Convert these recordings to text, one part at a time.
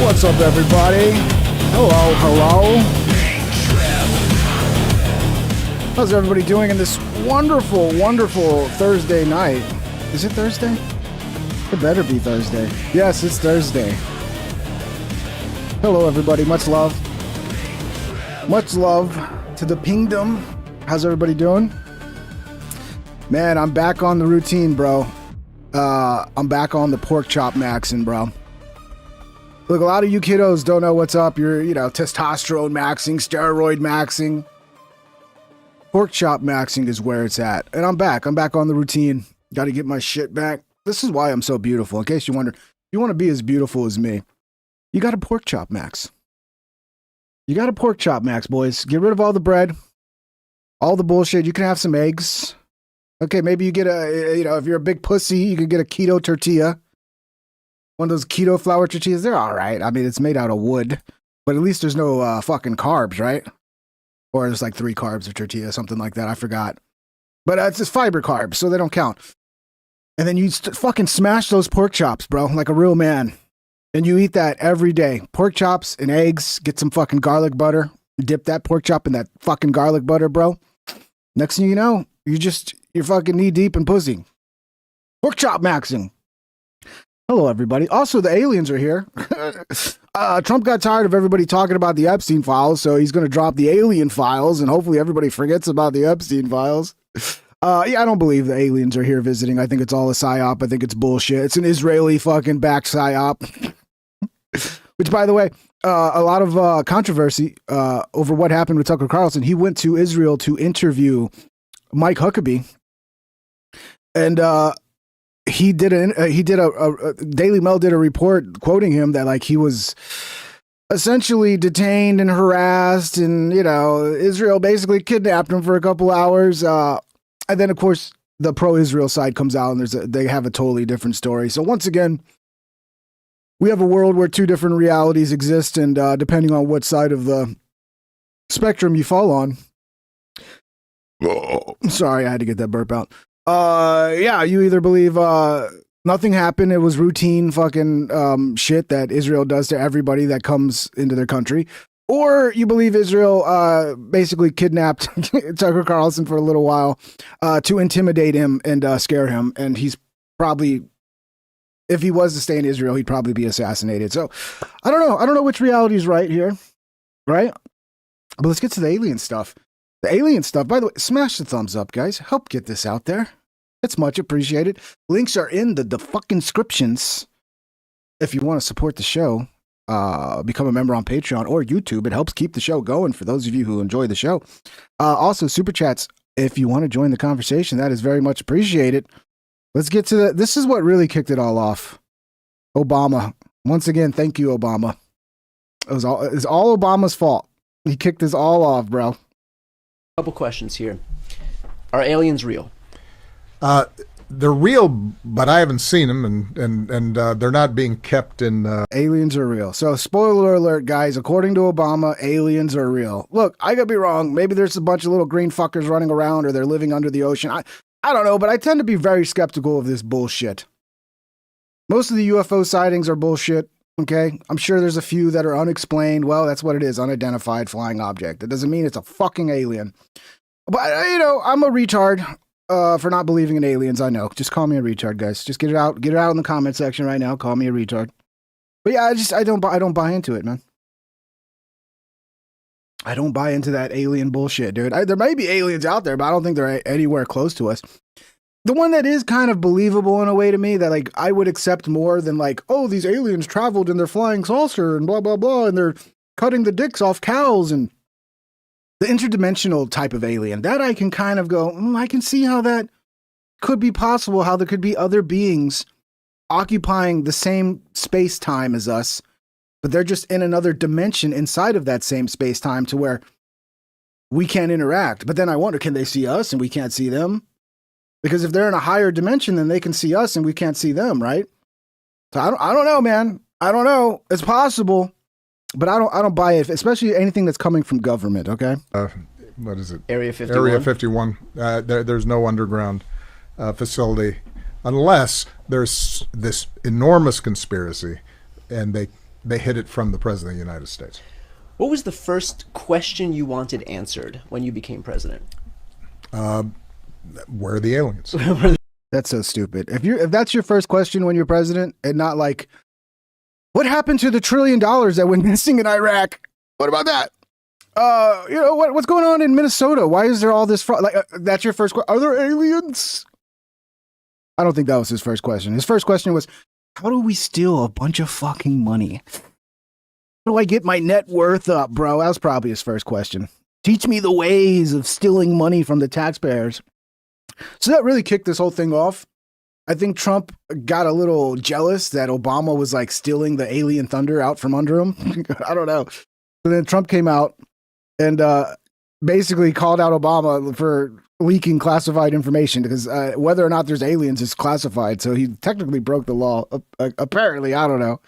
What's up, everybody? Hello, hello. How's everybody doing in this wonderful, wonderful Thursday night? Is it Thursday? It better be Thursday. Yes, it's Thursday. Hello, everybody. Much love. Much love to the kingdom. How's everybody doing? Man, I'm back on the routine, bro. I'm back on the pork chop maxing, bro. Look, a lot of you kiddos don't know what's up. You're, testosterone maxing, steroid maxing. Pork chop maxing is where it's at. And I'm back. I'm back on the routine. Got to get my shit back. This is why I'm so beautiful. In case you wonder, if you want to be as beautiful as me, you got a pork chop max. You got a pork chop max, boys. Get rid of all the bread, all the bullshit. You can have some eggs. Okay, maybe you get if you're a big pussy, you can get a keto tortilla. One of those keto flour tortillas, they're all right. I mean, it's made out of wood, but at least there's no fucking carbs, right? Or there's like 3 carbs of tortilla, something like that. I forgot. But it's just fiber carbs, so they don't count. And then you fucking smash those pork chops, bro, like a real man. And you eat that every day. Pork chops and eggs, get some fucking garlic butter. Dip that pork chop in that fucking garlic butter, bro. Next thing you know, you're fucking knee deep in pussy. Pork chop maxing. Hello, everybody. Also, the aliens are here. Trump got tired of everybody talking about the Epstein files, so he's going to drop the alien files, and hopefully everybody forgets about the Epstein files. I don't believe the aliens are here visiting. I think it's all a psyop. I think it's bullshit. It's an Israeli fucking back psyop. Which, by the way, a lot of controversy over what happened with Tucker Carlson. He went to Israel to interview Mike Huckabee, and Daily Mail did a report quoting him that like he was essentially detained and harassed, and Israel basically kidnapped him for a couple hours. And then of course the pro-Israel side comes out and they have a totally different story. So once again, we have a world where 2 different realities exist, and depending on what side of the spectrum you fall on. Oh, sorry, I had to get that burp out. You either believe nothing happened, it was routine fucking shit that Israel does to everybody that comes into their country, or you believe Israel basically kidnapped Tucker Carlson for a little while to intimidate him and scare him, and he's probably, if he was to stay in Israel, he'd probably be assassinated. So I don't know which reality is right here, right? But let's get to the alien stuff. The alien stuff, by the way, smash the thumbs up, guys. Help get this out there. It's much appreciated. Links are in the fucking descriptions. If you want to support the show, become a member on Patreon or YouTube. It helps keep the show going for those of you who enjoy the show. Also, super chats, if you want to join the conversation, that is very much appreciated. Let's get to this is what really kicked it all off. Obama. Once again, thank you, Obama. It's all Obama's fault. He kicked this all off, bro. Couple questions here. Are aliens real? They're real, but I haven't seen them, and they're not being kept in... Aliens are real. So, spoiler alert, guys. According to Obama, aliens are real. Look, I could be wrong. Maybe there's a bunch of little green fuckers running around, or they're living under the ocean. I don't know, but I tend to be very skeptical of this bullshit. Most of the UFO sightings are bullshit, okay? I'm sure there's a few that are unexplained. Well, that's what it is, unidentified flying object. It doesn't mean it's a fucking alien. But, I'm a retard for not believing in aliens, I know. Just call me a retard, guys. Just get it out in the comment section right now. Call me a retard. But yeah, I don't buy into it, man. I don't buy into that alien bullshit, dude. There may be aliens out there, but I don't think they're anywhere close to us. The one that is kind of believable in a way to me that like I would accept more than like, oh, these aliens traveled in their flying saucer and blah, blah, blah, and they're cutting the dicks off cows, and the interdimensional type of alien, that I can kind of go, I can see how that could be possible, how there could be other beings occupying the same space-time as us, but they're just in another dimension inside of that same space-time to where we can't interact. But then I wonder, can they see us and we can't see them? Because if they're in a higher dimension, then they can see us and we can't see them, right? So I don't know, man. I don't know. It's possible, but I don't buy it, especially anything that's coming from government, okay? What is it? Area 51? Area 51. There's no underground facility unless there's this enormous conspiracy and they they hid it from the President of the United States. What was the first question you wanted answered when you became president? Where are the aliens? That's so stupid. If that's your first question when you're president, and not like, what happened to the $1 trillion that went missing in Iraq? What about that? What's going on in Minnesota? Why is there all this fraud? Like, that's your first question. Are there aliens? I don't think that was his first question. His first question was, how do we steal a bunch of fucking money? How do I get my net worth up, bro? That was probably his first question. Teach me the ways of stealing money from the taxpayers. So that really kicked this whole thing off. I think Trump got a little jealous that Obama was like stealing the alien thunder out from under him. I don't know. So then Trump came out and basically called out Obama for leaking classified information because whether or not there's aliens is classified. So he technically broke the law. Apparently, I don't know.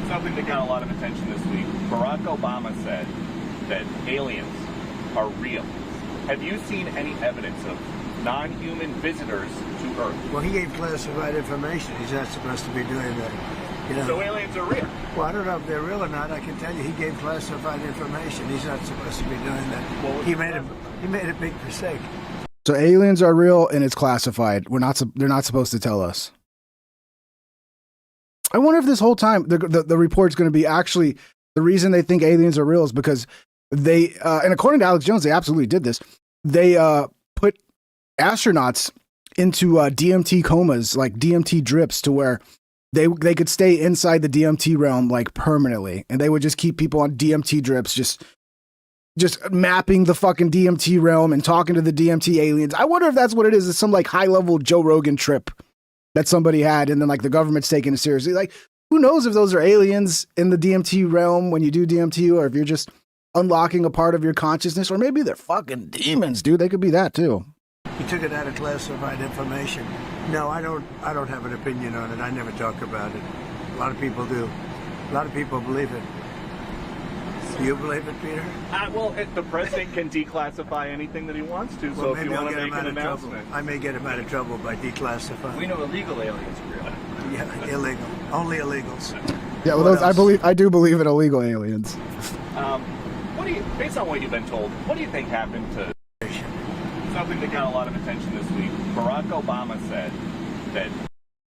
Something that got a lot of attention this week. Barack Obama said that aliens are real. Have you seen any evidence of non-human visitors to Earth? Well, he gave classified information. He's not supposed to be doing that. You know? So aliens are real? Well, I don't know if they're real or not. I can tell you he gave classified information. He's not supposed to be doing that. Well, he made a big mistake. So aliens are real and it's classified. They're not supposed to tell us. I wonder if this whole time the report's going to be actually the reason they think aliens are real is because they, and according to Alex Jones, they absolutely did this. They put astronauts into DMT comas, like DMT drips, to where they could stay inside the DMT realm like permanently, and they would just keep people on DMT drips, just mapping the fucking DMT realm and talking to the DMT aliens. I wonder if that's what it is. It's some like high level Joe Rogan trip that somebody had, and then like the government's taking it seriously. Like, who knows if those are aliens in the DMT realm when you do DMT, or if you're just unlocking a part of your consciousness, or maybe they're fucking demons, dude. They could be that too. He took it out of classified information. No, I don't have an opinion on it. I never talk about it. A lot of people do. A lot of people believe it. Do you believe it, Peter? Well, the president can declassify anything that he wants to, so if you want to make an announcement. I may get him out of trouble by declassifying. We know illegal aliens are real. Yeah, illegal. Only illegals. Yeah, well, I do believe in illegal aliens. Based on what you've been told, what do you think happened to something that got a lot of attention this week? Barack Obama said that.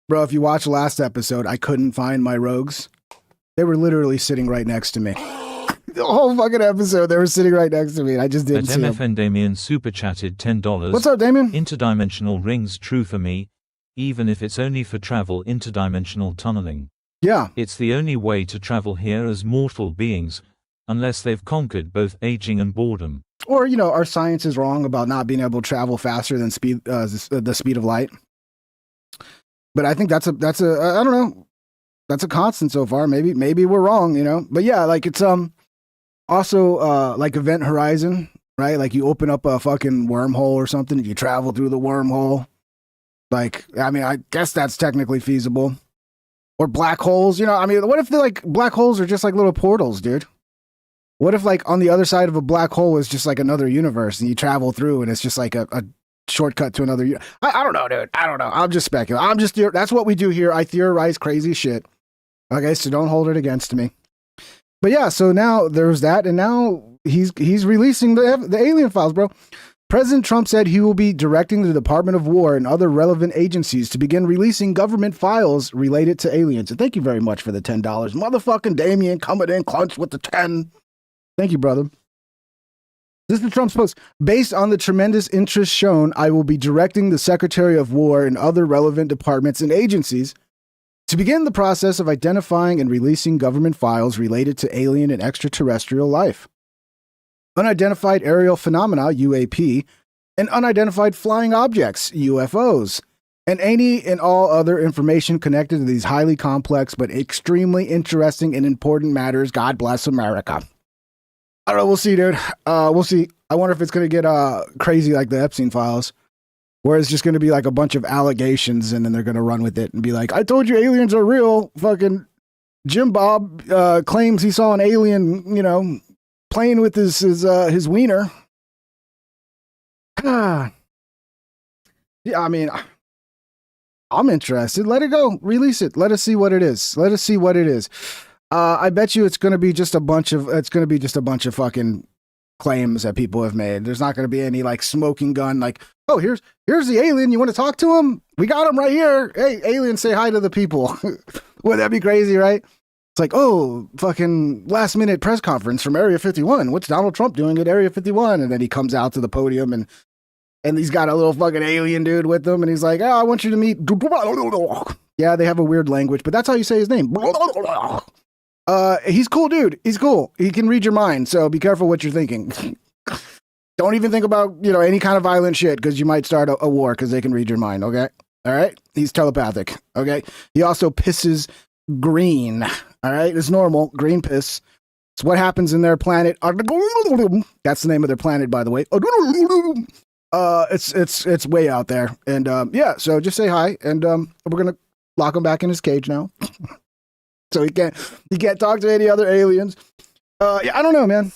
Bro, if you watch last episode, I couldn't find my rogues. They were literally sitting right next to me. The whole fucking episode, they were sitting right next to me, and I just didn't see them. MFN Damien super chatted $10. What's up, Damien? Interdimensional rings true for me, even if it's only for travel interdimensional tunneling. Yeah. It's the only way to travel here as mortal beings, unless they've conquered both aging and boredom. Or, our science is wrong about not being able to travel faster than the speed of light. But I think that's a I don't know. That's a constant so far. Maybe we're wrong, But yeah, like it's also like Event Horizon, right? Like you open up a fucking wormhole or something and you travel through the wormhole. Like, I mean, I guess that's technically feasible. Or black holes, what if black holes are just like little portals, dude? What if like on the other side of a black hole is just like another universe and you travel through and it's just like a shortcut to another universe? I don't know, dude. I don't know. I'm just speculating. That's what we do here. I theorize crazy shit. Okay, so don't hold it against me. But yeah, so now there's that, and now he's releasing the alien files, bro. President Trump said he will be directing the Department of War and other relevant agencies to begin releasing government files related to aliens. And thank you very much for the $10. Motherfucking Damien coming in clutch with the 10. Thank you, brother. This is the Trump's post. Based on the tremendous interest shown, I will be directing the Secretary of War and other relevant departments and agencies to begin the process of identifying and releasing government files related to alien and extraterrestrial life, unidentified aerial phenomena, UAP, and unidentified flying objects, UFOs, and any and all other information connected to these highly complex but extremely interesting and important matters. God bless America. I don't know. We'll see, dude. We'll see. I wonder if it's going to get crazy like the Epstein files, where it's just going to be like a bunch of allegations and then they're going to run with it and be like, I told you aliens are real. Fucking Jim Bob claims he saw an alien, playing with his wiener. Yeah, I mean, I'm interested. Let it go. Release it. Let us see what it is. Let us see what it is. I bet you it's going to be just a bunch of fucking claims that people have made. There's not going to be any like smoking gun, like, oh, here's the alien. You want to talk to him? We got him right here. Hey, alien, say hi to the people. Wouldn't that be crazy, right? It's like, oh, fucking last minute press conference from Area 51. What's Donald Trump doing at Area 51? And then he comes out to the podium and he's got a little fucking alien dude with him. And he's like, oh, I want you to meet. Yeah, they have a weird language, but that's how you say his name. He's cool, dude. He's cool. He can read your mind. So be careful what you're thinking. Don't even think about, any kind of violent shit because you might start a war because they can read your mind. Okay. All right. He's telepathic. Okay. He also pisses green. All right. It's normal. Green piss. It's what happens in their planet. That's the name of their planet, by the way. It's way out there. And, yeah, so just say hi and, we're going to lock him back in his cage now. So he can't talk to any other aliens. Yeah, I don't know, man.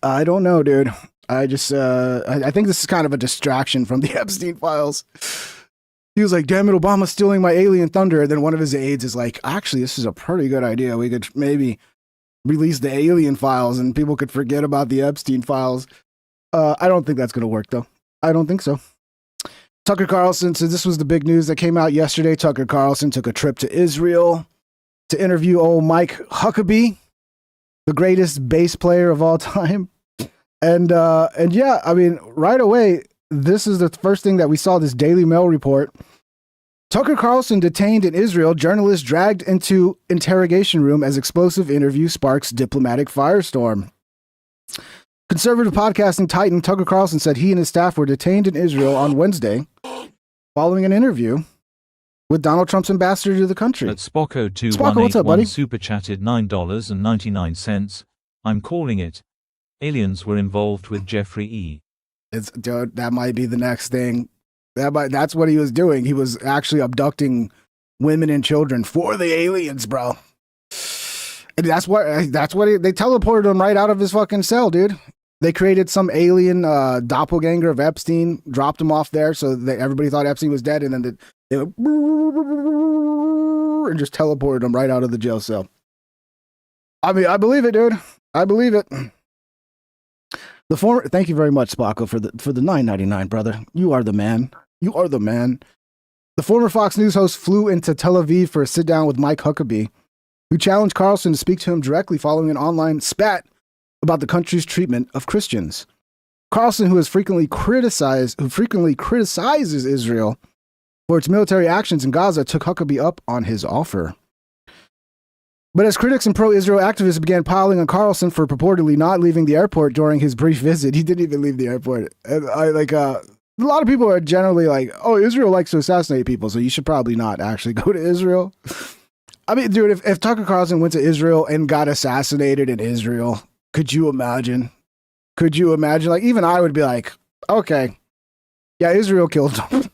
I don't know, dude. I just, I think this is kind of a distraction from the Epstein files. He was like, damn it, Obama's stealing my alien thunder. And then one of his aides is like, actually, this is a pretty good idea. We could maybe release the alien files and people could forget about the Epstein files. I don't think that's going to work, though. I don't think so. Tucker Carlson, so this was the big news that came out yesterday. Tucker Carlson took a trip to Israel to interview old Mike Huckabee, the greatest bass player of all time. And yeah, I mean, right away, this is the first thing that we saw, this Daily Mail report. Tucker Carlson detained in Israel, journalist dragged into interrogation room as explosive interview sparks diplomatic firestorm. Conservative podcasting titan Tucker Carlson said he and his staff were detained in Israel on Wednesday following an interview with Donald Trump's ambassador to the country. At Spocko2181 super chatted $9.99. I'm calling it. Aliens were involved with Jeffrey E. Dude, that might be the next thing. That's what he was doing. He was actually abducting women and children for the aliens, bro. And that's what they teleported him right out of his fucking cell, dude. They created some alien doppelganger of Epstein, dropped him off there so that everybody thought Epstein was dead, and then they went and just teleported him right out of the jail cell. I mean, I believe it, dude. I believe it. Thank you very much, Spocko, for the $9.99, brother. You are the man. You are the man. The former Fox News host flew into Tel Aviv for a sit down with Mike Huckabee, who challenged Carlson to speak to him directly following an online spat about the country's treatment of Christians. Carlson, who frequently criticizes Israel for its military actions in Gaza, took Huckabee up on his offer. But as critics and pro-Israel activists began piling on Carlson for purportedly not leaving the airport during his brief visit, he didn't even leave the airport. And a lot of people are generally like, oh, Israel likes to assassinate people, so you should probably not actually go to Israel. I mean, dude, if Tucker Carlson went to Israel and got assassinated in Israel, could you imagine? Could you imagine? Like, even I would be like, okay, yeah, Israel killed him.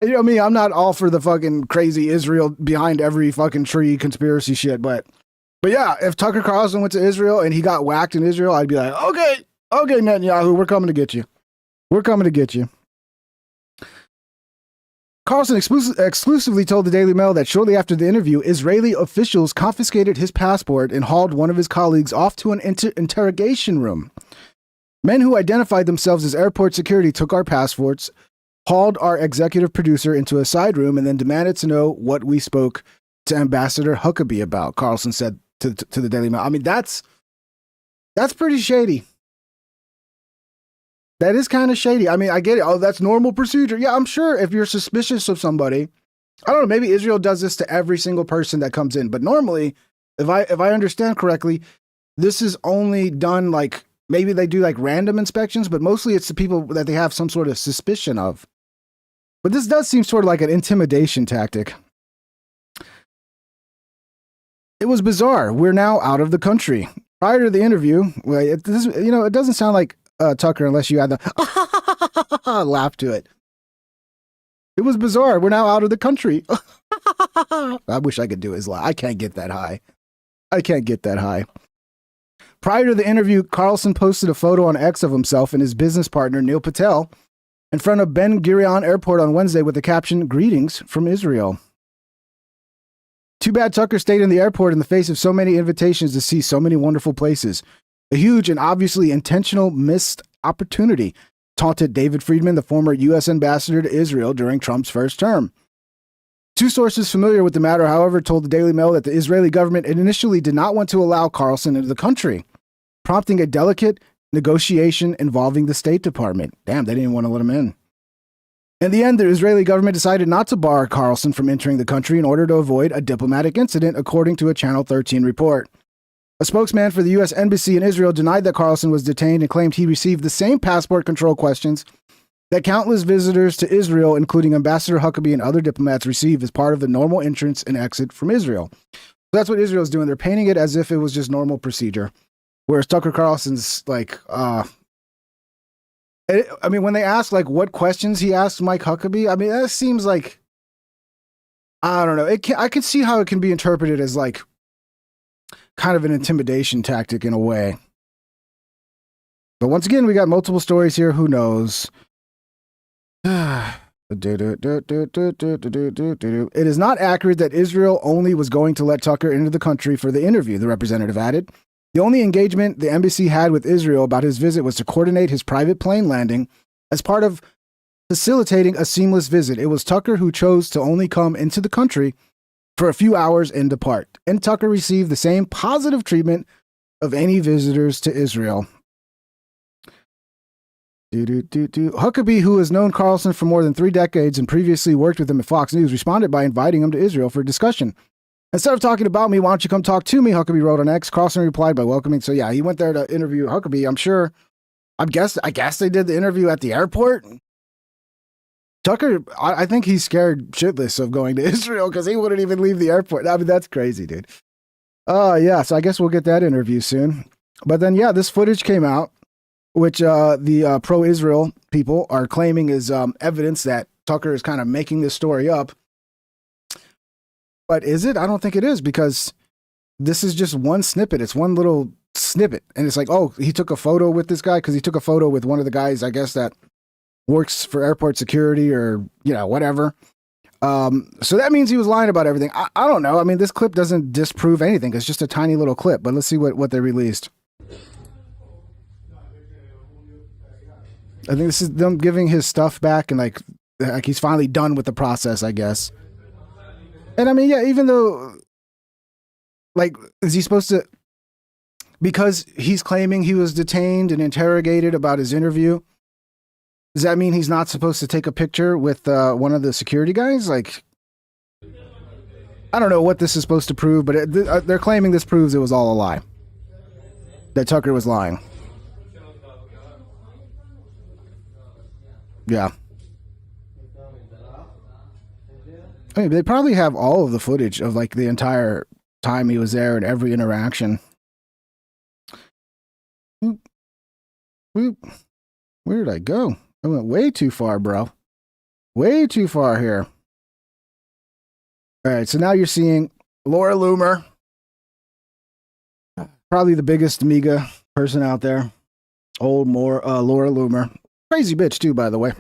You know me, I'm not all for the fucking crazy Israel behind every fucking tree conspiracy shit, but yeah, if Tucker Carlson went to Israel and he got whacked in Israel, I'd be like, okay, Netanyahu, we're coming to get you. We're coming to get you. Carlson exclusively told the Daily Mail that shortly after the interview, Israeli officials confiscated his passport and hauled one of his colleagues off to an interrogation room. Men who identified themselves as airport security took our passports, hauled our executive producer into a side room, and then demanded to know what we spoke to Ambassador Huckabee about, Carlson said to the Daily Mail. I mean, that's pretty shady. That is kind of shady. I mean, I get it. Oh, that's normal procedure. Yeah, I'm sure if you're suspicious of somebody, I don't know, maybe Israel does this to every single person that comes in. But normally, if I understand correctly, this is only done like, maybe they do like random inspections, but mostly it's the people that they have some sort of suspicion of. But this does seem sort of like an intimidation tactic. It was bizarre. We're now out of the country. Prior to the interview, it doesn't sound like Tucker unless you add the laugh to it. It was bizarre. We're now out of the country. I wish I could do his laugh. I can't get that high. Prior to the interview, Carlson posted a photo on X of himself and his business partner, Neil Patel, in front of Ben Gurion Airport on Wednesday with the caption, "Greetings from Israel." Too bad Tucker stayed in the airport in the face of so many invitations to see so many wonderful places. A huge and obviously intentional missed opportunity, taunted David Friedman, the former U.S. ambassador to Israel during Trump's first term. Two sources familiar with the matter, however, told the Daily Mail that the Israeli government initially did not want to allow Carlson into the country, prompting a delicate negotiation involving the State Department. Damn, they didn't want to let him in. In the end, the Israeli government decided not to bar Carlson from entering the country in order to avoid a diplomatic incident, according to a Channel 13 report. A spokesman for the U.S. Embassy in Israel denied that Carlson was detained and claimed he received the same passport control questions that countless visitors to Israel, including Ambassador Huckabee and other diplomats, receive as part of the normal entrance and exit from Israel. That's what Israel's doing. They're painting it as if it was just normal procedure. Whereas Tucker Carlson's like, I mean, when they ask like what questions he asked Mike Huckabee, I mean, that seems like, I don't know. I could see how it can be interpreted as like kind of an intimidation tactic in a way. But once again, we got multiple stories here. Who knows? It is not accurate that Israel only was going to let Tucker into the country for the interview, the representative added. The only engagement the embassy had with Israel about his visit was to coordinate his private plane landing as part of facilitating a seamless visit. It was Tucker who chose to only come into the country for a few hours and depart. And Tucker received the same positive treatment of any visitors to Israel. Huckabee, who has known Carlson for more than 3 decades and previously worked with him at Fox News, responded by inviting him to Israel for a discussion. Instead of talking about me, why don't you come talk to me? Huckabee wrote on X. Carlson replied by welcoming. So yeah, he went there to interview Huckabee. I'm sure. I guess they did the interview at the airport. Tucker, I think he's scared shitless of going to Israel because he wouldn't even leave the airport. I mean, that's crazy, dude. Yeah. So I guess we'll get that interview soon. But then, yeah, this footage came out, which the pro-Israel people are claiming is evidence that Tucker is kind of making this story up. But is it? I don't think it is, because this is just one snippet. It's one little snippet. And it's like, oh, he took a photo with this guy because he took a photo with one of the guys, I guess, that works for airport security or, whatever. So that means he was lying about everything. I don't know. I mean, this clip doesn't disprove anything. It's just a tiny little clip. But let's see what they released. I think this is them giving his stuff back and like he's finally done with the process, I guess. And I mean, yeah, even though, like, is he supposed to, because he's claiming he was detained and interrogated about his interview, does that mean he's not supposed to take a picture with one of the security guys? Like, I don't know what this is supposed to prove, but they're claiming this proves it was all a lie. That Tucker was lying. Yeah. I mean, they probably have all of the footage of like the entire time he was there and every interaction. Where did I go? I went way too far, bro. Way too far here. All right, so now you're seeing Laura Loomer. Probably the biggest MEGA person out there. Laura Loomer. Crazy bitch too, by the way.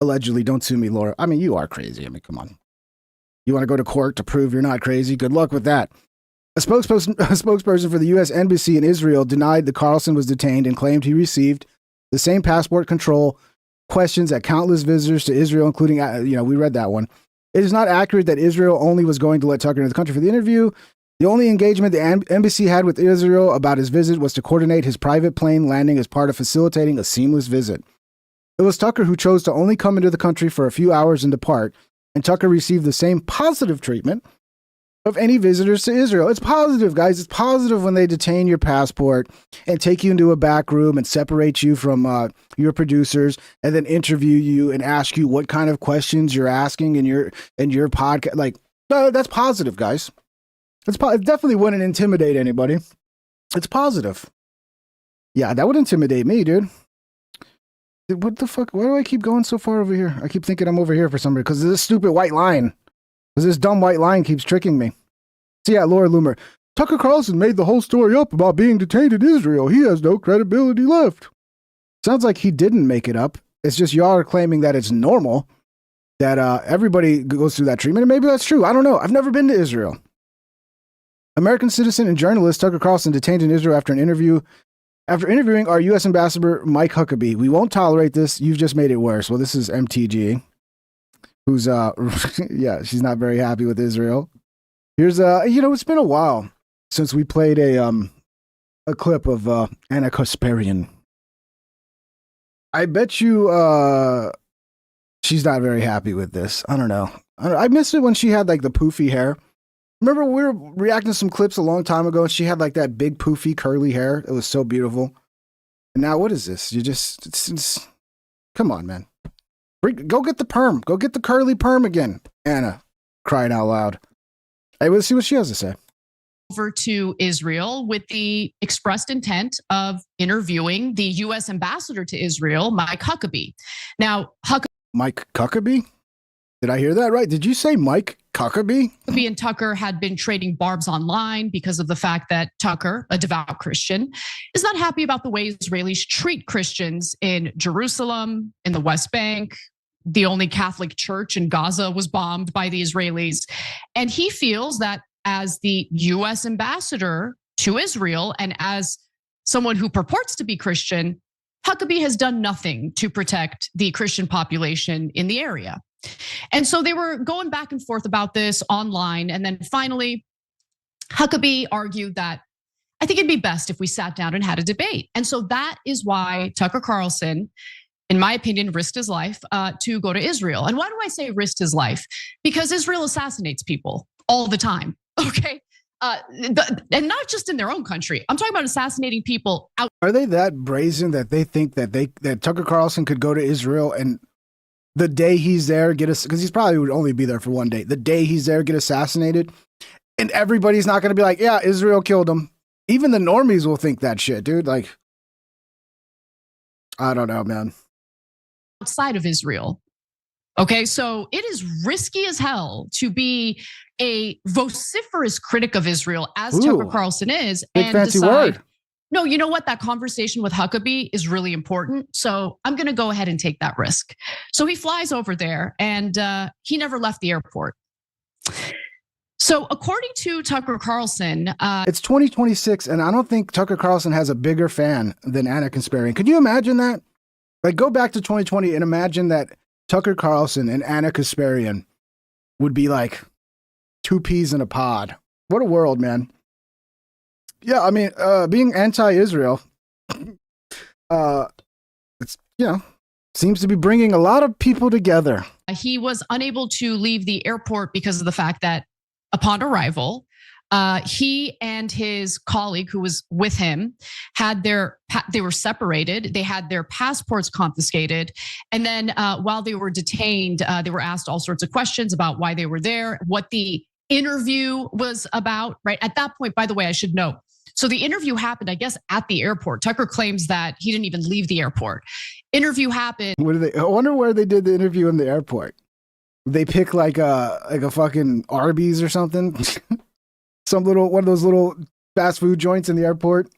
Allegedly, don't sue me, Laura. I mean, you are crazy. I mean, come on. You want to go to court to prove you're not crazy? Good luck with that. A spokesperson for the U.S. Embassy in Israel denied that Carlson was detained and claimed he received the same passport control questions that countless visitors to Israel, including, we read that one. It is not accurate that Israel only was going to let Tucker into the country for the interview. The only engagement the embassy had with Israel about his visit was to coordinate his private plane landing as part of facilitating a seamless visit. It was Tucker who chose to only come into the country for a few hours and depart, and Tucker received the same positive treatment of any visitors to Israel. It's positive, guys. It's positive when they detain your passport and take you into a back room and separate you from your producers and then interview you and ask you what kind of questions you're asking in your podcast. Like, that's positive, guys. It definitely wouldn't intimidate anybody. It's positive. Yeah, that would intimidate me, dude. What the fuck? Why do I keep going so far over here? I keep thinking I'm over here for some reason because of this stupid white line. Because this dumb white line keeps tricking me. So yeah, Laura Loomer. Tucker Carlson made the whole story up about being detained in Israel. He has no credibility left. Sounds like he didn't make it up. It's just y'all are claiming that it's normal that everybody goes through that treatment. And maybe that's true. I don't know. I've never been to Israel. American citizen and journalist Tucker Carlson detained in Israel after interviewing our U.S. ambassador Mike Huckabee. We won't tolerate this. You've just made it worse. Well, this is MTG, who's yeah, she's not very happy with Israel. Here's it's been a while since we played a clip of Anna Kasparian. I bet you she's not very happy with this. I don't know. I missed it when she had like the poofy hair. Remember we were reacting to some clips a long time ago and she had like that big poofy curly hair. It was so beautiful. And now what is this? You just, it's come on, man. Go get the perm. Go get the curly perm again. Anna, crying out loud. Hey, let's see what she has to say. Over to Israel with the expressed intent of interviewing the U.S. ambassador to Israel, Mike Huckabee. Now, Mike Huckabee? Did I hear that right? Did you say Mike Huckabee? Huckabee and Tucker had been trading barbs online because of the fact that Tucker, a devout Christian, is not happy about the way Israelis treat Christians in Jerusalem, in the West Bank. The only Catholic church in Gaza was bombed by the Israelis. And he feels that as the U.S. ambassador to Israel and as someone who purports to be Christian, Huckabee has done nothing to protect the Christian population in the area. And so they were going back and forth about this online. And then finally, Huckabee argued that I think it'd be best if we sat down and had a debate. And so that is why Tucker Carlson, in my opinion, risked his life to go to Israel. And why do I say risked his life? Because Israel assassinates people all the time, okay? And not just in their own country. I'm talking about assassinating people out. Are they that brazen that they think that Tucker Carlson could go to Israel and the day he's there get us, because he's probably would only be there for one day. The day he's there, get assassinated, and everybody's not going to be like, yeah, Israel killed him. Even the normies will think that shit, dude. Like, I don't know, man. Outside of Israel. Okay, so it is risky as hell to be a vociferous critic of Israel, as Tucker Carlson is, big and fancy decide, word. no, you know what? That conversation with Huckabee is really important. So I'm going to go ahead and take that risk. So he flies over there and he never left the airport. So according to Tucker Carlson, it's 2026 and I don't think Tucker Carlson has a bigger fan than Anna Kasparian. Could you imagine that? Like go back to 2020 and imagine that Tucker Carlson and Anna Kasparian would be like two peas in a pod. What a world, man. Yeah, I mean, being anti-Israel, it's, seems to be bringing a lot of people together. He was unable to leave the airport because of the fact that upon arrival, he and his colleague who was with him they were separated. They had their passports confiscated. And then while they were detained, they were asked all sorts of questions about why they were there, what the interview was about, right? At that point, by the way, I should note, so the interview happened, I guess, at the airport. Tucker claims that he didn't even leave the airport. Interview happened. I wonder where they did the interview in the airport. They pick like a fucking Arby's or something. One of those little fast food joints in the airport.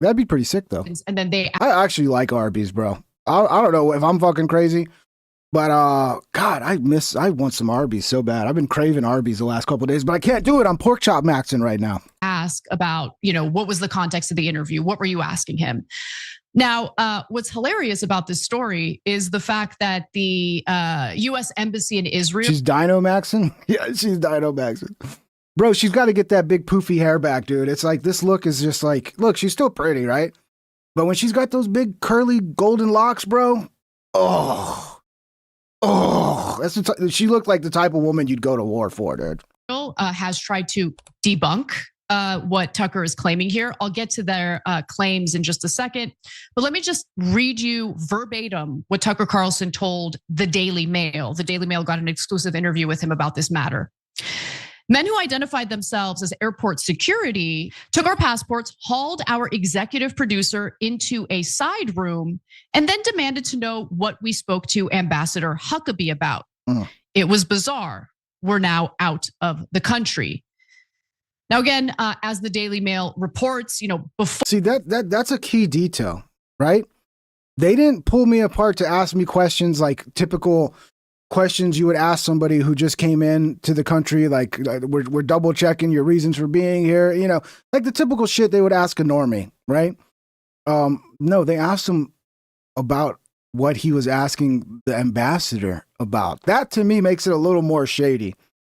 That'd be pretty sick though. And then I actually like Arby's, bro. I don't know if I'm fucking crazy, but God, I want some Arby's so bad. I've been craving Arby's the last couple of days, but I can't do it. I'm pork chop maxing right now. Ask about, what was the context of the interview? What were you asking him? Now, what's hilarious about this story is the fact that the U.S. Embassy in Israel. She's Dino Maxing? Yeah, she's Dino Maxing. Bro, she's got to get that big poofy hair back, dude. It's like, this look is just like, look, she's still pretty, right? But when she's got those big curly golden locks, bro, she looked like the type of woman you'd go to war for, dude. Has tried to debunk what Tucker is claiming here. I'll get to their claims in just a second. But let me just read you verbatim what Tucker Carlson told the Daily Mail. The Daily Mail got an exclusive interview with him about this matter. Men who identified themselves as airport security took our passports, hauled our executive producer into a side room, and then demanded to know what we spoke to Ambassador Huckabee about. It was bizarre. We're now out of the country. Now, again, as the Daily Mail reports, before. See, that's a key detail, right? They didn't pull me apart to ask me questions like typical questions you would ask somebody who just came in to the country, like we're double checking your reasons for being here, you know, like the typical shit they would ask a normie, right? No, they asked him about what he was asking the ambassador about. That to me makes it a little more shady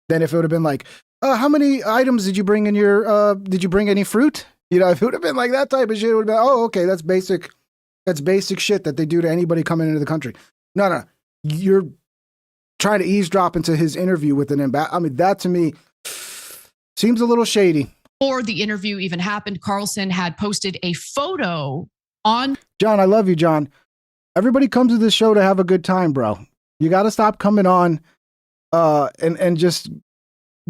than if it would have been like, how many items did you bring in your, did you bring any fruit? You know, if it would have been like that type of shit, it would have been, oh, okay, that's basic shit that they do to anybody coming into the country. No, you're trying to eavesdrop into his interview with an ambassador. I mean, that to me seems a little shady. Before the interview even happened, Carlson had posted a photo on. John, I love you, John. Everybody comes to this show to have a good time, bro. You got to stop coming on and just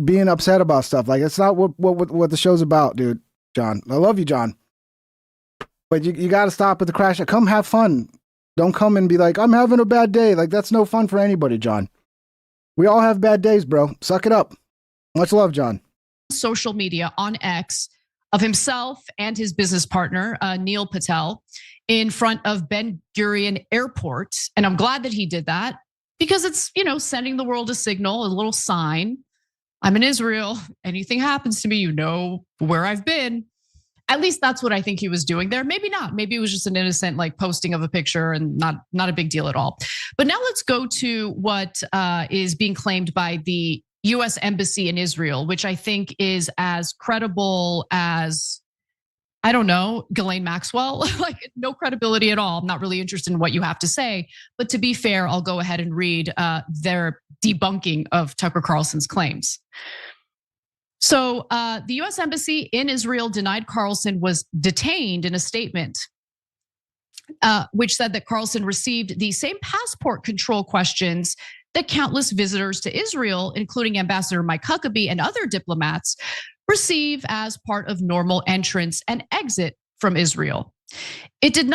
being upset about stuff. Like, it's not what the show's about, dude. John, I love you, John. But you got to stop with the crash. Come have fun. Don't come and be like, I'm having a bad day. Like, that's no fun for anybody, John. We all have bad days, bro. Suck it up. Much love, John. Social media on X of himself and his business partner, Neil Patel, in front of Ben Gurion Airport. And I'm glad that he did that because it's, you know, sending the world a signal, a little sign. I'm in Israel. Anything happens to me, you know where I've been. At least that's what I think he was doing there. Maybe not. Maybe it was just an innocent like posting of a picture and not a big deal at all. But now let's go to what is being claimed by the US Embassy in Israel, which I think is as credible as, I don't know, Ghislaine Maxwell. Like, no credibility at all. I'm not really interested in what you have to say. But to be fair, I'll go ahead and read their debunking of Tucker Carlson's claims. So the US Embassy in Israel denied Carlson was detained in a statement, which said that Carlson received the same passport control questions that countless visitors to Israel, including Ambassador Mike Huckabee and other diplomats, receive as part of normal entrance and exit from Israel. It is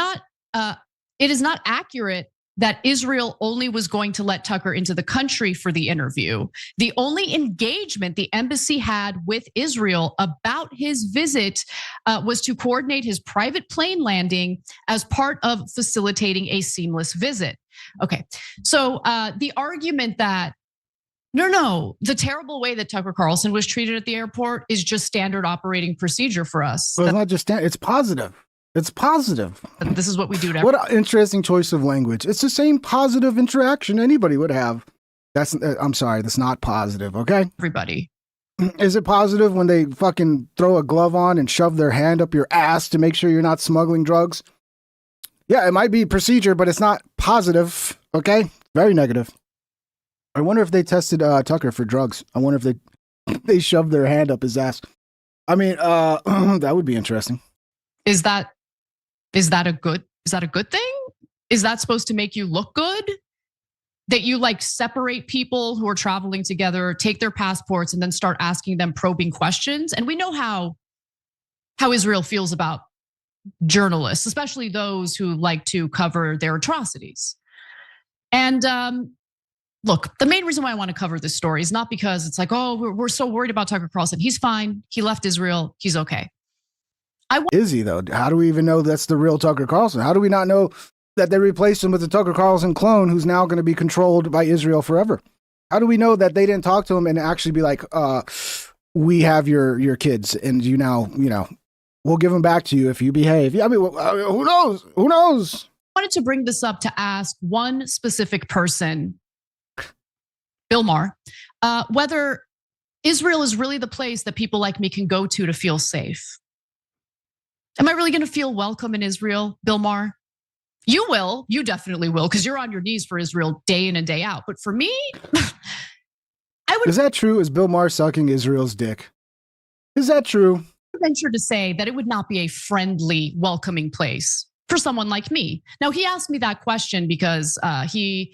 not accurate that Israel only was going to let Tucker into the country for the interview. The only engagement the embassy had with Israel about his visit was to coordinate his private plane landing as part of facilitating a seamless visit. Okay, so the argument that, no, the terrible way that Tucker Carlson was treated at the airport is just standard operating procedure for us. Well, it's not just standard, it's positive. It's positive. This is what we do to everybody. What an interesting choice of language. It's the same positive interaction anybody would have. I'm sorry, that's not positive, okay? Everybody. Is it positive when they fucking throw a glove on and shove their hand up your ass to make sure you're not smuggling drugs? Yeah, it might be procedure, but it's not positive, okay? Very negative. I wonder if they tested Tucker for drugs. I wonder if they shoved their hand up his ass. I mean, that would be interesting. Is that a good thing? Is that supposed to make you look good? That you like separate people who are traveling together, take their passports, and then start asking them probing questions? And we know how Israel feels about journalists, especially those who like to cover their atrocities. And look, the main reason why I want to cover this story is not because it's like, oh, we're so worried about Tucker Carlson. He's fine. He left Israel. He's okay. Is he though? How do we even know that's the real Tucker Carlson? How do we not know that they replaced him with the Tucker Carlson clone who's now going to be controlled by Israel forever? How do we know that they didn't talk to him and actually be like, we have your kids and you now, we'll give them back to you if you behave. Yeah, I mean, who knows? Who knows? I wanted to bring this up to ask one specific person, Bill Maher, whether Israel is really the place that people like me can go to feel safe. Am I really going to feel welcome in Israel, Bill Maher? You will. You definitely will, because you're on your knees for Israel day in and day out. But for me, I would. Is that true? Is Bill Maher sucking Israel's dick? Is that true? Venture to say that it would not be a friendly, welcoming place for someone like me. Now, he asked me that question because he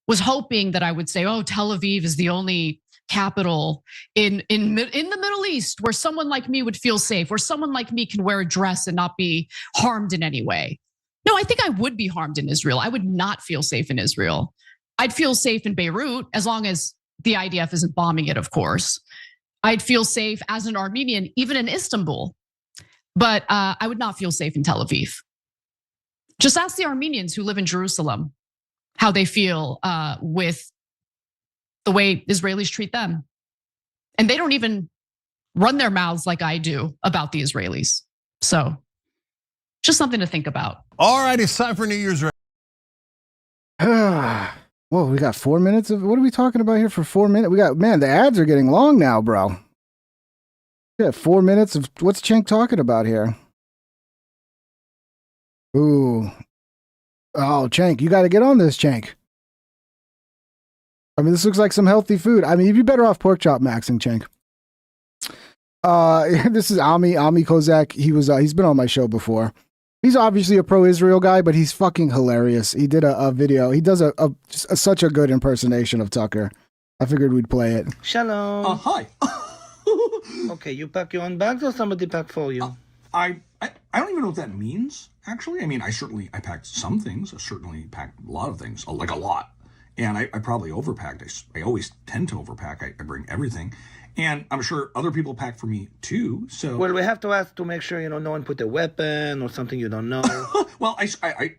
was hoping that I would say, oh, Tel Aviv is the only capital in the Middle East where someone like me would feel safe, where someone like me can wear a dress and not be harmed in any way. No, I think I would be harmed in Israel. I would not feel safe in Israel. I'd feel safe in Beirut as long as the IDF isn't bombing it, of course. I'd feel safe as an Armenian, even in Istanbul. But I would not feel safe in Tel Aviv. Just ask the Armenians who live in Jerusalem how they feel with the way Israelis treat them. And they don't even run their mouths like I do about the Israelis. So just something to think about. All right, it's time for New Year's. Whoa, we got 4 minutes of, what are we talking about here for 4 minutes? We got, man, the ads are getting long now, bro. We got 4 minutes of, what's Cenk talking about here? Ooh. Oh, Cenk, you got to get on this, Cenk. I mean, this looks like some healthy food. I mean, you'd be better off pork chop maxing, Cenk. This is Ami Kozak. He's been on my show before. He's obviously a pro-Israel guy, but he's fucking hilarious. He did a video. He does such a good impersonation of Tucker. I figured we'd play it. Shalom. Hi. Okay, you pack your own bags or somebody pack for you? I don't even know what that means, actually. I mean, I packed some things. I certainly packed a lot of things, like a lot. And I probably overpacked. I always tend to overpack. I bring everything. And I'm sure other people pack for me too. So well, we have to ask to make sure no one put a weapon or something you don't know. Well,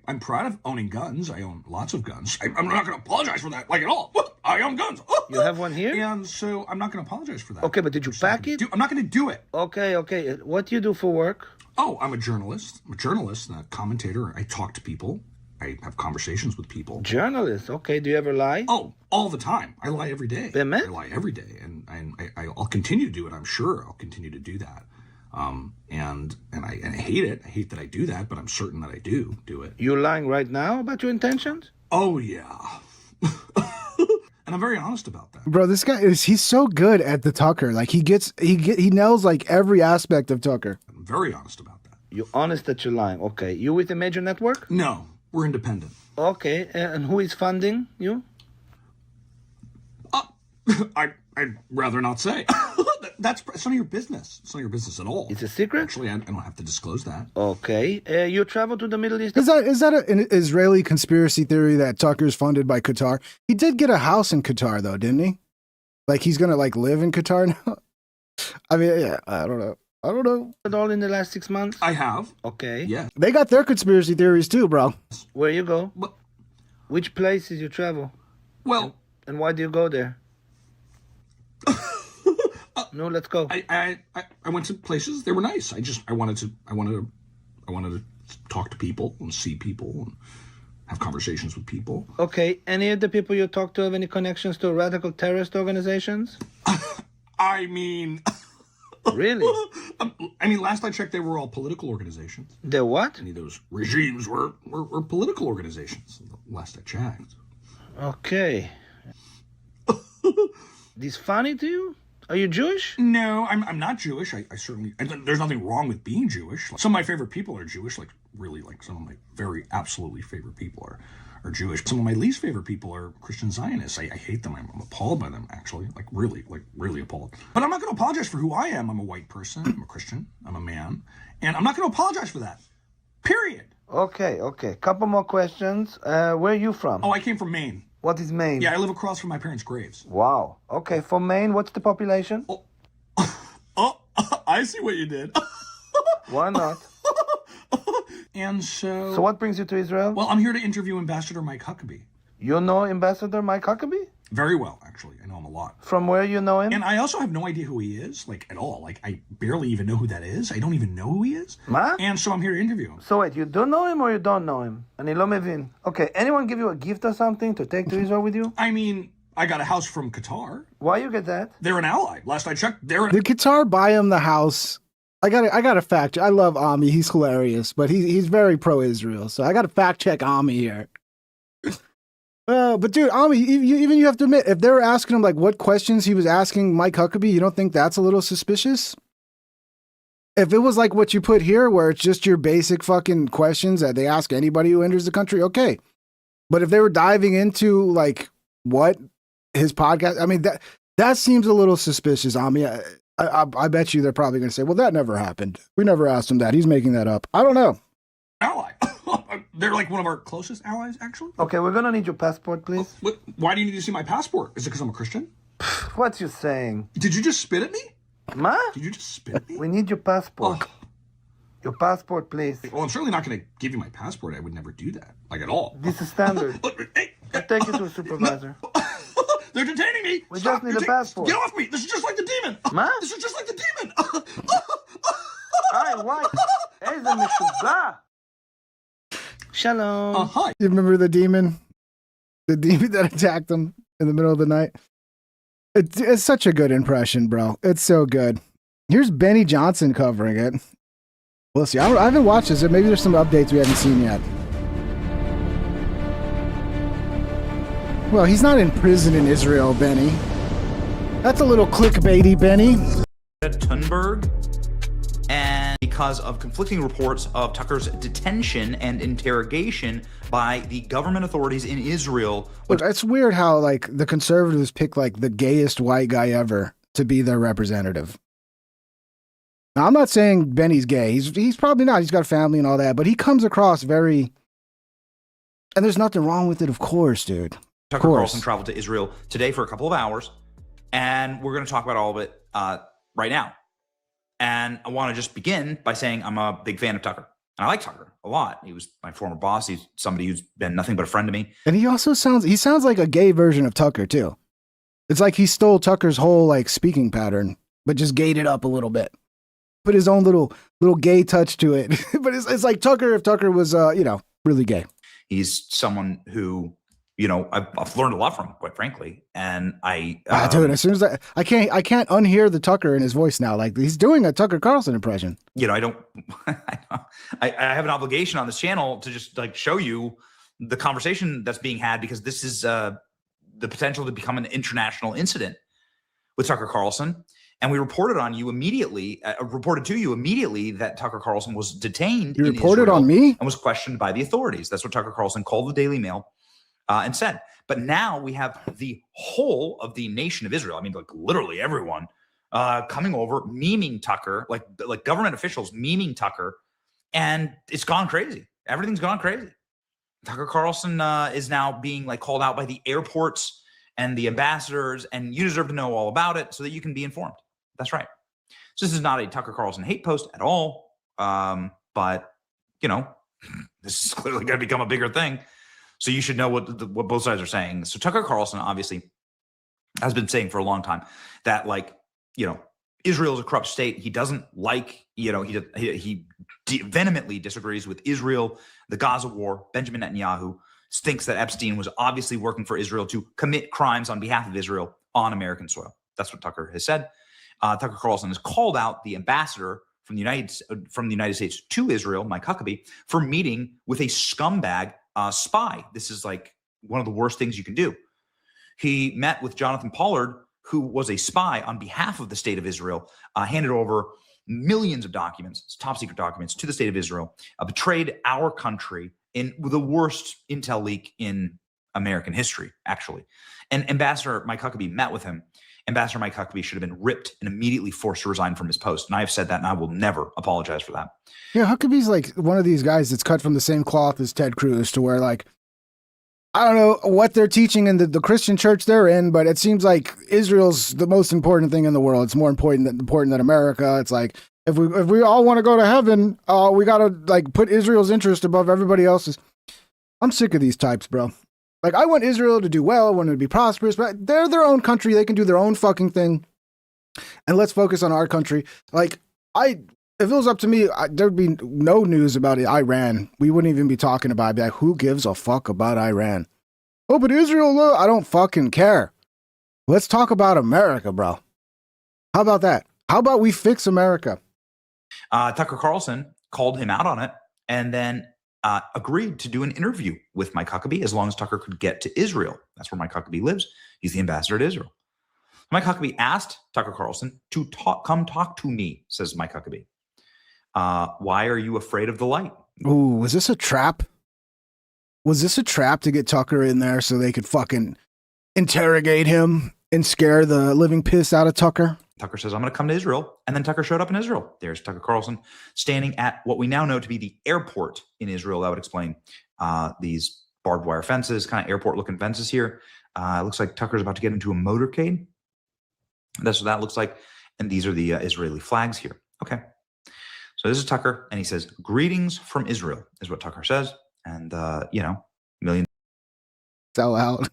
I'm proud of owning guns. I own lots of guns. I'm not going to apologize for that, like at all. I own guns. You have one here, and so I'm not going to apologize for that. Okay, but did you pack it? I'm not going to do it. Okay. What do you do for work? Oh, I'm a journalist. I'm a journalist and a commentator. I talk to people. I have conversations with people. Journalist, okay. Do you ever lie? Oh, all the time. I lie every day. I lie every day, and I'll continue to do it. I'm sure I'll continue to do that. And I hate it. I hate that I do that, but I'm certain that I do it. You're lying right now about your intentions? Oh yeah. And I'm very honest about that. Bro, this guy he's so good at the Tucker. Like he nails like every aspect of Tucker. I'm very honest about that. You're honest that you're lying. Okay. You with a major network? No. We're independent. Okay, and who is funding you? I'd rather not say. It's none of your business. It's none of your business at all. It's a secret? Actually, I don't have to disclose that. Okay. You travel to the Middle East? Is that an Israeli conspiracy theory that Tucker's funded by Qatar? He did get a house in Qatar, though, didn't he? Like, he's going to, live in Qatar now? I mean, yeah, I don't know. At all in the last 6 months? I have. Okay. Yeah. They got their conspiracy theories too, bro. Where you go? Which places you travel? Well. And why do you go there? No, let's go. I went to places. They were nice. I wanted to talk to people and see people and have conversations with people. Okay. Any of the people you talk to have any connections to radical terrorist organizations? I mean... Really? I mean, last I checked, they were all political organizations. They're what? Any of those regimes were political organizations. Last I checked. Okay. This funny to you? Are you Jewish? No, I'm not Jewish. I certainly... there's nothing wrong with being Jewish. Some of my favorite people are Jewish. Some of my very absolutely favorite people are Jewish. Some of my least favorite people are Christian Zionists. I hate them. I'm appalled by them, actually. Really appalled. But I'm not going to apologize for who I am. I'm a white person. I'm a Christian. I'm a man. And I'm not going to apologize for that. Period. Okay. Couple more questions. Where are you from? Oh, I came from Maine. What is Maine? Yeah, I live across from my parents' graves. Wow. Okay, for Maine, what's the population? Oh, I see what you did. Why not? And so... So what brings you to Israel? Well, I'm here to interview Ambassador Mike Huckabee. You know Ambassador Mike Huckabee? Very well, actually. I know him a lot. From where you know him? And I also have no idea who he is, at all. I barely even know who that is. I don't even know who he is. Ma? And so I'm here to interview him. So wait, you do know him or you don't know him? אני לא מבין. Okay, anyone give you a gift or something to take to Israel with you? I mean, I got a house from Qatar. Why you get that? They're an ally. Last I checked, they're an... Did Qatar buy him the house? I got to fact check. I love Ami. He's hilarious, but he's very pro-Israel. So I got to fact check Ami here. But dude, Ami, even you have to admit, if they were asking him what questions he was asking Mike Huckabee, you don't think that's a little suspicious? If it was like what you put here, where it's just your basic fucking questions that they ask anybody who enters the country, okay. But if they were diving into what his podcast, I mean that seems a little suspicious, Ami. I bet you they're probably going to say, well, that never happened. We never asked him that. He's making that up. I don't know. Ally. They're one of our closest allies, actually. Okay, we're going to need your passport, please. Why do you need to see my passport? Is it because I'm a Christian? What you saying? Did you just spit at me? Ma? Did you just spit at me? We need your passport. Your passport, please. Well, I'm certainly not going to give you my passport. I would never do that, like at all. This is standard. Hey, I'll take you to a supervisor. They're detaining me. We Stop. just need a passport. Get off me. This is just like the demon. Ma? This is just like the demon. Hi, white. Hey, the Mishubah. Shalom. Hi. You remember the demon? The demon that attacked him in the middle of the night? It's such a good impression, bro. It's so good. Here's Benny Johnson covering it. We'll see. I haven't watched this. Maybe there's some updates we haven't seen yet. Well, he's not in prison in Israel, Benny. That's a little clickbaity, Benny. Thunberg, and because of conflicting reports of Tucker's detention and interrogation by the government authorities in Israel. Look, it's weird how like the conservatives pick like the gayest white guy ever to be their representative. Now, I'm not saying Benny's gay. He's probably not. He's got a family and all that, but he comes across very. And there's nothing wrong with it, of course, dude. Tucker Carlson traveled to Israel today for a couple of hours, and we're going to talk about all of it right now. And I want to just begin by saying I'm a big fan of Tucker. And I like Tucker a lot. He was my former boss. He's somebody who's been nothing but a friend to me. And he also sounds like a gay version of Tucker, too. It's like he stole Tucker's whole like speaking pattern, but just gayed it up a little bit. Put his own little gay touch to it. But it's like Tucker if Tucker was, really gay. He's someone who, I've learned a lot from, quite frankly. And dude, as soon as I can't unhear the Tucker in his voice now. Like he's doing a Tucker Carlson impression. I have an obligation on this channel to just like show you the conversation that's being had, because this is the potential to become an international incident with Tucker Carlson. And we reported to you immediately that Tucker Carlson was detained. You reported on me? And was questioned by the authorities. That's what Tucker Carlson called the Daily Mail and said. But now we have the whole of the nation of Israel. I mean, like literally everyone coming over, memeing Tucker, like government officials memeing Tucker. And it's gone crazy. Everything's gone crazy. Tucker Carlson is now being like called out by the airports and the ambassadors, and you deserve to know all about it so that you can be informed. That's right. So this is not a Tucker Carlson hate post at all. But this is clearly going to become a bigger thing. So you should know what both sides are saying. So Tucker Carlson obviously has been saying for a long time that Israel is a corrupt state. He doesn't like, he vehemently disagrees with Israel, the Gaza war. Benjamin Netanyahu thinks that Epstein was obviously working for Israel to commit crimes on behalf of Israel on American soil. That's what Tucker has said. Tucker Carlson has called out the ambassador from the United States to Israel, Mike Huckabee, for meeting with a scumbag spy. This is like one of the worst things you can do. He met with Jonathan Pollard, who was a spy on behalf of the state of Israel, handed over millions of documents, top secret documents, to the state of Israel, betrayed our country in the worst intel leak in American history, actually. And Ambassador Mike Huckabee met with him. Ambassador Mike Huckabee should have been ripped and immediately forced to resign from his post. And I've said that, and I will never apologize for that. Yeah, Huckabee's like one of these guys that's cut from the same cloth as Ted Cruz, to where like, I don't know what they're teaching in the Christian church they're in, but it seems like Israel's the most important thing in the world. It's more important than America. It's like, if we all want to go to heaven, we got to like put Israel's interest above everybody else's. I'm sick of these types, bro. Like, I want Israel to do well. I want them to be prosperous, but they're their own country. They can do their own fucking thing. And let's focus on our country. Like, if it was up to me, there'd be no news about Iran. We wouldn't even be talking about it. I'd be like, who gives a fuck about Iran? Oh, but Israel, I don't fucking care. Let's talk about America, bro. How about that? How about we fix America? Tucker Carlson called him out on it, and then agreed to do an interview with Mike Huckabee as long as Tucker could get to Israel. That's where Mike Huckabee lives. He's the ambassador to Israel. Mike Huckabee asked Tucker Carlson to come talk to me, says Mike Huckabee. Why are you afraid of the light? Ooh, was this a trap? Was this a trap to get Tucker in there so they could fucking interrogate him and scare the living piss out of Tucker? Tucker says, I'm going to come to Israel. And then Tucker showed up in Israel. There's Tucker Carlson standing at what we now know to be the airport in Israel. That would explain these barbed wire fences, kind of airport looking fences here. It looks like Tucker's about to get into a motorcade. That's what that looks like. And these are the Israeli flags here. Okay. So this is Tucker, and he says, "Greetings from Israel," is what Tucker says. And, millions. Sell out.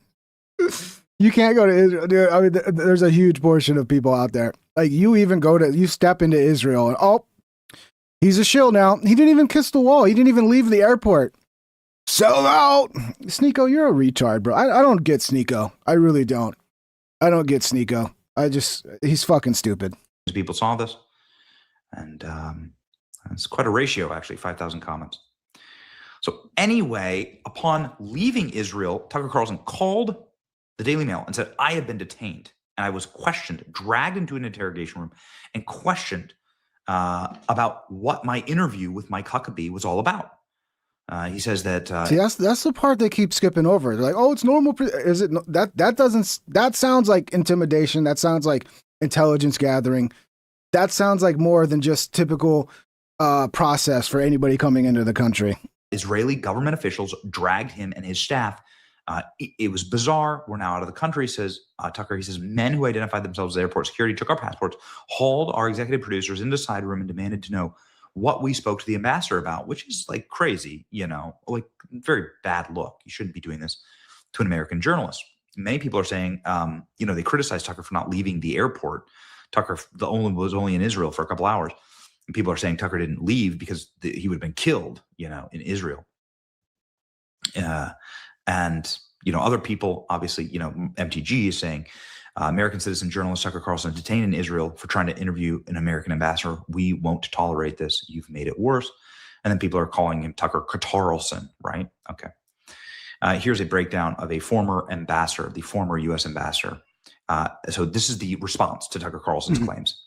You can't go to Israel, dude. I mean, there's a huge portion of people out there. Like, you step into Israel, and he's a shill now. He didn't even kiss the wall. He didn't even leave the airport. Sell out. Sneeko, you're a retard, bro. I don't get Sneeko. I really don't. I don't get Sneeko. He's fucking stupid. People saw this, and it's quite a ratio, actually, 5,000 comments. So anyway, upon leaving Israel, Tucker Carlson called the Daily Mail and said, I had been detained and I was questioned, dragged into an interrogation room and questioned about what my interview with Mike Huckabee was all about. He says that see, that's the part they keep skipping over. They're like, "Oh, it's normal." Is it that sounds like intimidation? That sounds like intelligence gathering. That sounds like more than just typical process for anybody coming into the country. Israeli government officials dragged him and his staff. It was bizarre. We're now out of the country, says Tucker. He says, men who identified themselves as airport security took our passports, hauled our executive producers into the side room and demanded to know what we spoke to the ambassador about, which is like crazy, like very bad look. You shouldn't be doing this to an American journalist. Many people are saying, they criticize Tucker for not leaving the airport. Tucker was only in Israel for a couple hours. And people are saying Tucker didn't leave because he would have been killed, in Israel. And other people, obviously, MTG is saying, American citizen journalist Tucker Carlson detained in Israel for trying to interview an American ambassador. We won't tolerate this. You've made it worse. And then people are calling him Tucker Carlson, right? Okay. Here's a breakdown of a former ambassador, the former U.S. ambassador. So this is the response to Tucker Carlson's claims.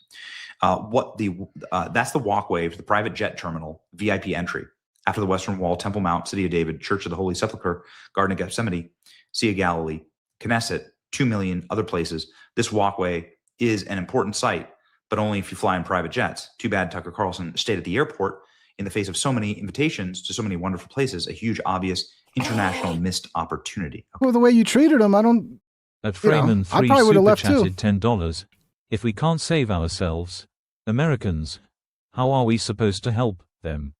That's the walkway to the private jet terminal, VIP entry. After the Western Wall, Temple Mount, City of David, Church of the Holy Sepulchre, Garden of Gethsemane, Sea of Galilee, Knesset, 2 million other places. This walkway is an important site, but only if you fly in private jets. Too bad Tucker Carlson stayed at the airport in the face of so many invitations to so many wonderful places, a huge, obvious international missed opportunity. Okay. Well, the way you treated him, I don't... At Freeman 3 super chatted $10. If we can't save ourselves, Americans, how are we supposed to help them?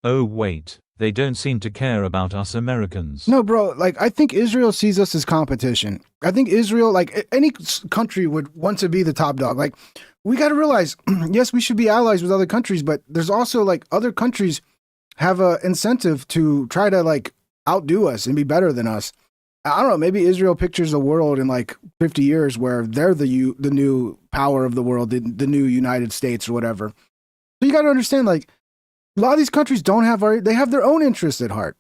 Oh wait, they don't seem to care about us Americans. No, bro, I think Israel sees us as competition. I think Israel, any country would want to be the top dog. We got to realize, yes, we should be allies with other countries, but there's also, other countries have a incentive to try to, outdo us and be better than us. I don't know, maybe Israel pictures a world in, 50 years where they're the new power of the world, the new United States or whatever. So you got to understand, a lot of these countries they have their own interests at heart.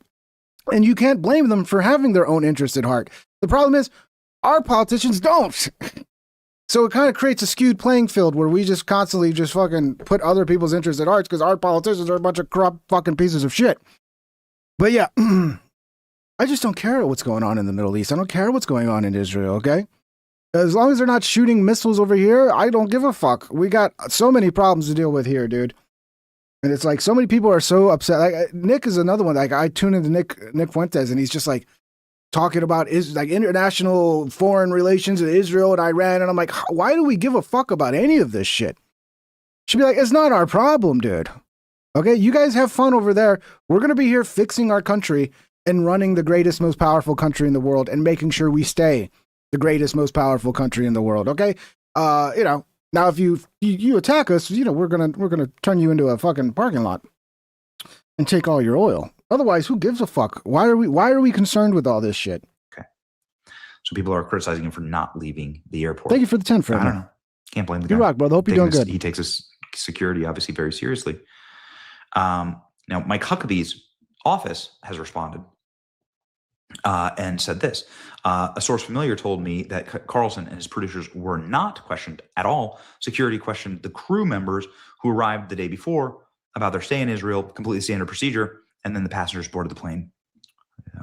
And you can't blame them for having their own interests at heart. The problem is, our politicians don't. So it kind of creates a skewed playing field where we just constantly just fucking put other people's interests at heart because our politicians are a bunch of corrupt fucking pieces of shit. But yeah, I just don't care what's going on in the Middle East. I don't care what's going on in Israel, okay? As long as they're not shooting missiles over here, I don't give a fuck. We got so many problems to deal with here, dude. And it's so many people are so upset. Nick is another one. I tune into Nick Fuentes, and he's just talking about international foreign relations in Israel and Iran. And I'm like, why do we give a fuck about any of this shit? Should be it's not our problem, dude. Okay, you guys have fun over there. We're going to be here fixing our country and running the greatest, most powerful country in the world and making sure we stay the greatest, most powerful country in the world. Okay, now, if you attack us, we're gonna turn you into a fucking parking lot and take all your oil. Otherwise, who gives a fuck? Why are we concerned with all this shit? Okay. So people are criticizing him for not leaving the airport. Thank you for the 10, friend. I don't know. Can't blame the guy. You rock, brother. Hope you're doing good. He takes his security obviously very seriously. Now, Mike Huckabee's office has responded and said this. A source familiar told me that Carlson and his producers were not questioned at all. Security questioned the crew members who arrived the day before about their stay in Israel, completely standard procedure, and then the passengers boarded the plane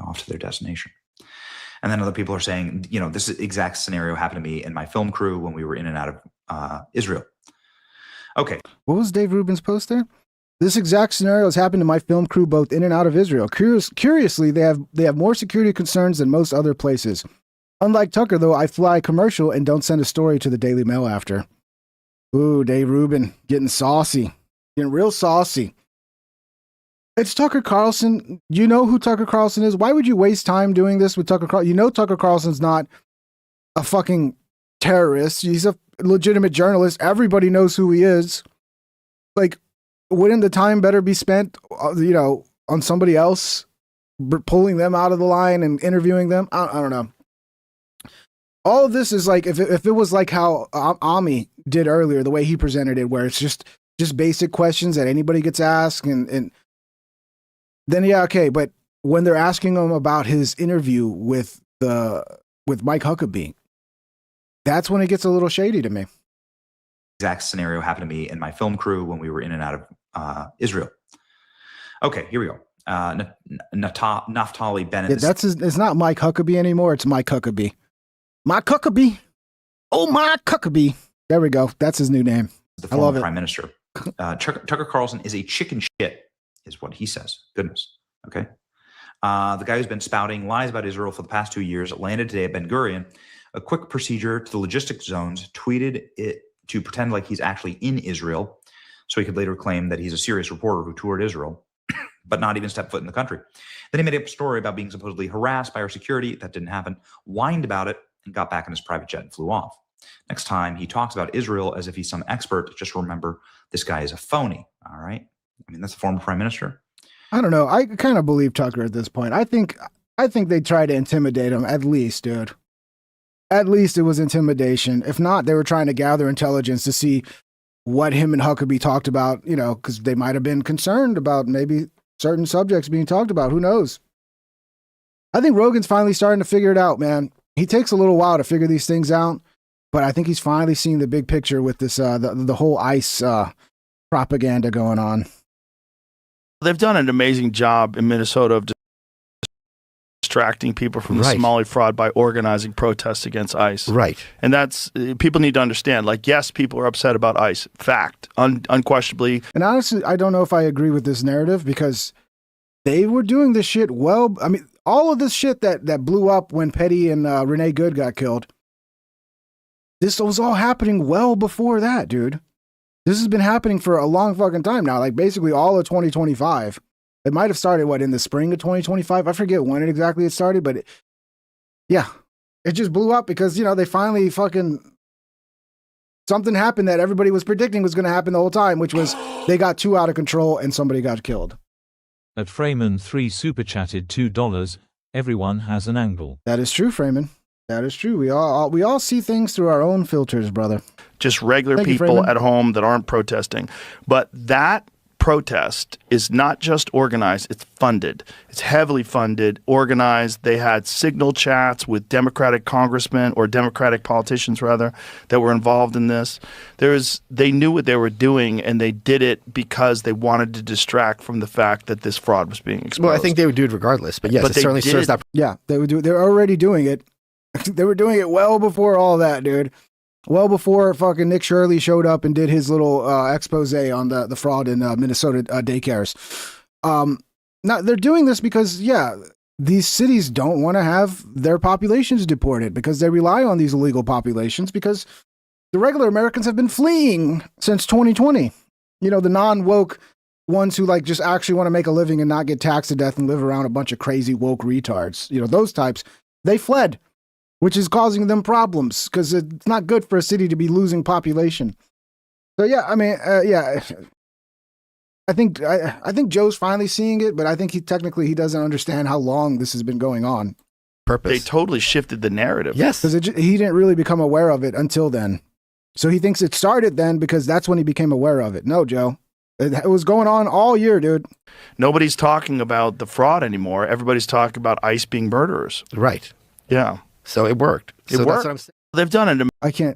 off to their destination. And then other people are saying, this exact scenario happened to me and my film crew when we were in and out of Israel. Okay. What was Dave Rubin's post there? This exact scenario has happened to my film crew both in and out of Israel. Curiously, they have more security concerns than most other places. Unlike Tucker, though, I fly commercial and don't send a story to the Daily Mail after. Ooh, Dave Rubin getting saucy. Getting real saucy. It's Tucker Carlson. You know who Tucker Carlson is? Why would you waste time doing this with Tucker Carlson? You know Tucker Carlson's not a fucking terrorist. He's a legitimate journalist. Everybody knows who he is. Like, wouldn't the time better be spent, on somebody else, pulling them out of the line and interviewing them? I don't know. All of this is like, if it was like how Ami did earlier, the way he presented it, where it's just basic questions that anybody gets asked, and then yeah, okay. But when they're asking him about his interview with Mike Huckabee, that's when it gets a little shady to me. Exact scenario happened to me and my film crew when we were in and out of Israel. Okay, here we go. Naftali Bennett. Yeah, it's not Mike Huckabee anymore. It's Mike Huckabee. Mike Huckabee. Oh, Mike Huckabee. There we go. That's his new name. The former prime minister. Tucker Carlson is a chicken shit, is what he says. Goodness. Okay. The guy who's been spouting lies about Israel for the past 2 years landed today at Ben Gurion. A quick procedure to the logistic zones, tweeted it to pretend like he's actually in Israel, so he could later claim that he's a serious reporter who toured Israel, but not even stepped foot in the country. Then he made up a story about being supposedly harassed by our security. That didn't happen. Whined about it and got back in his private jet and flew off. Next time he talks about Israel as if he's some expert, just remember this guy is a phony. All right. I mean, that's the former prime minister. I don't know. I kind of believe Tucker at this point. I think they try to intimidate him, at least, dude. At least it was intimidation. If not, they were trying to gather intelligence to see what him and Huckabee talked about, because they might have been concerned about maybe certain subjects being talked about. Who knows? I think Rogan's finally starting to figure it out, man. He takes a little while to figure these things out, but I think he's finally seeing the big picture with this, the whole ICE propaganda going on. They've done an amazing job in Minnesota of distracting people from the Somali fraud by organizing protests against ICE. Right. And that's, people need to understand, like, yes, people are upset about ICE. Fact, unquestionably. And honestly, I don't know if I agree with this narrative, because they were doing this shit well. I mean, all of this shit that blew up when Petty and Renee Good got killed, this was all happening well before that, dude. This has been happening for a long fucking time now, like basically all of 2025. It might have started, in the spring of 2025? I forget when exactly it started, but it just blew up because, they finally something happened that everybody was predicting was going to happen the whole time, which was they got too out of control and somebody got killed. At Freeman 3 super chatted $2. Everyone has an angle. That is true, Freeman. That is true. We all see things through our own filters, brother. Just regular people at home that aren't protesting. But that protest is not just organized, it's funded. It's heavily funded, organized. They had signal chats with Democratic congressmen, or Democratic politicians rather, that were involved in this. They knew what they were doing, and they did it because they wanted to distract from the fact that this fraud was being exposed. Well, I think they would do it regardless, but yes, it certainly serves that. Yeah, they would do it. They're already doing it. They were doing it well before all that, dude. Well before fucking Nick Shirley showed up and did his little expose on the fraud in Minnesota daycares. Now, they're doing this because, these cities don't want to have their populations deported because they rely on these illegal populations because the regular Americans have been fleeing since 2020. The non-woke ones who just actually want to make a living and not get taxed to death and live around a bunch of crazy woke retards. Those types, they fled, which is causing them problems because it's not good for a city to be losing population. So I think Joe's finally seeing it, but I think he doesn't understand how long this has been going on. Purpose. They totally shifted the narrative. Yes, because he didn't really become aware of it until then. So he thinks it started then because that's when he became aware of it. No, Joe, it was going on all year, dude. Nobody's talking about the fraud anymore. Everybody's talking about ICE being murderers. Right. Yeah. So it worked. It worked. That's what I'm saying. They've done it.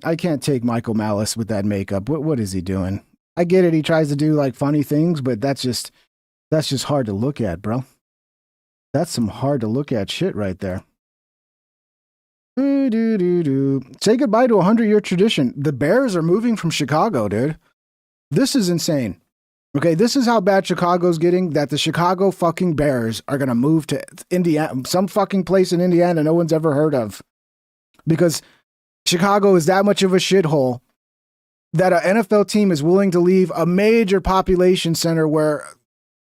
I can't take Michael Malice with that makeup. What is he doing? I get it. He tries to do funny things, but that's just hard to look at, bro. That's some hard to look at shit right there. Say goodbye to a 100-year tradition. The Bears are moving from Chicago, dude. This is insane. Okay, this is how bad Chicago's getting, that the Chicago fucking Bears are going to move to Indiana, some fucking place in Indiana no one's ever heard of. Because Chicago is that much of a shithole that an NFL team is willing to leave a major population center where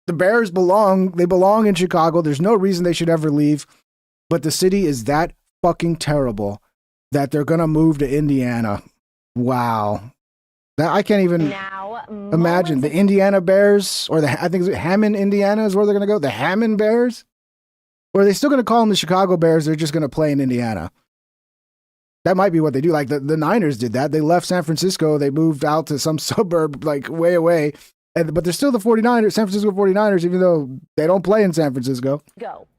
the Bears belong. They belong in Chicago. There's no reason they should ever leave. But the city is that fucking terrible that they're going to move to Indiana. Wow. That I can't even imagine. The Indiana Bears, or I think it's Hammond, Indiana is where they're going to go. The Hammond Bears? Or are they still going to call them the Chicago Bears? They're just going to play in Indiana. That might be what they do. Like the Niners did that. They left San Francisco. They moved out to some suburb like way away. But they're still the 49ers, San Francisco 49ers, even though they don't play in San Francisco.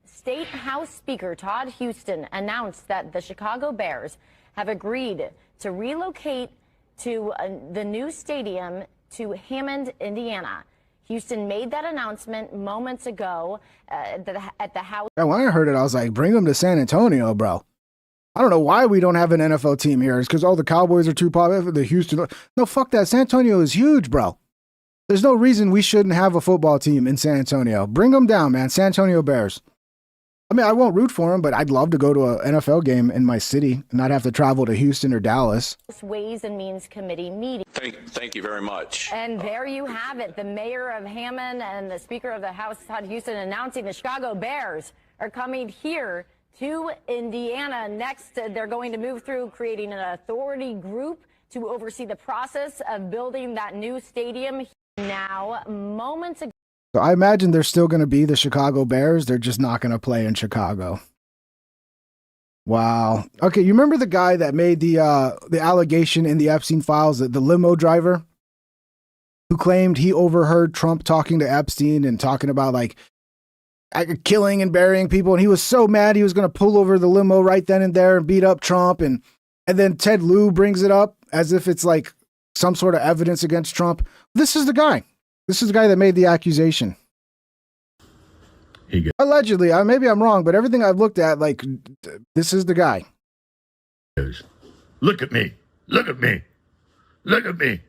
State House Speaker Todd Houston announced that the Chicago Bears have agreed to relocate to the new stadium to Hammond, Indiana. Houston made that announcement moments ago at the House. And when I heard it, I was like, bring them to San Antonio, bro. I don't know why we don't have an NFL team here. It's because all the Cowboys are too popular. The Houston. No, fuck that. San Antonio is huge, bro. There's no reason we shouldn't have a football team in San Antonio. Bring them down, man. San Antonio Bears. I mean, I won't root for them, but I'd love to go to an NFL game in my city and not have to travel to Houston or Dallas. Ways and Means Committee meeting. Thank you very much. And there you have it. The mayor of Hammond and the Speaker of the House, Todd Houston, announcing the Chicago Bears are coming here to Indiana. Next, they're going to move through creating an authority group to oversee the process of building that new stadium. Now, moments ago. So I imagine they're still going to be the Chicago Bears. They're just not going to play in Chicago. Wow. Okay, you remember the guy that made the allegation in the Epstein files, the limo driver who claimed he overheard Trump talking to Epstein and talking about like killing and burying people, and he was so mad he was going to pull over the limo right then and there and beat up Trump, and then Ted Lieu brings it up as if it's like some sort of evidence against Trump. This is the guy. This is the guy that made the accusation. Allegedly, maybe I'm wrong, but everything I've looked at, like, this is the guy. Look at me. Look at me. Look at me.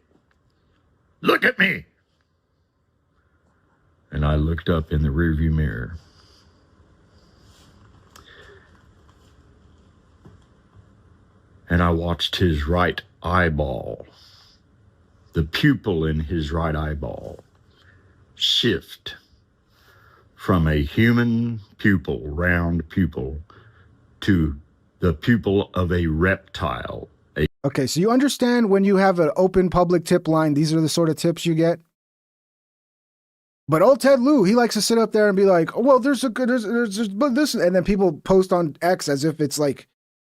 Look at me. And I looked up in the rearview mirror. And I watched his right eyeball, the pupil in his right eyeball, shift from a human pupil, round pupil, to the pupil of a reptile. Okay, so you understand when you have an open public tip line, these are the sort of tips you get? But old Ted Lieu, he likes to sit up there and be like, oh, well, there's this, and then people post on X as if it's like,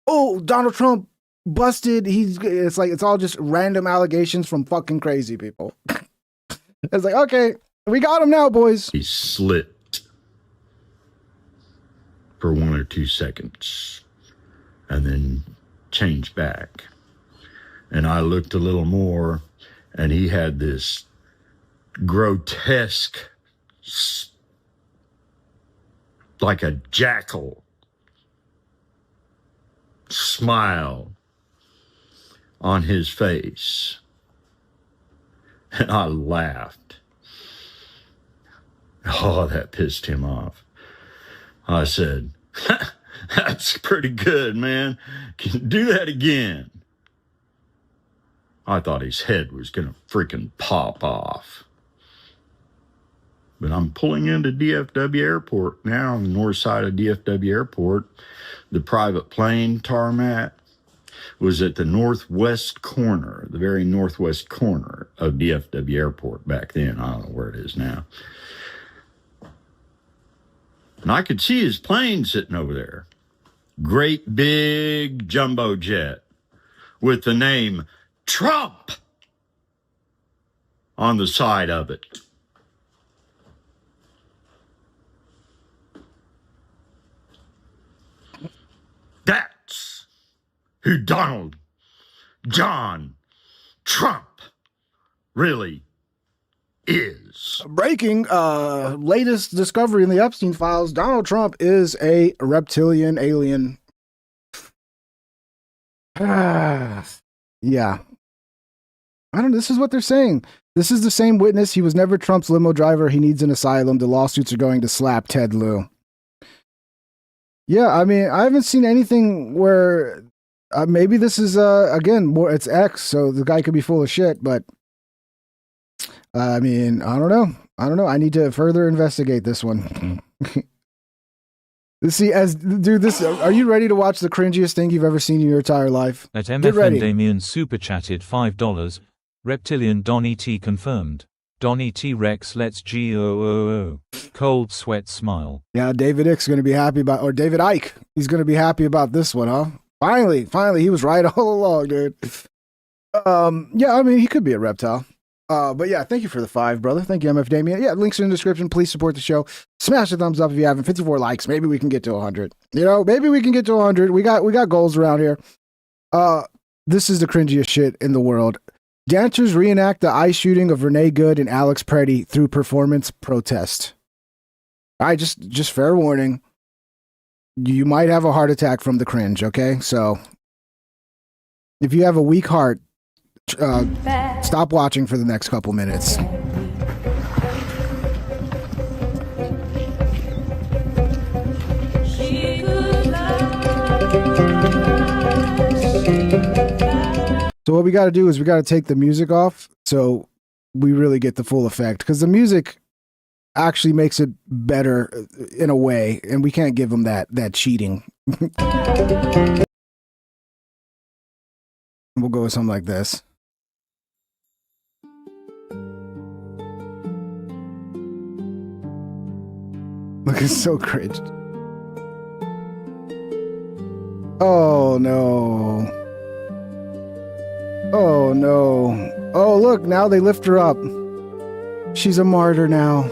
oh, Donald Trump busted. It's like, it's all just random allegations from fucking crazy people. It's like, okay, we got him now, boys. He slit for 1 or 2 seconds and then changed back. And I looked a little more, and he had this grotesque, like a jackal smile on his face. And I laughed. Oh, that pissed him off. I said, that's pretty good, man. Can you do that again? I thought his head was going to freaking pop off. But I'm pulling into DFW Airport now, on the north side of DFW Airport. The private plane tarmac was at the northwest corner, the very northwest corner of DFW Airport back then. I don't know where it is now. And I could see his plane sitting over there. Great big jumbo jet with the name Trump on the side of it. That's who Donald John Trump really is. Breaking, latest discovery in the Epstein files, Donald Trump is a reptilian alien. Yeah. I don't know. This is what they're saying. This is the same witness. He was never Trump's limo driver. He needs an asylum. The lawsuits are going to slap Ted Lieu. Yeah, I mean, I haven't seen anything where maybe this is again more. It's X, so the guy could be full of shit. But I mean, I don't know. I need to further investigate this one. See, are you ready to watch the cringiest thing you've ever seen in your entire life? At MFN Damien super chatted $5. Reptilian Don E.T. confirmed. Don E.T. Rex let's GOOO. Cold sweat smile. Yeah, David Icke's going to be happy about, or David Icke, he's going to be happy about this one, huh? Finally, he was right all along, dude. Yeah, I mean, he could be a reptile. But yeah, thank you for the 5, brother. Thank you, MF Damien. Yeah, links in the description. Please support the show. Smash the thumbs up if you haven't. 54 likes. Maybe we can get to 100. Maybe we can get to 100. We got goals around here. This is the cringiest shit in the world. Dancers reenact the eye shooting of Renee Good and Alex Preddy through performance protest. All right, just fair warning. You might have a heart attack from the cringe, okay? So if you have a weak heart, stop watching for the next couple minutes. So what we got to do is we got to take the music off so we really get the full effect, because the music actually makes it better in a way, and we can't give them that cheating. We'll go with something like this. Look, it's so cringe. Oh no. Oh no. Oh look, now they lift her up. She's a martyr now.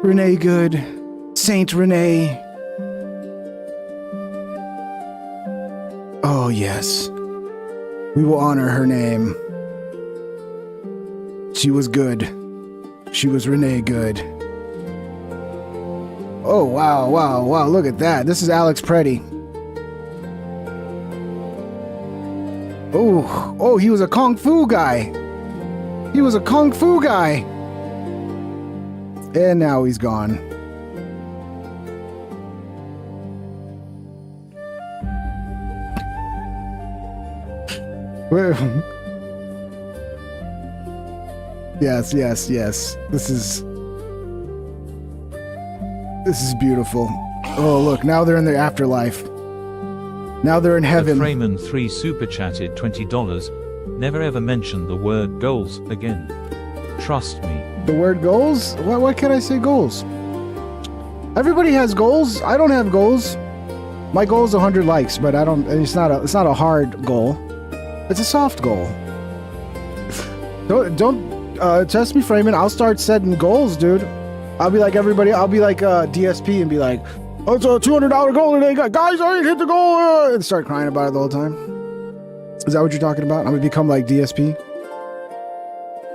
Renee Good. Saint Renee. Oh yes. We will honor her name. She was good. She was Renee Good. Oh, wow. Look at that. This is Alex Preddy. Oh, he was a Kung Fu guy. And now he's gone. Yes. This is beautiful. Oh, look, now they're in the afterlife. Now they're in heaven. Freeman 3 super chatted $20. Never ever mention the word goals again. Trust me. The word goals? What can I say goals? Everybody has goals. I don't have goals. My goal is 100 likes, but it's not a hard goal. It's a soft goal. Don't test me, Freeman. I'll start setting goals, dude. I'll be like everybody. I'll be like DSP and be like, "Oh, it's a $200 goal today, guys! I ain't hit the goal!" And start crying about it the whole time. Is that what you're talking about? I'm gonna become like DSP.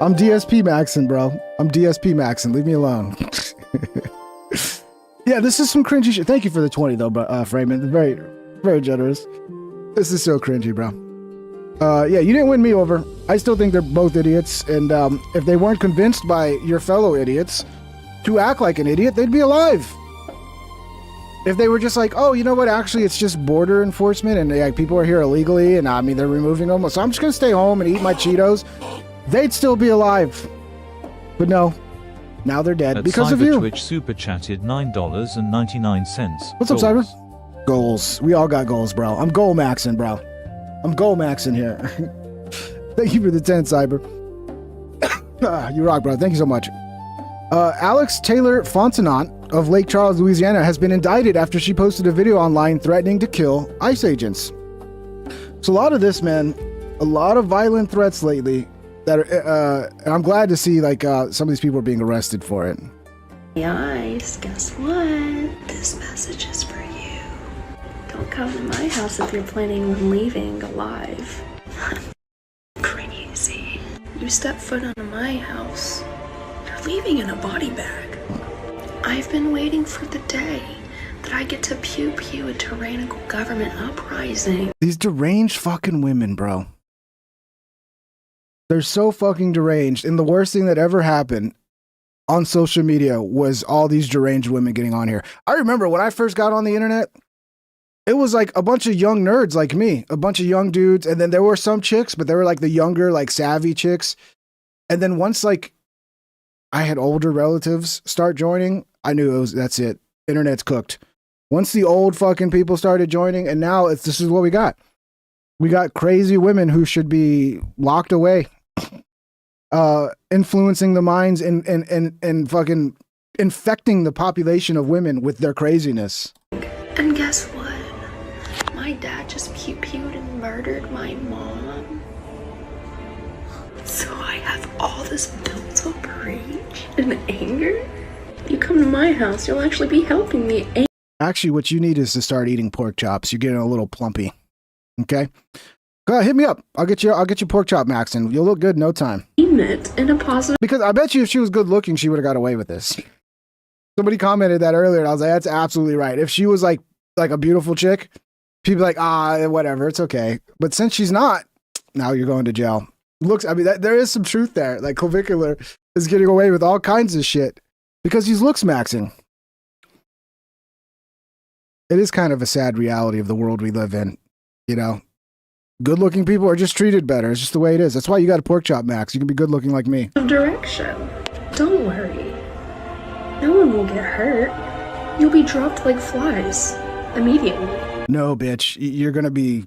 I'm DSP Maxon, bro. I'm DSP Maxon. Leave me alone. Yeah, this is some cringy shit. Thank you for the 20 though, Freeman. Very, very generous. This is so cringy, bro. Yeah, you didn't win me over. I still think they're both idiots, and if they weren't convinced by your fellow idiots to act like an idiot, they'd be alive. If they were just like, oh, you know what, actually it's just border enforcement and like people are here illegally and I mean they're removing them, so I'm just gonna stay home and eat my Cheetos, they'd still be alive. But no, now they're dead because of you. Twitch super chatted $9.99. What's up, Cyber? Goals. We all got goals, bro. I'm goal maxing, bro. I'm goal maxing here. Thank you for the 10, Cyber. You rock, bro. Thank you so much. Alex Taylor Fontenot of Lake Charles, Louisiana, has been indicted after she posted a video online threatening to kill ICE agents. So a lot of this, man, a lot of violent threats lately that are, and I'm glad to see like some of these people are being arrested for it. Hey, ICE, guess what? This message is for you. Don't come to my house if you're planning on leaving alive. I'm crazy. You step foot onto my house, you're leaving in a body bag. I've been waiting for the day that I get to pew-pew a tyrannical government uprising. These deranged fucking women, bro. They're so fucking deranged. And the worst thing that ever happened on social media was all these deranged women getting on here. I remember when I first got on the internet, it was like a bunch of young nerds like me, a bunch of young dudes. And then there were some chicks, but they were like the younger, like savvy chicks. And then once like I had older relatives start joining, I knew that's it. Internet's cooked. Once the old fucking people started joining, and now this is what we got. We got crazy women who should be locked away, influencing the minds and fucking infecting the population of women with their craziness. And guess what? My dad just pew-pewed and murdered my mom. So I have all this built-up rage and anger. You come to my house, you'll actually be helping me. Actually, what you need is to start eating pork chops. You're getting a little plumpy. Okay? Go ahead, hit me up. I'll get you pork chop, Max, and you'll look good in no time. It in a positive. Because I bet you if she was good looking, she would have got away with this. Somebody commented that earlier, and I was like, that's absolutely right. If she was like a beautiful chick, people like, whatever, it's okay. But since she's not, now you're going to jail. There is some truth there. Like, Clavicular is getting away with all kinds of shit because he's looks maxing. It is kind of a sad reality of the world we live in, you know. Good-looking people are just treated better. It's just the way it is. That's why you got a pork chop, Max. You can be good-looking like me. Direction. Don't worry. No one will get hurt. You'll be dropped like flies immediately. No, bitch. You're gonna be.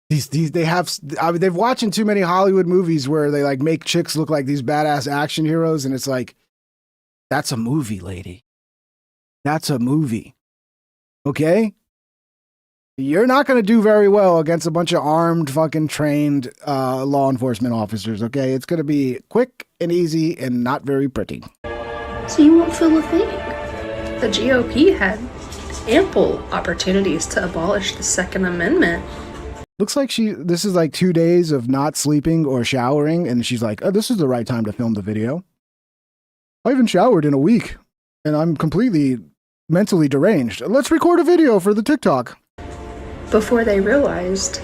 They've watching too many Hollywood movies where they like make chicks look like these badass action heroes, and it's like, that's a movie, lady. That's a movie. Okay. You're not going to do very well against a bunch of armed, fucking trained law enforcement officers, okay? It's going to be quick and easy and not very pretty. So you won't feel a thing. The GOP had ample opportunities to abolish the Second Amendment. Looks like this is like 2 days of not sleeping or showering, and she's like, oh, this is the right time to film the video. I haven't showered in a week, and I'm completely mentally deranged. Let's record a video for the TikTok. Before they realized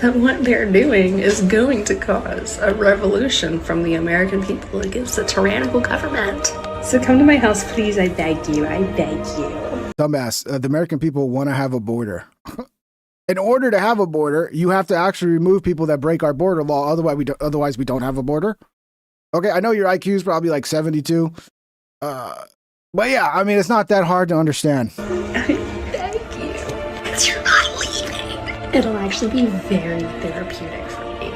that what they're doing is going to cause a revolution from the American people against a tyrannical government. So come to my house, please. I beg you. I beg you. Dumbass. The American people want to have a border. In order to have a border, you have to actually remove people that break our border law. Otherwise, we don't have a border. Okay, I know your IQ is probably like 72. But yeah, I mean, it's not that hard to understand. You're not leaving. It'll actually be very therapeutic for me.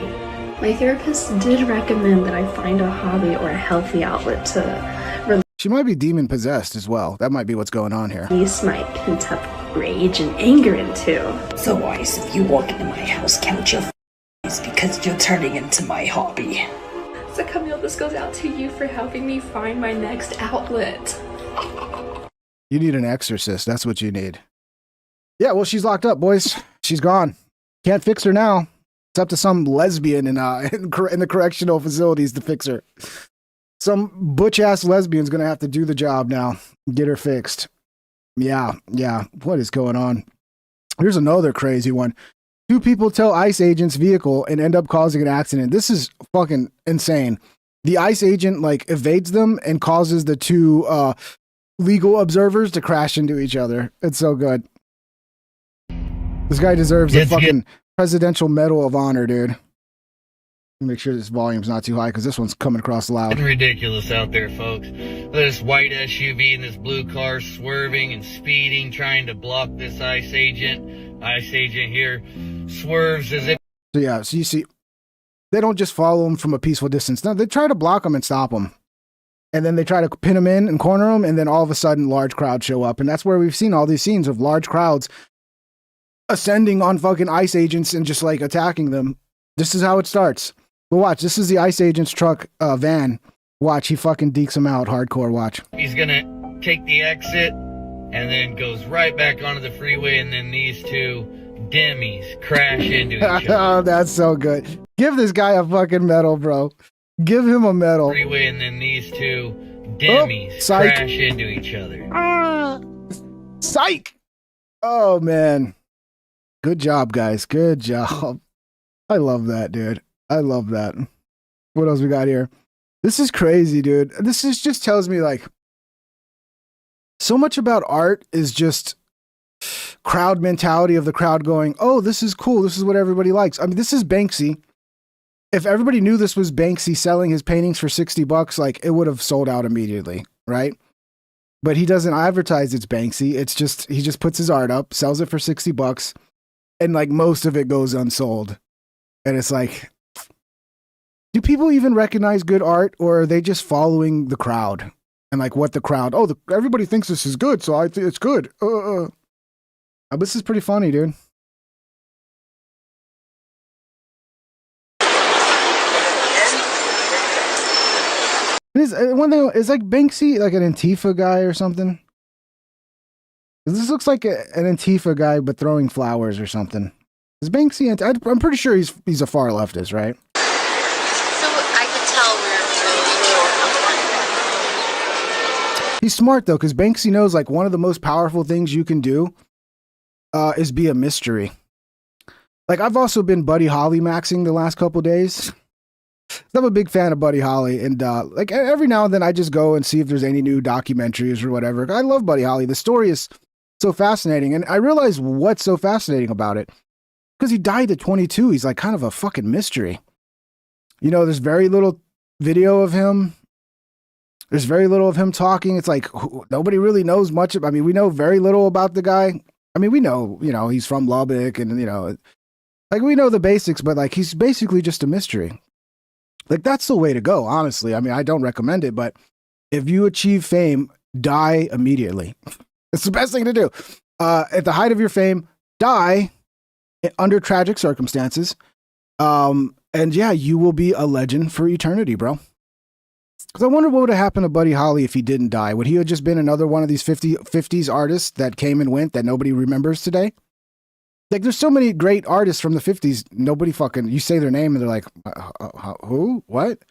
My therapist did recommend that I find a hobby or a healthy outlet to She might be demon possessed as well. That might be what's going on here. release my pent-up rage and anger into. So Weiss, if you walk into my house, count your f***s because you're turning into my hobby. So Camille, this goes out to you for helping me find my next outlet. You need an exorcist. That's what you need. Yeah, well, she's locked up, boys. She's gone. Can't fix her now. It's up to some lesbian in the correctional facilities to fix her. Some butch-ass lesbian's going to have to do the job now. Get her fixed. Yeah. What is going on? Here's another crazy one. 2 people tow ICE agent's vehicle and end up causing an accident. This is fucking insane. The ICE agent, like, evades them and causes the 2 legal observers to crash into each other. It's so good. This guy deserves a fucking Presidential Medal of Honor, dude. Make sure this volume's not too high because this one's coming across loud. It's ridiculous out there, folks. This white SUV and this blue car swerving and speeding, trying to block this ICE agent. ICE agent here swerves as if... So you see, they don't just follow him from a peaceful distance. No, they try to block him and stop him. And then they try to pin him in and corner him, and then all of a sudden large crowds show up. And that's where we've seen all these scenes of large crowds ascending on fucking ICE agents and just like attacking them. This is how it starts. But watch, this is the ICE agent's truck van. Watch, he fucking dekes him out hardcore, watch. He's gonna take the exit and then goes right back onto the freeway, and then these 2 demis crash into each other. Oh, that's so good. Give this guy a fucking medal, bro. Give him a medal. Freeway, and then these 2 demis crash into each other. Psych! Oh, man. Good job, guys. Good job. I love that, dude. I love that. What else we got here? This is crazy, dude. This is just tells me like so much about art is just crowd mentality of the crowd going, oh, this is cool. This is what everybody likes. I mean, this is Banksy. If everybody knew this was Banksy selling his paintings for $60, like it would have sold out immediately, right? But he doesn't advertise it's Banksy. It's just, he just puts his art up, sells it for $60, and like most of it goes unsold. And it's like, do people even recognize good art, or are they just following the crowd and like what the crowd, everybody thinks this is good, so I think it's good. This is pretty funny, dude. One thing is like Banksy, like an Antifa guy or something. This looks like an Antifa guy, but throwing flowers or something. Is Banksy? I'm pretty sure he's a far leftist, right? So I could tell He's smart though, because Banksy knows like one of the most powerful things you can do is be a mystery. Like I've also been Buddy Holly maxing the last couple days. I'm a big fan of Buddy Holly, and like every now and then I just go and see if there's any new documentaries or whatever. I love Buddy Holly. The story is so fascinating, and I realize what's so fascinating about it. Because he died at 22, he's like kind of a fucking mystery. You know, there's very little video of him. There's very little of him talking. It's like nobody really knows much. I mean, we know very little about the guy. I mean, we know, he's from Lubbock, and, like we know the basics, but like he's basically just a mystery. Like, that's the way to go, honestly. I mean, I don't recommend it, but if you achieve fame, die immediately. It's the best thing to do. At the height of your fame, die under tragic circumstances. And yeah, you will be a legend for eternity, bro. Because I wonder what would have happened to Buddy Holly if he didn't die. Would he have just been another one of these 50s artists that came and went that nobody remembers today? Like, there's so many great artists from the 50s. Nobody you say their name and they're like, who? What?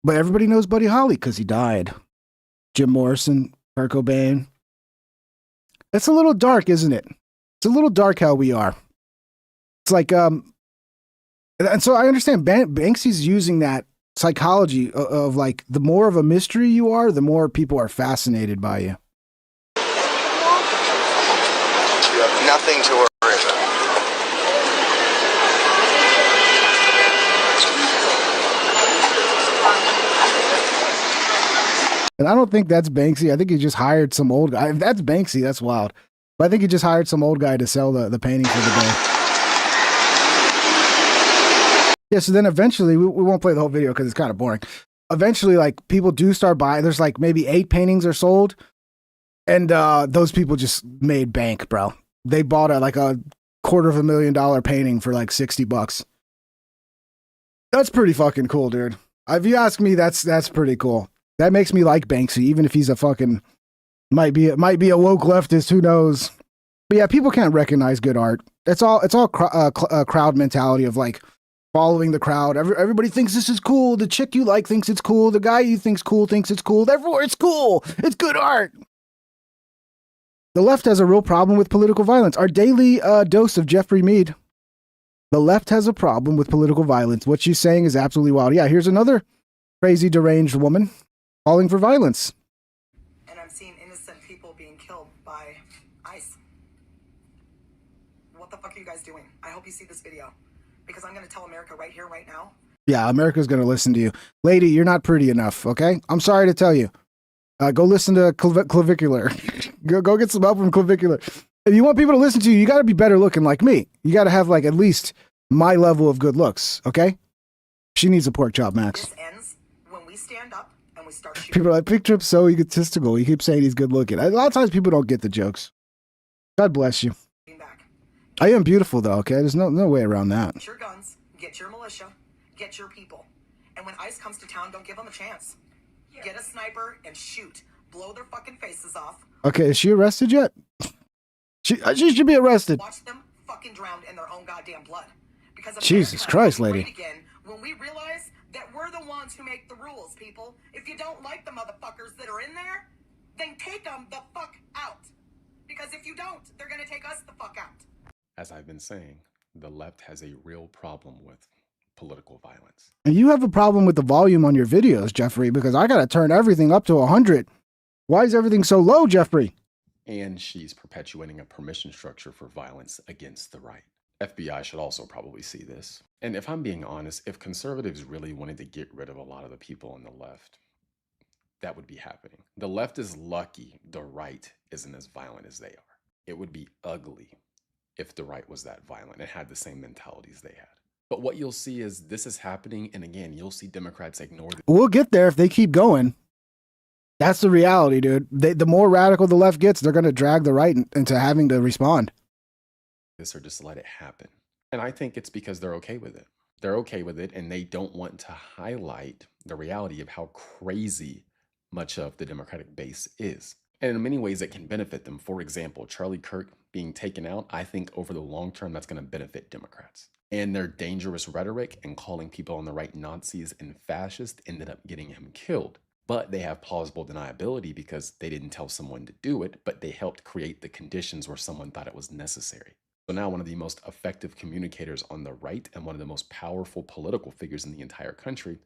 But everybody knows Buddy Holly because he died. Jim Morrison, Kurt Cobain. It's a little dark, isn't it? It's a little dark how we are. It's like, and so I understand Banksy's using that psychology of like, the more of a mystery you are, the more people are fascinated by you. Nothing to worry about. And I don't think that's Banksy. I think he just hired some old guy. If that's Banksy, that's wild. But I think he just hired some old guy to sell the painting for the day. Yeah, so then eventually, we won't play the whole video because it's kind of boring. Eventually, like, people do start buying. There's like maybe 8 paintings are sold. And those people just made bank, bro. They bought a $250,000 painting for like $60. That's pretty fucking cool, dude. If you ask me, that's pretty cool. That makes me like Banksy, even if he's a fucking might be a woke leftist. Who knows? But yeah, people can't recognize good art. It's all crowd mentality of like following the crowd. Everybody thinks this is cool. The chick you like thinks it's cool. The guy you think's cool thinks it's cool. Therefore, it's cool. It's good art. The left has a real problem with political violence. Our daily dose of Jeffrey Mead. The left has a problem with political violence. What she's saying is absolutely wild. Yeah, here's another crazy, deranged woman calling for violence. And I'm seeing innocent people being killed by ICE. What the fuck are you guys doing? I hope you see this video. Because I'm going to tell America right here, right now. Yeah, America's going to listen to you. Lady, you're not pretty enough, okay? I'm sorry to tell you. Go listen to Clavicular. go get some help from Clavicular. If you want people to listen to you, you got to be better looking like me. You got to have like at least my level of good looks, okay? She needs a pork chop, Max. This ends when we stand up and we start shooting. People are like, Big Trip's so egotistical. He keeps saying he's good looking. A lot of times people don't get the jokes. God bless you. I am beautiful though, okay? There's no way around that. Get your guns, get your militia, get your people. And when ICE comes to town, don't give them a chance. Get a sniper and shoot. Blow their fucking faces off. Okay, is she arrested yet? She should be arrested. Watch them fucking drown in their own goddamn blood. Because Jesus Christ, lady. Again, when we realize that we're the ones who make the rules, people. If you don't like the motherfuckers that are in there, then take them the fuck out. Because if you don't, they're gonna take us the fuck out. As I've been saying, the left has a real problem with political violence. And you have a problem with the volume on your videos, Jeffrey, because I got to turn everything up to 100. Why is everything so low, Jeffrey? and she's perpetuating a permission structure for violence against the right. FBI should also probably see this. And if I'm being honest, if conservatives really wanted to get rid of a lot of the people on the left, that would be happening. The left is lucky the right isn't as violent as they are. It would be ugly if the right was that violent and had the same mentalities they had. But what you'll see is this is happening, and again, you'll see Democrats ignore this. We'll get there if they keep going. That's the reality, dude. The more radical the left gets, they're going to drag the right into having to respond. Or just let it happen. And I think it's because they're okay with it. They're okay with it, and they don't want to highlight the reality of how crazy much of the Democratic base is. And in many ways, it can benefit them. For example, Charlie Kirk being taken out, I think over the long term, that's going to benefit Democrats. And their dangerous rhetoric and calling people on the right Nazis and fascists ended up getting him killed. But they have plausible deniability because they didn't tell someone to do it, but they helped create the conditions where someone thought it was necessary. So now one of the most effective communicators on the right and one of the most powerful political figures in the entire country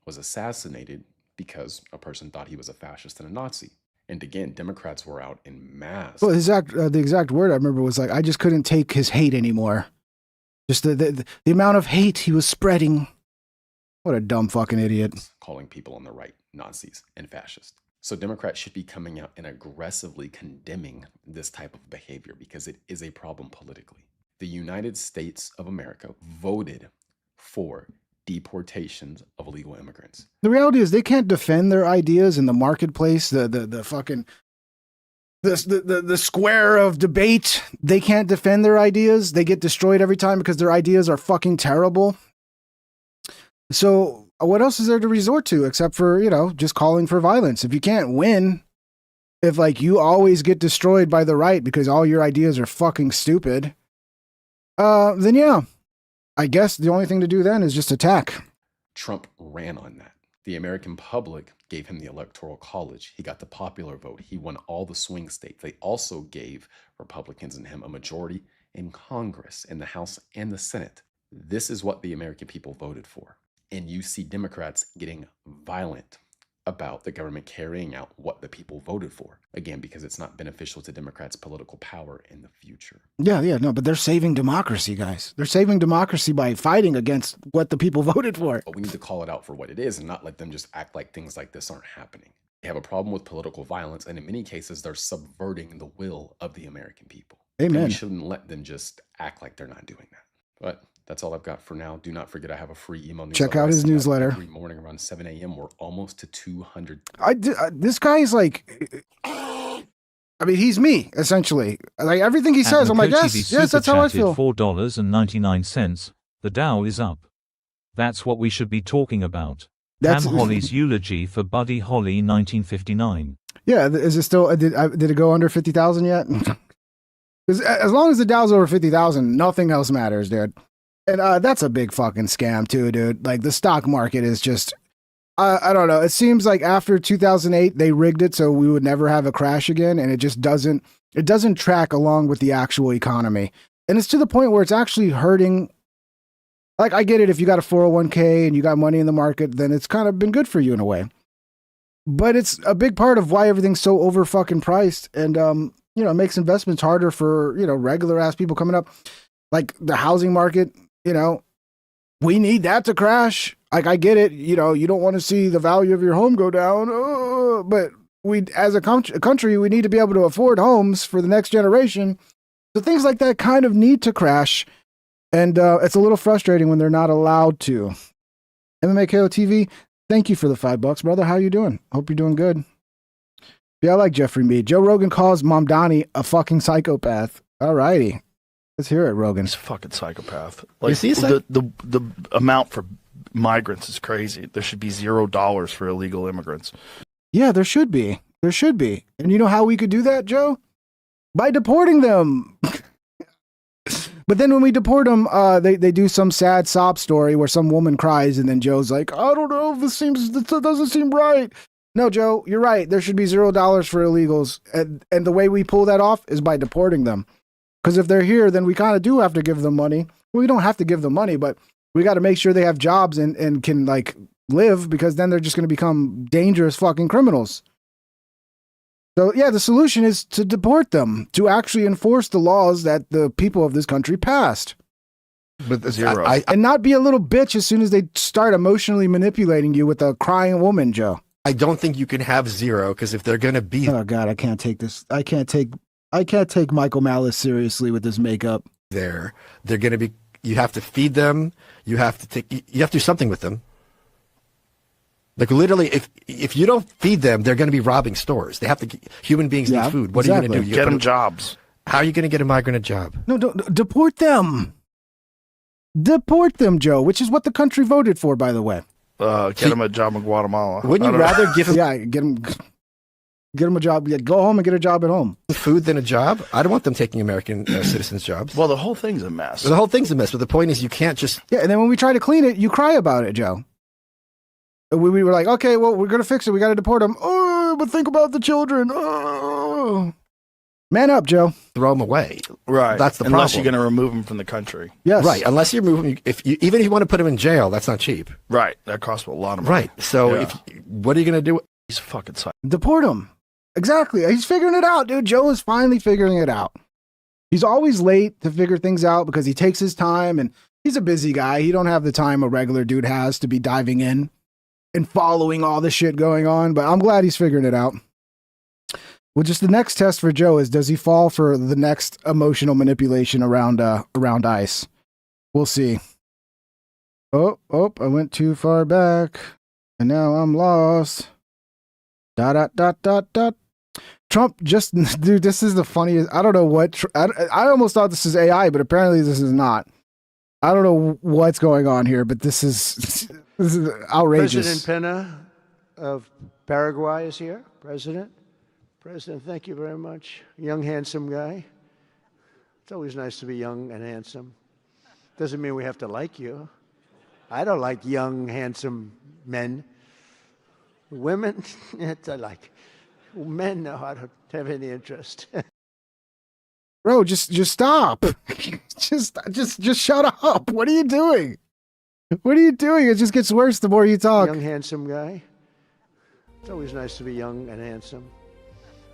was assassinated because a person thought he was a fascist and a Nazi. And again, Democrats were out in mass. Well, the exact word I remember was like, I just couldn't take his hate anymore. Just the amount of hate he was spreading. What a dumb fucking idiot. Calling people on the right Nazis and fascists. So Democrats should be coming out and aggressively condemning this type of behavior because it is a problem politically. The United States of America voted for deportations of illegal immigrants. The reality is they can't defend their ideas in the marketplace, the fucking the square of debate. They can't defend their ideas. They get destroyed every time because their ideas are fucking terrible. So what else is there to resort to except for, just calling for violence? If you can't win, if like you always get destroyed by the right because all your ideas are fucking stupid, then yeah, I guess the only thing to do then is just attack. Trump ran on that. The American public gave him the Electoral College. He got the popular vote. He won all the swing states. They also gave Republicans and him a majority in Congress, in the House and the Senate. This is what the American people voted for. And you see Democrats getting violent about the government carrying out what the people voted for. Again, because it's not beneficial to Democrats' political power in the future. No, but they're saving democracy, guys. They're saving democracy by fighting against what the people voted for. But we need to call it out for what it is and not let them just act like things like this aren't happening. They have a problem with political violence, and in many cases, they're subverting the will of the American people. Amen. And we shouldn't let them just act like they're not doing that. But that's all I've got for now. Do not forget I have a free email newsletter. Check out his newsletter. Every morning around 7 a.m. We're almost to 200. This guy is like, he's me, essentially. Like everything he says, I'm like, yes, that's how I feel. $4.99. The Dow is up. That's what we should be talking about. Pam Holly's eulogy for Buddy Holly, 1959. Yeah, is it still, did it go under 50,000 yet? As long as the Dow's over 50,000, nothing else matters, dude. And that's a big fucking scam too, dude. Like the stock market is just, I don't know. It seems like after 2008, they rigged it so we would never have a crash again. And it just doesn't track along with the actual economy. And it's to the point where it's actually hurting. Like I get it. If you got a 401k and you got money in the market, then it's kind of been good for you in a way. But it's a big part of why everything's so over fucking priced. And, it makes investments harder for, regular ass people coming up. Like the housing market, we need that to crash. Like I get it. You don't want to see the value of your home go down. But we, as a country, we need to be able to afford homes for the next generation. So things like that kind of need to crash. And it's a little frustrating when they're not allowed to. MMA KO TV, thank you for the $5, brother. How you doing? Hope you're doing good. Yeah, I like Jeffrey Mead. Joe Rogan calls Mamdani a fucking psychopath. All righty. Let's hear it, Rogan. He's a fucking psychopath. Like the amount for migrants is crazy. There should be $0 for illegal immigrants. Yeah, there should be. There should be. And you know how we could do that, Joe? By deporting them. But then when we deport them, they do some sad sob story where some woman cries and then Joe's like, I don't know, this doesn't seem right. No, Joe, you're right. There should be $0 for illegals. And the way we pull that off is by deporting them. Because if they're here, then we kind of do have to give them money. Well, we don't have to give them money, but we got to make sure they have jobs and can like live, because then they're just going to become dangerous fucking criminals. So yeah, the solution is to deport them, to actually enforce the laws that the people of this country passed. But the zero. And not be a little bitch as soon as they start emotionally manipulating you with a crying woman, Joe. I don't think you can have zero, because if they're going to be... Oh God, I can't take this. I can't take Michael Malice seriously with this makeup. They're going to be... You have to feed them. You have to do something with them. Like literally, if you don't feed them, they're going to be robbing stores. They have to. Human beings need food. What are you going to do? Get them jobs. How are you going to get a migrant a job? No, deport them. Deport them, Joe. Which is what the country voted for, by the way. Get them a job in Guatemala. Wouldn't you rather give them? Yeah, get them a job. Yeah, go home and get a job at home. Food than a job? I don't want them taking American citizens' jobs. Well, the whole thing's a mess. The whole thing's a mess. But the point is, you can't just. Yeah, and then when we try to clean it, you cry about it, Joe. We were like, okay, well, we're going to fix it. We got to deport them. Oh, but think about the children. Oh. Man up, Joe. Throw them away. Right. That's the Unless problem. you're going to remove them from the country. Yes. Right. Unless you remove them. Even if you want to put them in jail, that's not cheap. Right. That costs a lot of money. Right. So what are you going to do? He's fucking psycho. Deport him. Exactly. He's figuring it out, dude. Joe is finally figuring it out. He's always late to figure things out because he takes his time, and he's a busy guy. He don't have the time a regular dude has to be diving in and following all the shit going on, but I'm glad he's figuring it out. Well, just the next test for Joe is, does he fall for the next emotional manipulation around ICE? We'll see. Oh, I went too far back, and now I'm lost. ... Trump just, dude, this is the funniest. I don't know what, I almost thought this is AI, but apparently this is not. I don't know what's going on here, but this is outrageous. President Pena of Paraguay is here. President, thank you very much. Young, handsome guy. It's always nice to be young and handsome. Doesn't mean we have to like you. I don't like young, handsome men. Women, I like. Men, no, I don't have any interest. Bro, just stop. just shut up. What are you doing? What are you doing? It just gets worse the more you talk. Young, handsome guy. It's always nice to be young and handsome.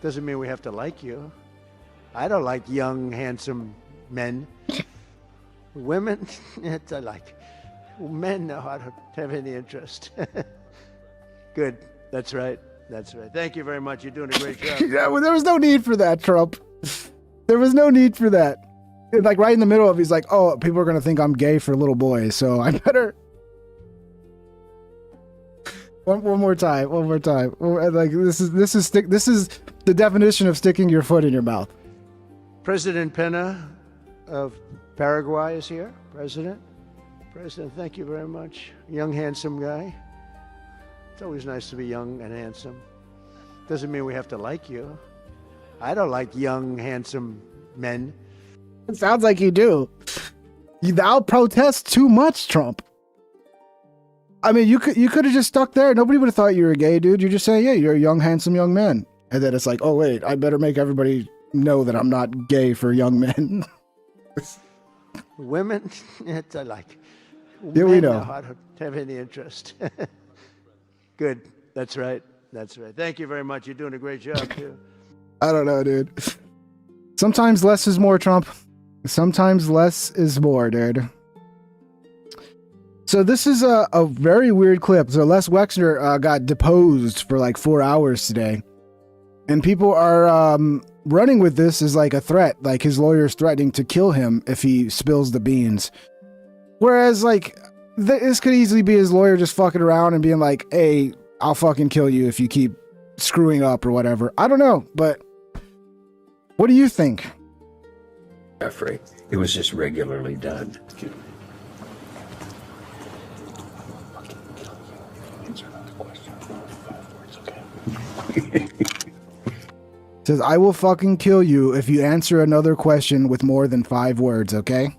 Doesn't mean we have to like you. I don't like young, handsome men. Women, I like. Men, no, I don't have any interest. Good. That's right. Thank you very much. You're doing a great job. Yeah, well, there was no need for that, Trump. There was no need for that. Like right in the middle of, he's like, oh, people are going to think I'm gay for little boys, so I better. One more time. Like this is the definition of sticking your foot in your mouth. President Pena of Paraguay is here. President, thank you very much. Young, handsome guy. It's always nice to be young and handsome. Doesn't mean we have to like you. I don't like young, handsome men. It sounds like you do. Thou protest too much, Trump. I mean, you could have just stuck there. Nobody would have thought you were gay, dude. You're just saying, yeah, you're a young, handsome young man. And then it's like, oh, wait, I better make everybody know that I'm not gay for young men. Women, I like. Yeah, we know. No, I don't have any interest. Good. That's right. Thank you very much. You're doing a great job, too. I don't know, dude. Sometimes less is more, Trump. Sometimes less is more, dude. So this is a very weird clip. So Les Wexner got deposed for like 4 hours today. And people are running with this as like a threat. Like his lawyer's threatening to kill him if he spills the beans. Whereas like this could easily be his lawyer just fucking around and being like, hey, I'll fucking kill you if you keep screwing up or whatever. I don't know, but what do you think? Jeffrey, it was just regularly done. Says, I will fucking kill you if you answer another question with more than 5 words, okay?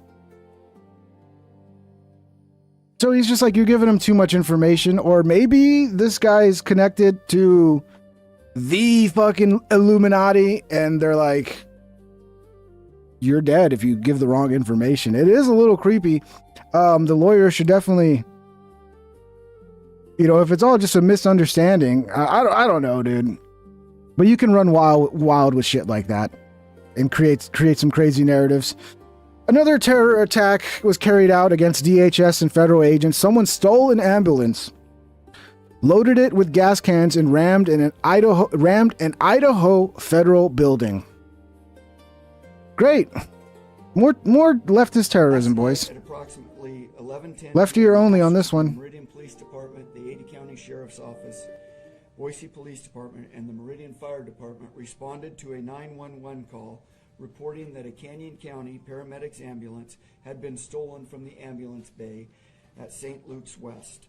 So he's just like, you're giving him too much information, or maybe this guy's connected to the fucking Illuminati, and they're like, you're dead if you give the wrong information. It is a little creepy. The lawyer should definitely, you know, if it's all just a misunderstanding, I don't know, dude. But you can run wild with shit like that and create some crazy narratives. Another terror attack was carried out against DHS and federal agents. Someone stole an ambulance, loaded it with gas cans, and rammed an Idaho federal building. Great. More leftist terrorism, boys. At approximately 11:10 Left ear only on this one. Meridian Police Department, the Ada County Sheriff's Office, Boise Police Department, and the Meridian Fire Department responded to a 911 call reporting that a Canyon County paramedics ambulance had been stolen from the ambulance bay at St. Luke's West.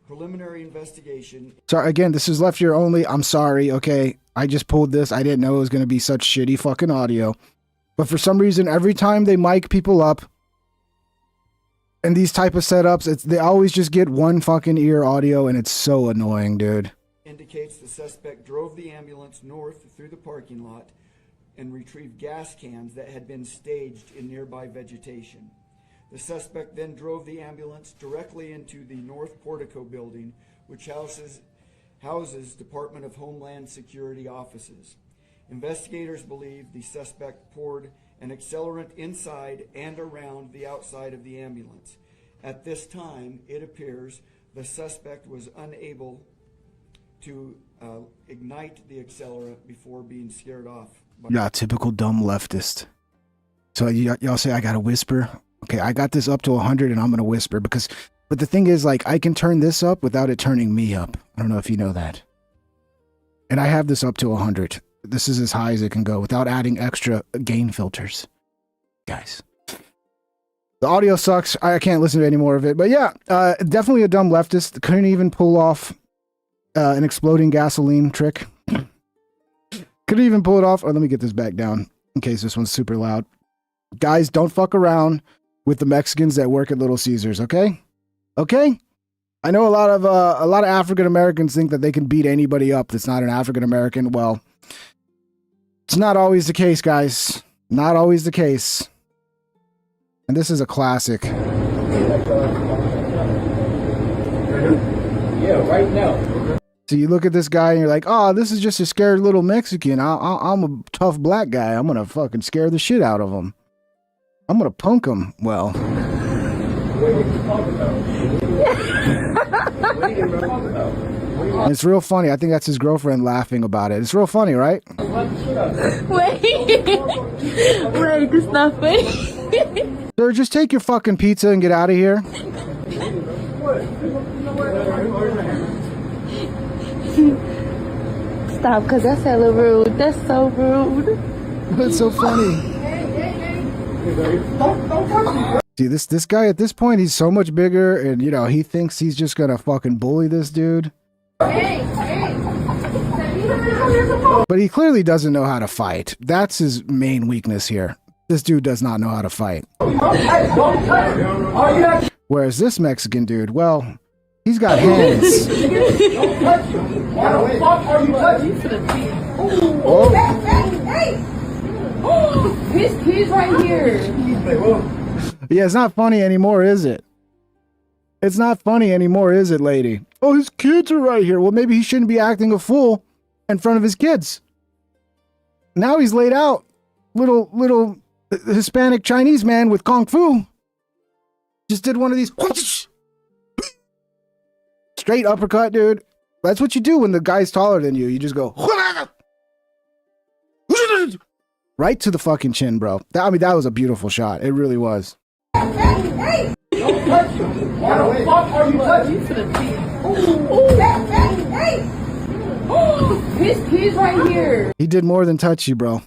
Preliminary investigation. Sorry, again, this is left ear only. I'm sorry, okay? I just pulled this. I didn't know it was going to be such shitty fucking audio. But for some reason, every time they mic people up and these type of setups, they always just get one fucking ear audio, and it's so annoying, dude. Indicates the suspect drove the ambulance north through the parking lot and retrieved gas cans that had been staged in nearby vegetation. The suspect then drove the ambulance directly into the North Portico building, which houses Department of Homeland Security offices. Investigators believe the suspect poured an accelerant inside and around the outside of the ambulance. At this time, it appears the suspect was unable to ignite the accelerant before being scared off. Yeah, typical dumb leftist. So y'all say I gotta whisper? Okay, I got this up to 100 and I'm gonna whisper but the thing is, like, I can turn this up without it turning me up. I don't know if you know that. And I have this up to 100. This is as high as it can go without adding extra gain filters. Guys. The audio sucks. I can't listen to any more of it. But yeah, definitely a dumb leftist. Couldn't even pull off an exploding gasoline trick. Couldn't even pull it off. Oh, let me get this back down in case this one's super loud. Guys, don't fuck around with the Mexicans that work at Little Caesars, okay? Okay? I know a lot of African Americans think that they can beat anybody up that's not an African American. Well, it's not always the case, guys. Not always the case. And this is a classic. Yeah, right now. So you look at this guy and you're like, oh, this is just a scared little Mexican. I'm a tough black guy. I'm going to fucking scare the shit out of him. I'm going to punk him. Well. It's real funny. I think that's his girlfriend laughing about it. It's real funny, right? Wait, it's not funny. Sir, just take your fucking pizza and get out of here. Stop, because that's hella rude. That's so rude. That's so funny. See, this guy at this point, he's so much bigger, and you know, he thinks he's just gonna fucking bully this dude. But he clearly doesn't know how to fight. That's his main weakness here. This dude does not know how to fight. Whereas this Mexican dude, well, he's got hands. His kid's right here. Yeah, it's not funny anymore, is it? It's not funny anymore, is it, lady? Oh, his kids are right here. Well, maybe he shouldn't be acting a fool in front of his kids. Now he's laid out. Little Hispanic Chinese man with Kung Fu. Just did one of these. Straight uppercut, dude. That's what you do when the guy's taller than you. You just go. Right to the fucking chin, bro. That was a beautiful shot. It really was. Hey! Don't touch him. Why the fuck are you touching? His kid's right here. He did more than touch you, bro.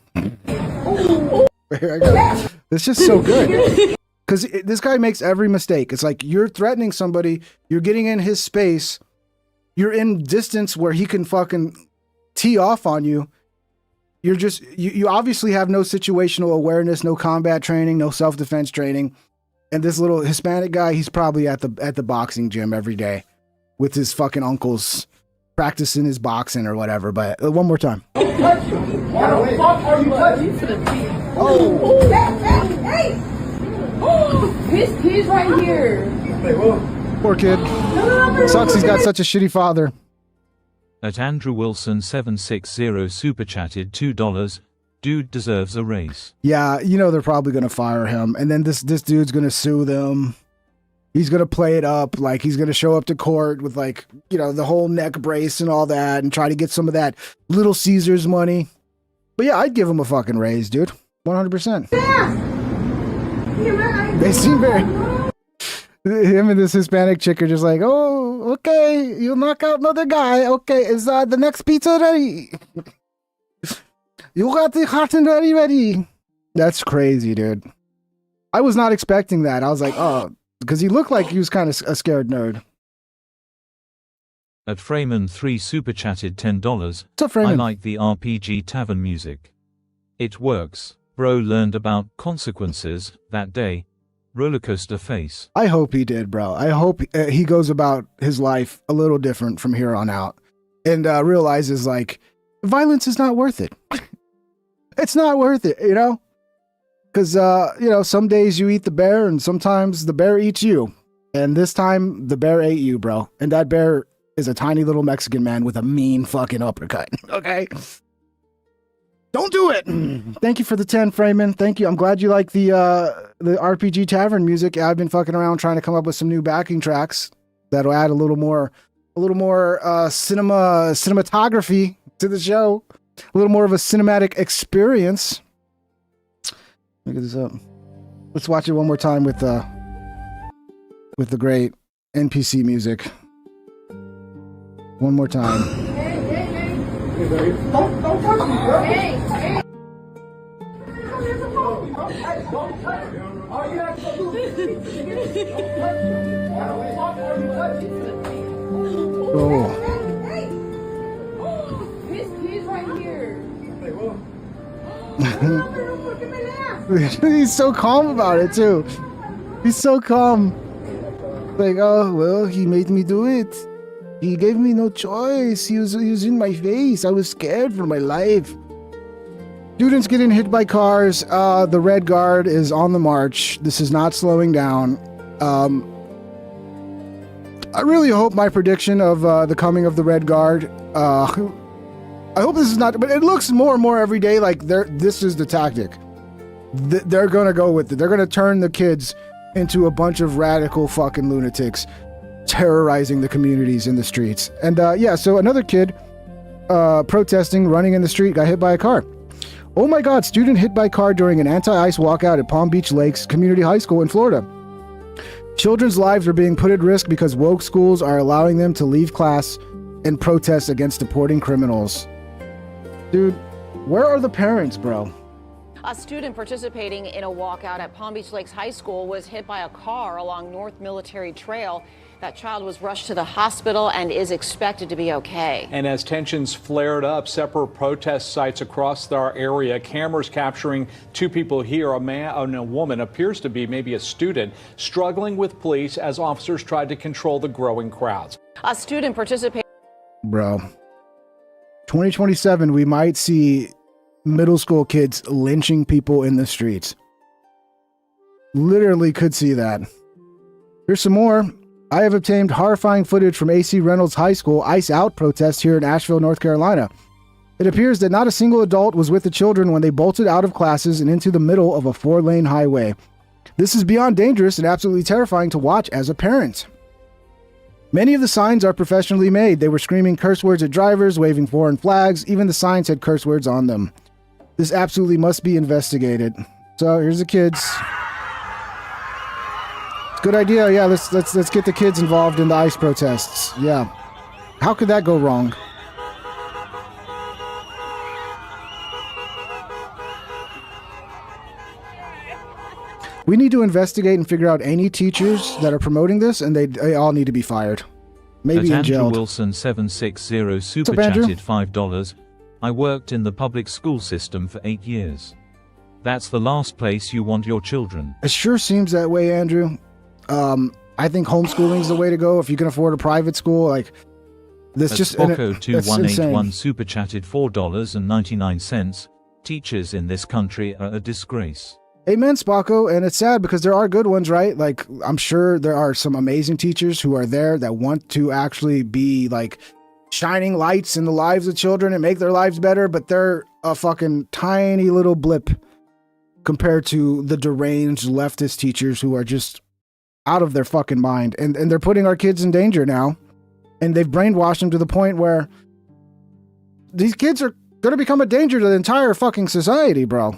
It's just so good. Because this guy makes every mistake. It's like you're threatening somebody. You're getting in his space. You're in distance where he can fucking tee off on you. You're just, you obviously have no situational awareness, no combat training, no self-defense training. And this little Hispanic guy, he's probably at the boxing gym every day with his fucking uncles practicing his boxing or whatever. But one more time. Don't touch him. Why the fuck are you touching? His kid's right here. Poor kid. Sucks he's got such a shitty father. At Andrew Wilson 760 super chatted $2. Dude deserves a raise. Yeah, you know they're probably gonna fire him, and then this dude's gonna sue them. He's gonna play it up like he's gonna show up to court with like, you know, the whole neck brace and all that, and try to get some of that Little Caesars money. But yeah, I'd give him a fucking raise, dude. 100%. They seem very. Him and this Hispanic chick are just like, oh, okay, you'll knock out another guy. Okay, is the next pizza ready? You got the hot and ready. That's crazy, dude. I was not expecting that. I was like, oh, because he looked like he was kind of a scared nerd. At Freeman 3 super chatted $10. What's up, Freeman? I like the RPG tavern music. It works. Bro learned about consequences that day. Rollercoaster face. I hope he did, bro. I hope he goes about his life a little different from here on out and realizes like violence is not worth it. It's not worth it, you know? Because, you know, some days you eat the bear and sometimes the bear eats you. And this time the bear ate you, bro. And that bear is a tiny little Mexican man with a mean fucking uppercut. Okay? Don't do it. Thank you for the 10, Freeman. Thank you. I'm glad you like the RPG tavern music. I've been fucking around trying to come up with some new backing tracks that'll add a little more cinematography to the show. A little more of a cinematic experience. Look at this up. Let's watch it one more time with the great NPC music. One more time. Don't touch me, bro. Hey. All you have to do is Oh. He's right here. He's so calm about it too. He's so calm. Like, oh well, he made me do it. He gave me no choice. He was in my face. I was scared for my life. Students getting hit by cars. The Red Guard is on the march. This is not slowing down. I really hope my prediction of the coming of the Red Guard. I hope this is not, but it looks more and more every day like this is the tactic. They're gonna go with it. They're gonna turn the kids into a bunch of radical fucking lunatics, terrorizing the communities in the streets. And yeah, so another kid protesting, running in the street, got hit by a car. Oh my God, student hit by car during an anti-ICE walkout at Palm Beach Lakes Community High School in Florida. Children's lives are being put at risk because woke schools are allowing them to leave class and protest against deporting criminals. Dude, where are the parents, bro? A student participating in a walkout at Palm Beach Lakes High School was hit by a car along North Military Trail. That child was rushed to the hospital and is expected to be okay. And as tensions flared up, separate protest sites across our area, cameras capturing two people here, a man and a woman, appears to be maybe a student, struggling with police as officers tried to control the growing crowds. A student participating. Bro, 2027, we might see middle school kids lynching people in the streets. Literally could see that. Here's some more. I have obtained horrifying footage from AC Reynolds High School ICE Out protest here in Asheville, North Carolina. It appears that not a single adult was with the children when they bolted out of classes and into the middle of a 4-lane highway. This is beyond dangerous and absolutely terrifying to watch as a parent. Many of the signs are professionally made. They were screaming curse words at drivers, waving foreign flags. Even the signs had curse words on them. This absolutely must be investigated. So here's the kids. Good idea. Yeah, let's get the kids involved in the ICE protests. Yeah. How could that go wrong? We need to investigate and figure out any teachers that are promoting this, and they all need to be fired. Maybe in jail. Andrew Wilson 760 super chatted $5. I worked in the public school system for 8 years. That's the last place you want your children. It sure seems that way, Andrew. I think homeschooling is the way to go if you can afford a private school. Like this, just Spocko 2181 super chatted $4.99. Teachers in this country are a disgrace. Amen, Spocko, and it's sad because there are good ones, right? Like I'm sure there are some amazing teachers who are there that want to actually be like shining lights in the lives of children and make their lives better, but they're a fucking tiny little blip compared to the deranged leftist teachers who are just out of their fucking mind. And they're putting our kids in danger now. And they've brainwashed them to the point where these kids are going to become a danger to the entire fucking society, bro.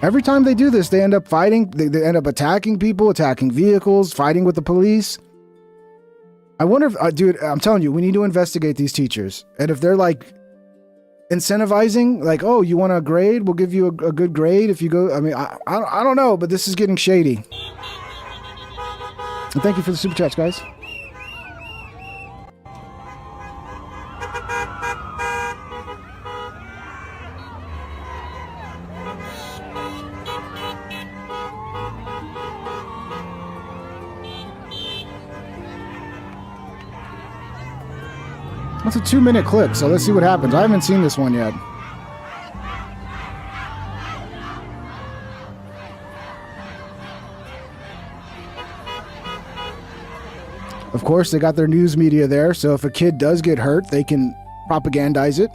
Every time they do this, they end up fighting. They end up attacking people, attacking vehicles, fighting with the police. I wonder if, dude, I'm telling you, we need to investigate these teachers. And if they're like incentivizing, like, oh, you want a grade? We'll give you a good grade if you go. I mean, I don't know, but this is getting shady. And thank you for the super chats, guys. That's a 2-minute clip, so let's see what happens. I haven't seen this one yet. Of course, they got their news media there, so if a kid does get hurt, they can propagandize it.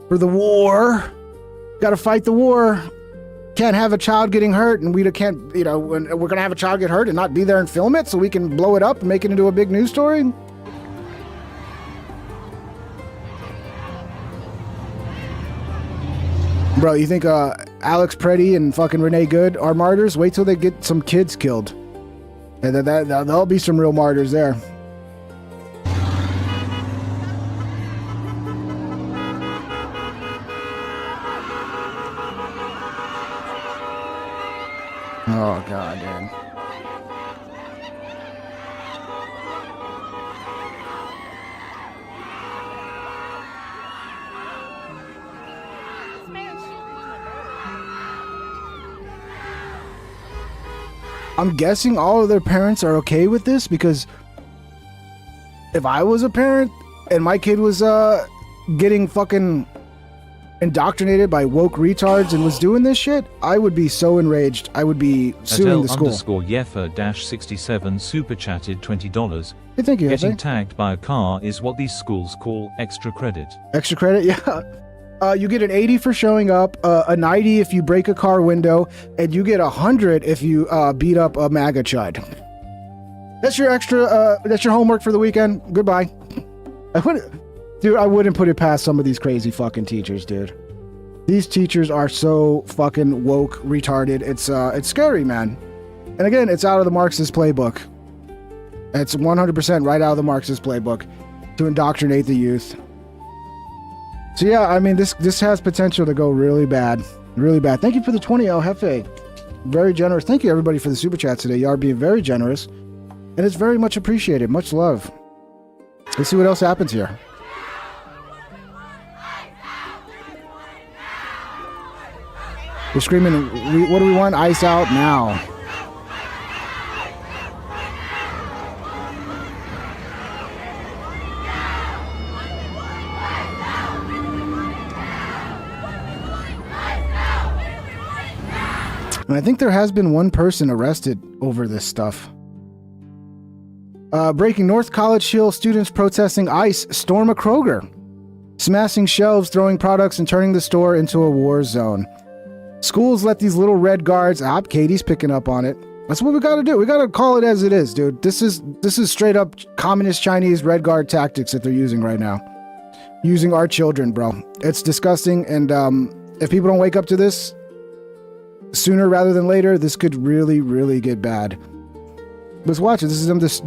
For the war, gotta fight the war. Can't have a child getting hurt, and we can't, you know, we're gonna have a child get hurt and not be there and film it so we can blow it up and make it into a big news story? Bro, you think Alex Preddy and fucking Renee Good are martyrs? Wait till they get some kids killed. And there'll be some real martyrs there. Oh, God, dude. I'm guessing all of their parents are okay with this, because if I was a parent and my kid was getting fucking indoctrinated by woke retards and was doing this shit, I would be so enraged. I would be suing the school. Yefa-67 super chatted $20. Hey, thank you. Getting tagged by a car is what these schools call extra credit. Extra credit? Yeah. You get an 80 for showing up, a 90 if you break a car window, and you get 100 if you beat up a MAGA chud. That's your extra. That's your homework for the weekend. Goodbye. I wouldn't put it past some of these crazy fucking teachers, dude. These teachers are so fucking woke, retarded. It's scary, man. And again, it's out of the Marxist playbook. It's 100% right out of the Marxist playbook to indoctrinate the youth. So yeah, I mean, this has potential to go really bad. Really bad. Thank you for the 20, El Jefe. Very generous. Thank you, everybody, for the super chats today. You are being very generous. And it's very much appreciated. Much love. Let's see what else happens here. They're screaming, what do we want? Ice out now. And I think there has been one person arrested over this stuff. Breaking North College Hill students protesting ICE storm a Kroger. Smashing shelves, throwing products, and turning the store into a war zone. Schools let these little red guards... Katie's picking up on it. That's what we gotta do. We gotta call it as it is, dude. This is straight up communist Chinese red guard tactics that they're using right now. Using our children, bro. It's disgusting, and if people don't wake up to this sooner rather than later, this could really, really get bad. Let's watch it. This is them just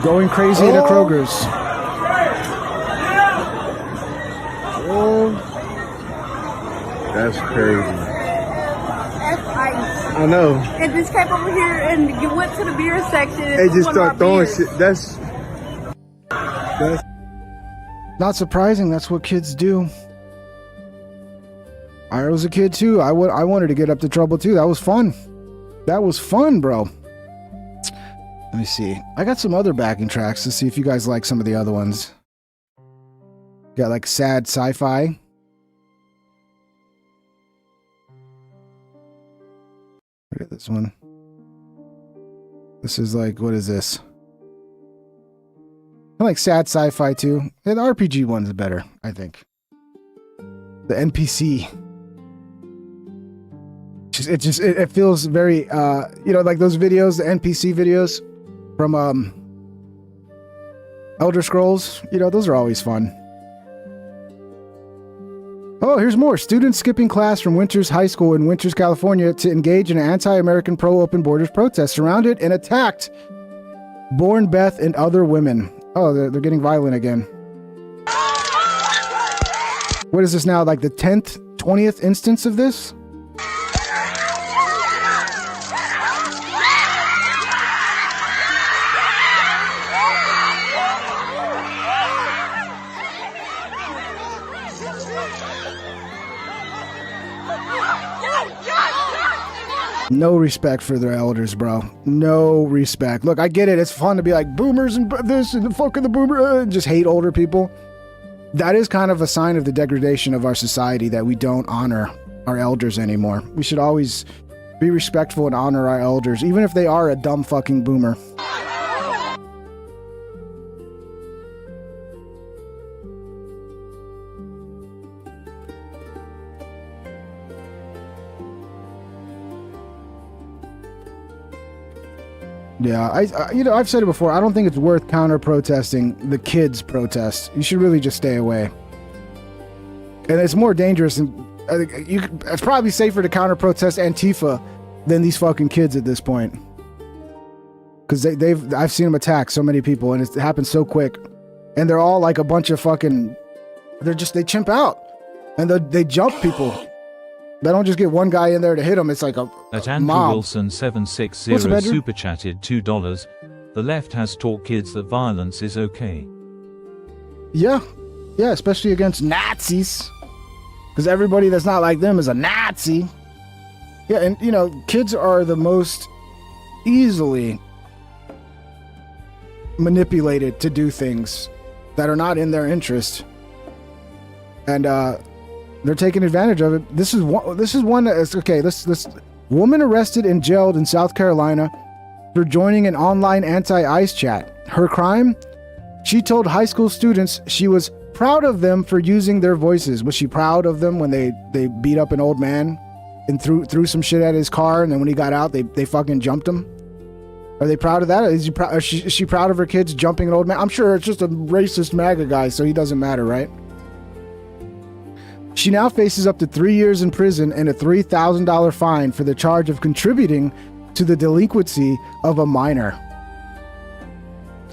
going crazy in the Kroger's. Oh, that's crazy. That's ice. I know. And just came over here and you went to the beer section. They just start throwing shit. That's not surprising. That's what kids do. I was a kid too. I wanted to get up to trouble too. That was fun. That was fun, bro. Let me see. I got some other backing tracks to see if you guys like some of the other ones. Got like sad sci-fi. Look at this one. This is like, what is this? I like sad sci-fi too. Yeah, the RPG one's better, I think. The NPC. It feels very, you know, like those videos, the NPC videos from Elder Scrolls. You know, those are always fun. Oh, here's more. Students skipping class from Winters High School in Winters, California to engage in an anti-American pro-open borders protest, surrounded and attacked Born Beth and other women. Oh, they're getting violent again. What is this now? Like the 10th, 20th instance of this? No respect for their elders, bro. No respect. Look, I get it. It's fun to be like boomers and this and the fuck of the boomer and just hate older people. That is kind of a sign of the degradation of our society that we don't honor our elders anymore. We should always be respectful and honor our elders, even if they are a dumb fucking boomer. Yeah, I've said it before. I don't think it's worth counter-protesting the kids' protest. You should really just stay away. And it's more dangerous. It's probably safer to counter-protest Antifa than these fucking kids at this point. Because I've seen them attack so many people, and it happens so quick. And they're all like a bunch of fucking... They chimp out. And they jump people. They don't just get one guy in there to hit them. It's like a At Andrew mob. Wilson 760 super chatted $2. The left has taught kids that violence is okay. Yeah, especially against Nazis. Because everybody that's not like them is a Nazi. Yeah, and you know, kids are the most easily manipulated to do things that are not in their interest. And they're taking advantage of it. This is one that is okay. This woman arrested and jailed in South Carolina for joining an online anti-ICE chat. Her crime? She told high school students she was proud of them for using their voices. Was she proud of them when they beat up an old man and threw some shit at his car, and then when he got out, they fucking jumped him? Are they proud of that? Is she proud of her kids jumping an old man? I'm sure it's just a racist MAGA guy, so he doesn't matter, right? She now faces up to 3 years in prison and a $3,000 fine for the charge of contributing to the delinquency of a minor.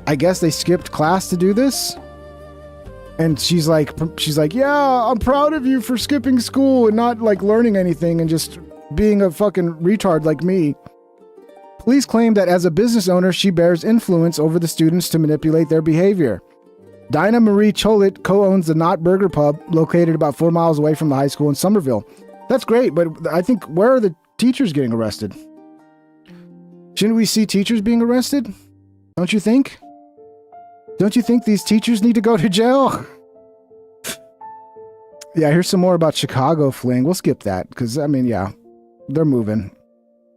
I guess they skipped class to do this? And she's like, yeah, I'm proud of you for skipping school and not like learning anything and just being a fucking retard like me. Police claim that as a business owner, she bears influence over the students to manipulate their behavior. Dinah Marie Cholet co-owns the Knot Burger Pub, located about 4 miles away from the high school in Somerville. That's great, but I think, where are the teachers getting arrested? Shouldn't we see teachers being arrested? Don't you think? Don't you think these teachers need to go to jail? Yeah, here's some more about Chicago fling. We'll skip that, because, I mean, yeah, they're moving.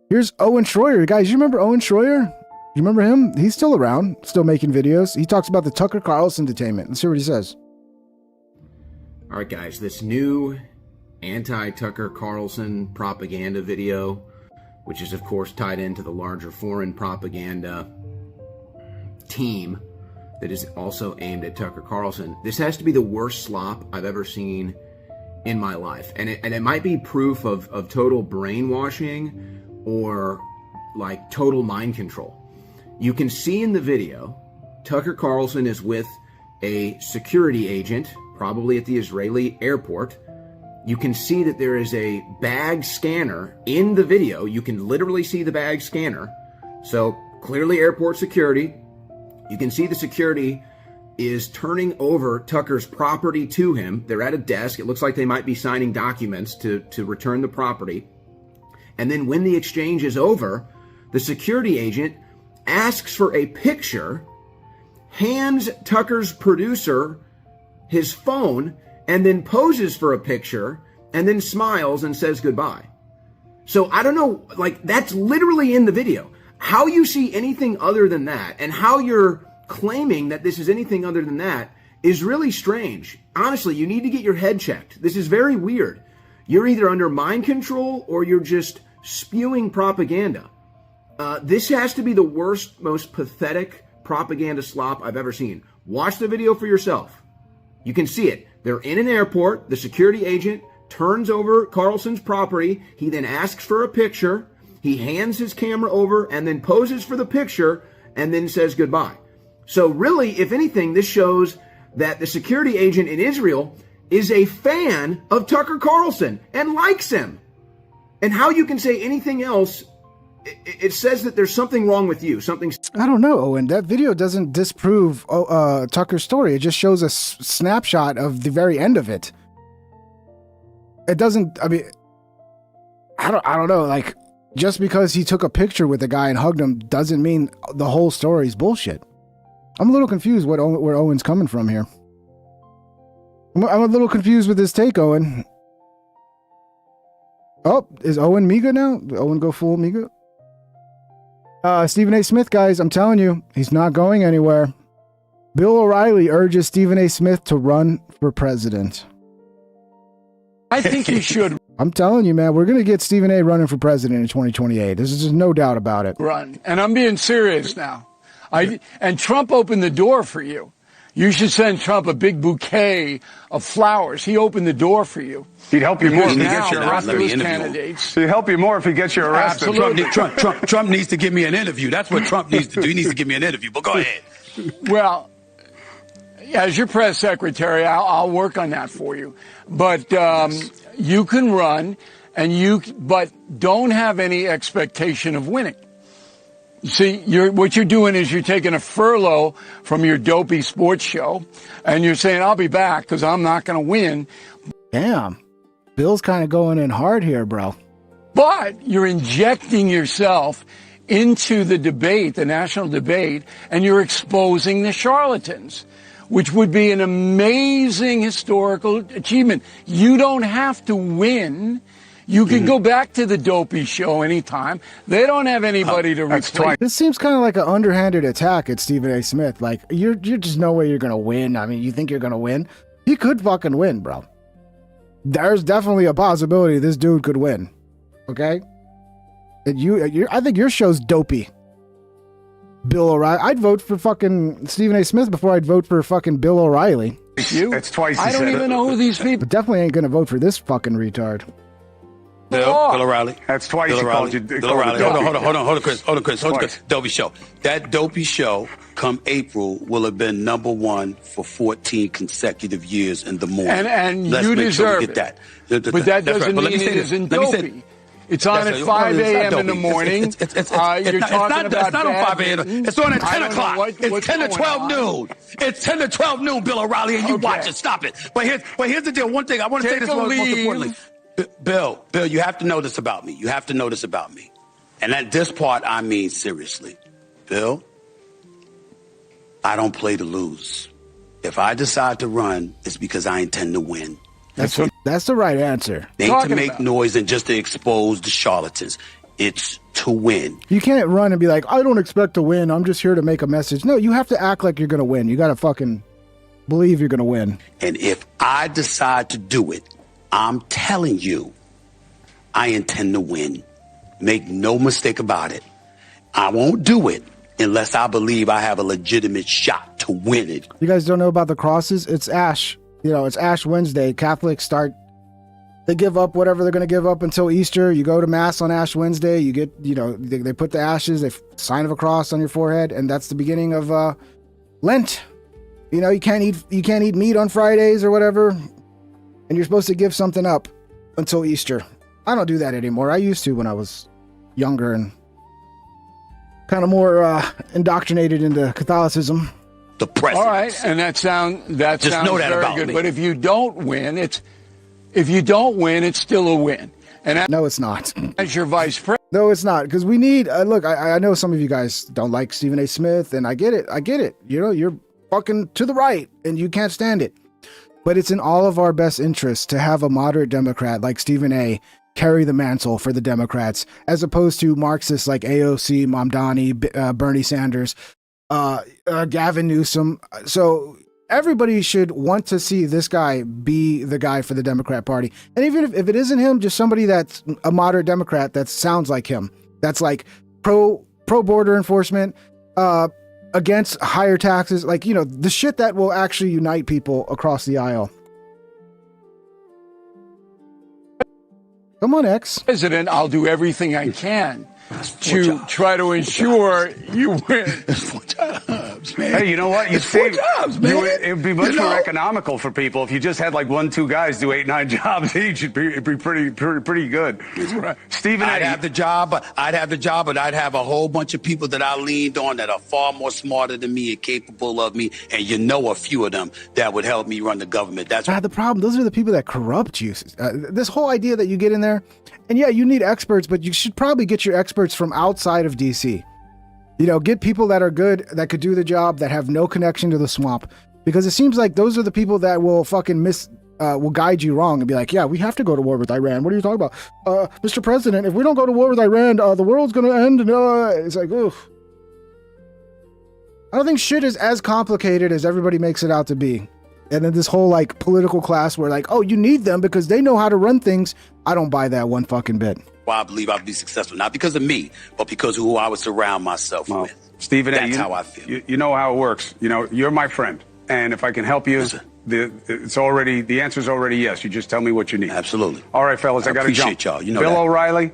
Here's Owen Schroyer. Guys, you remember Owen Schroyer? You remember him? He's still around, still making videos. He talks about the Tucker Carlson detainment. Let's hear what he says. All right, guys, this new anti-Tucker Carlson propaganda video, which is, of course, tied into the larger foreign propaganda team that is also aimed at Tucker Carlson. This has to be the worst slop I've ever seen in my life. And it might be proof of total brainwashing or like total mind control. You can see in the video, Tucker Carlson is with a security agent, probably at the Israeli airport. You can see that there is a bag scanner in the video. You can literally see the bag scanner. So clearly airport security. You can see the security is turning over Tucker's property to him. They're at a desk. It looks like they might be signing documents to return the property. And then when the exchange is over, the security agent asks for a picture, hands Tucker's producer his phone, and then poses for a picture, and then smiles and says goodbye. So I don't know, like, that's literally in the video. How you see anything other than that, and how you're claiming that this is anything other than that, is really strange. Honestly, you need to get your head checked. This is very weird. You're either under mind control or you're just spewing propaganda. This has to be the worst, most pathetic propaganda slop I've ever seen. Watch the video for yourself. You can see it. They're in an airport. The security agent turns over Carlson's property. He then asks for a picture. He hands his camera over and then poses for the picture and then says goodbye. So really, if anything, this shows that the security agent in Israel is a fan of Tucker Carlson and likes him. And how you can say anything else, it says that there's something wrong with you. I don't know, Owen. That video doesn't disprove Tucker's story. It just shows a snapshot of the very end of it. It doesn't, I mean, I don't know. Like, just because he took a picture with the guy and hugged him doesn't mean the whole story is bullshit. I'm a little confused where Owen's coming from here. I'm a little confused with his take, Owen. Oh, is Owen Miga now? Did Owen go full Miga? Stephen A. Smith, guys, I'm telling you, he's not going anywhere. Bill O'Reilly urges Stephen A. Smith to run for president. I think you should I'm telling you, man, we're going to get Stephen A. running for president in 2028. There's just no doubt about it. run. And I'm being serious now. And Trump opened the door for you. You should send Trump a big bouquet of flowers. He opened the door for you. He'd help you more if he Now, gets you arrested. Candidates. He'd help you more if he gets you arrested. Absolutely. Trump needs to give me an interview. That's what Trump needs to do. He needs to give me an interview. But go ahead. Well, as your press secretary, I'll work on that for you. But you can run, but don't have any expectation of winning. See, what you're doing is you're taking a furlough from your dopey sports show, and you're saying, I'll be back because I'm not going to win. Damn. Bill's kind of going in hard here, bro. But you're injecting yourself into the debate, the national debate, and you're exposing the charlatans, which would be an amazing historical achievement. You don't have to win. You can go back to the dopey show anytime. They don't have anybody to replace. This seems kind of like an underhanded attack at Stephen A. Smith. Like, you're just no way you're going to win. I mean, you think you're going to win? He could fucking win, bro. There's definitely a possibility this dude could win. Okay? And I think your show's dopey. Bill O'Reilly. I'd vote for fucking Stephen A. Smith before I'd vote for fucking Bill O'Reilly. It's twice. I don't even know who these people. But definitely ain't going to vote for this fucking retard. Bill O'Reilly. That's twice. Bill he O'Reilly. called you. Bill O'Reilly. Hold on, Chris. Twice. Dopey show. That dopey show, come April, will have been #1 for 14 consecutive years in the morning. And Let's you make deserve sure we get it. that. But that That's doesn't right. mean it isn't dopey. It's on at 5 a.m. in the morning. It's not on 5 a.m. It's on at 10 o'clock. It's 10 to 12 noon. It's 10 to 12 noon, Bill O'Reilly, and you watch it. Stop it. But here's the deal. One thing I want to say this most importantly. Bill, you have to know this about me. You have to know this about me. And at this part, I mean seriously. Bill, I don't play to lose. If I decide to run, it's because I intend to win. That's the right answer. It ain't to make noise and just to expose the charlatans. It's to win. You can't run and be like, I don't expect to win. I'm just here to make a message. No, you have to act like you're going to win. You got to fucking believe you're going to win. And if I decide to do it, I'm telling you, I intend to win. Make no mistake about it. I won't do it unless I believe I have a legitimate shot to win it. You guys don't know about the crosses? It's Ash. It's Ash Wednesday. Catholics they give up whatever they're going to give up until Easter. You go to Mass on Ash Wednesday. You get, they put the ashes, they sign of a cross on your forehead, and that's the beginning of Lent. You can't eat meat on Fridays or whatever. And you're supposed to give something up until Easter. I don't do that anymore. I used to when I was younger and kind of more indoctrinated into Catholicism. The president. All right, and that sounds know that very about good. me. But if you don't win, it's still a win. And no, it's not. As your vice president. No, it's not, because we need. Look, I know some of you guys don't like Stephen A. Smith, and I get it. You're fucking to the right, and you can't stand it. But it's in all of our best interests to have a moderate Democrat like Stephen A. carry the mantle for the Democrats, as opposed to Marxists like AOC, Mamdani, Bernie Sanders, Gavin Newsom. So everybody should want to see this guy be the guy for the Democrat Party. And even if it isn't him, just somebody that's a moderate Democrat that sounds like him, that's like pro border enforcement, against higher taxes, like, you know, the shit that will actually unite people across the aisle. Come on, X. President, I'll do everything I can to try to ensure you win. Hey, you know what? You see, it would be much more economical for people if you just had like 1-2 guys do 8-9 jobs each. It'd be pretty good. Right. Stephen, I'd have the job, but I'd have a whole bunch of people that I leaned on that are far more smarter than me and capable of me, and you know a few of them that would help me run the government. That's the problem. Those are the people that corrupt you. This whole idea that you get in there, and yeah, you need experts, but you should probably get your experts from outside of DC. You know, get people that are good, that could do the job, that have no connection to the swamp. Because it seems like those are the people that will fucking will guide you wrong and be like, yeah, we have to go to war with Iran. What are you talking about? Mr. President, if we don't go to war with Iran, the world's going to end. And, it's like, oof. I don't think shit is as complicated as everybody makes it out to be. And then this whole like political class where like, oh, you need them because they know how to run things. I don't buy that one fucking bit. why I believe I'll be successful. Not because of me, but because of who I would surround myself with. Stephen, that's how I feel. You know how it works. You know, you're my friend. And if I can help you, the answer's already yes. You just tell me what you need. Absolutely. All right, fellas, I got to jump. Appreciate y'all. You know Bill that. O'Reilly.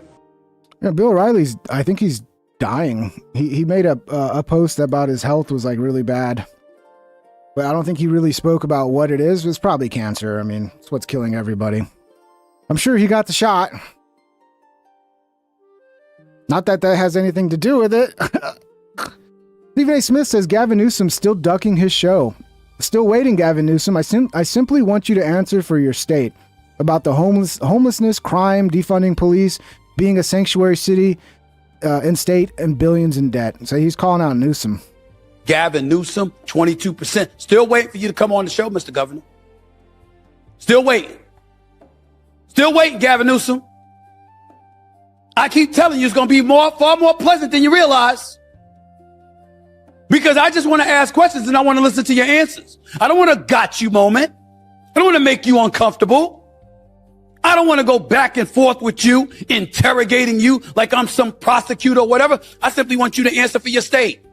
Yeah, Bill O'Reilly's, I think he's dying. He made a post about his health was like really bad. But I don't think he really spoke about what it is. It's probably cancer. I mean, it's what's killing everybody. I'm sure he got the shot. Not that that has anything to do with it. Stephen A. Smith says Gavin Newsom's still ducking his show. Still waiting, Gavin Newsom. I simply want you to answer for your state about the homelessness, crime, defunding police, being a sanctuary city and state, and billions in debt. So he's calling out Newsom. Gavin Newsom, 22%. Still waiting for you to come on the show, Mr. Governor. Still waiting. Still waiting, Gavin Newsom. I keep telling you it's going to be far more pleasant than you realize. Because I just want to ask questions and I want to listen to your answers. I don't want a got you moment. I don't want to make you uncomfortable. I don't want to go back and forth with you, interrogating you like I'm some prosecutor or whatever. I simply want you to answer for your state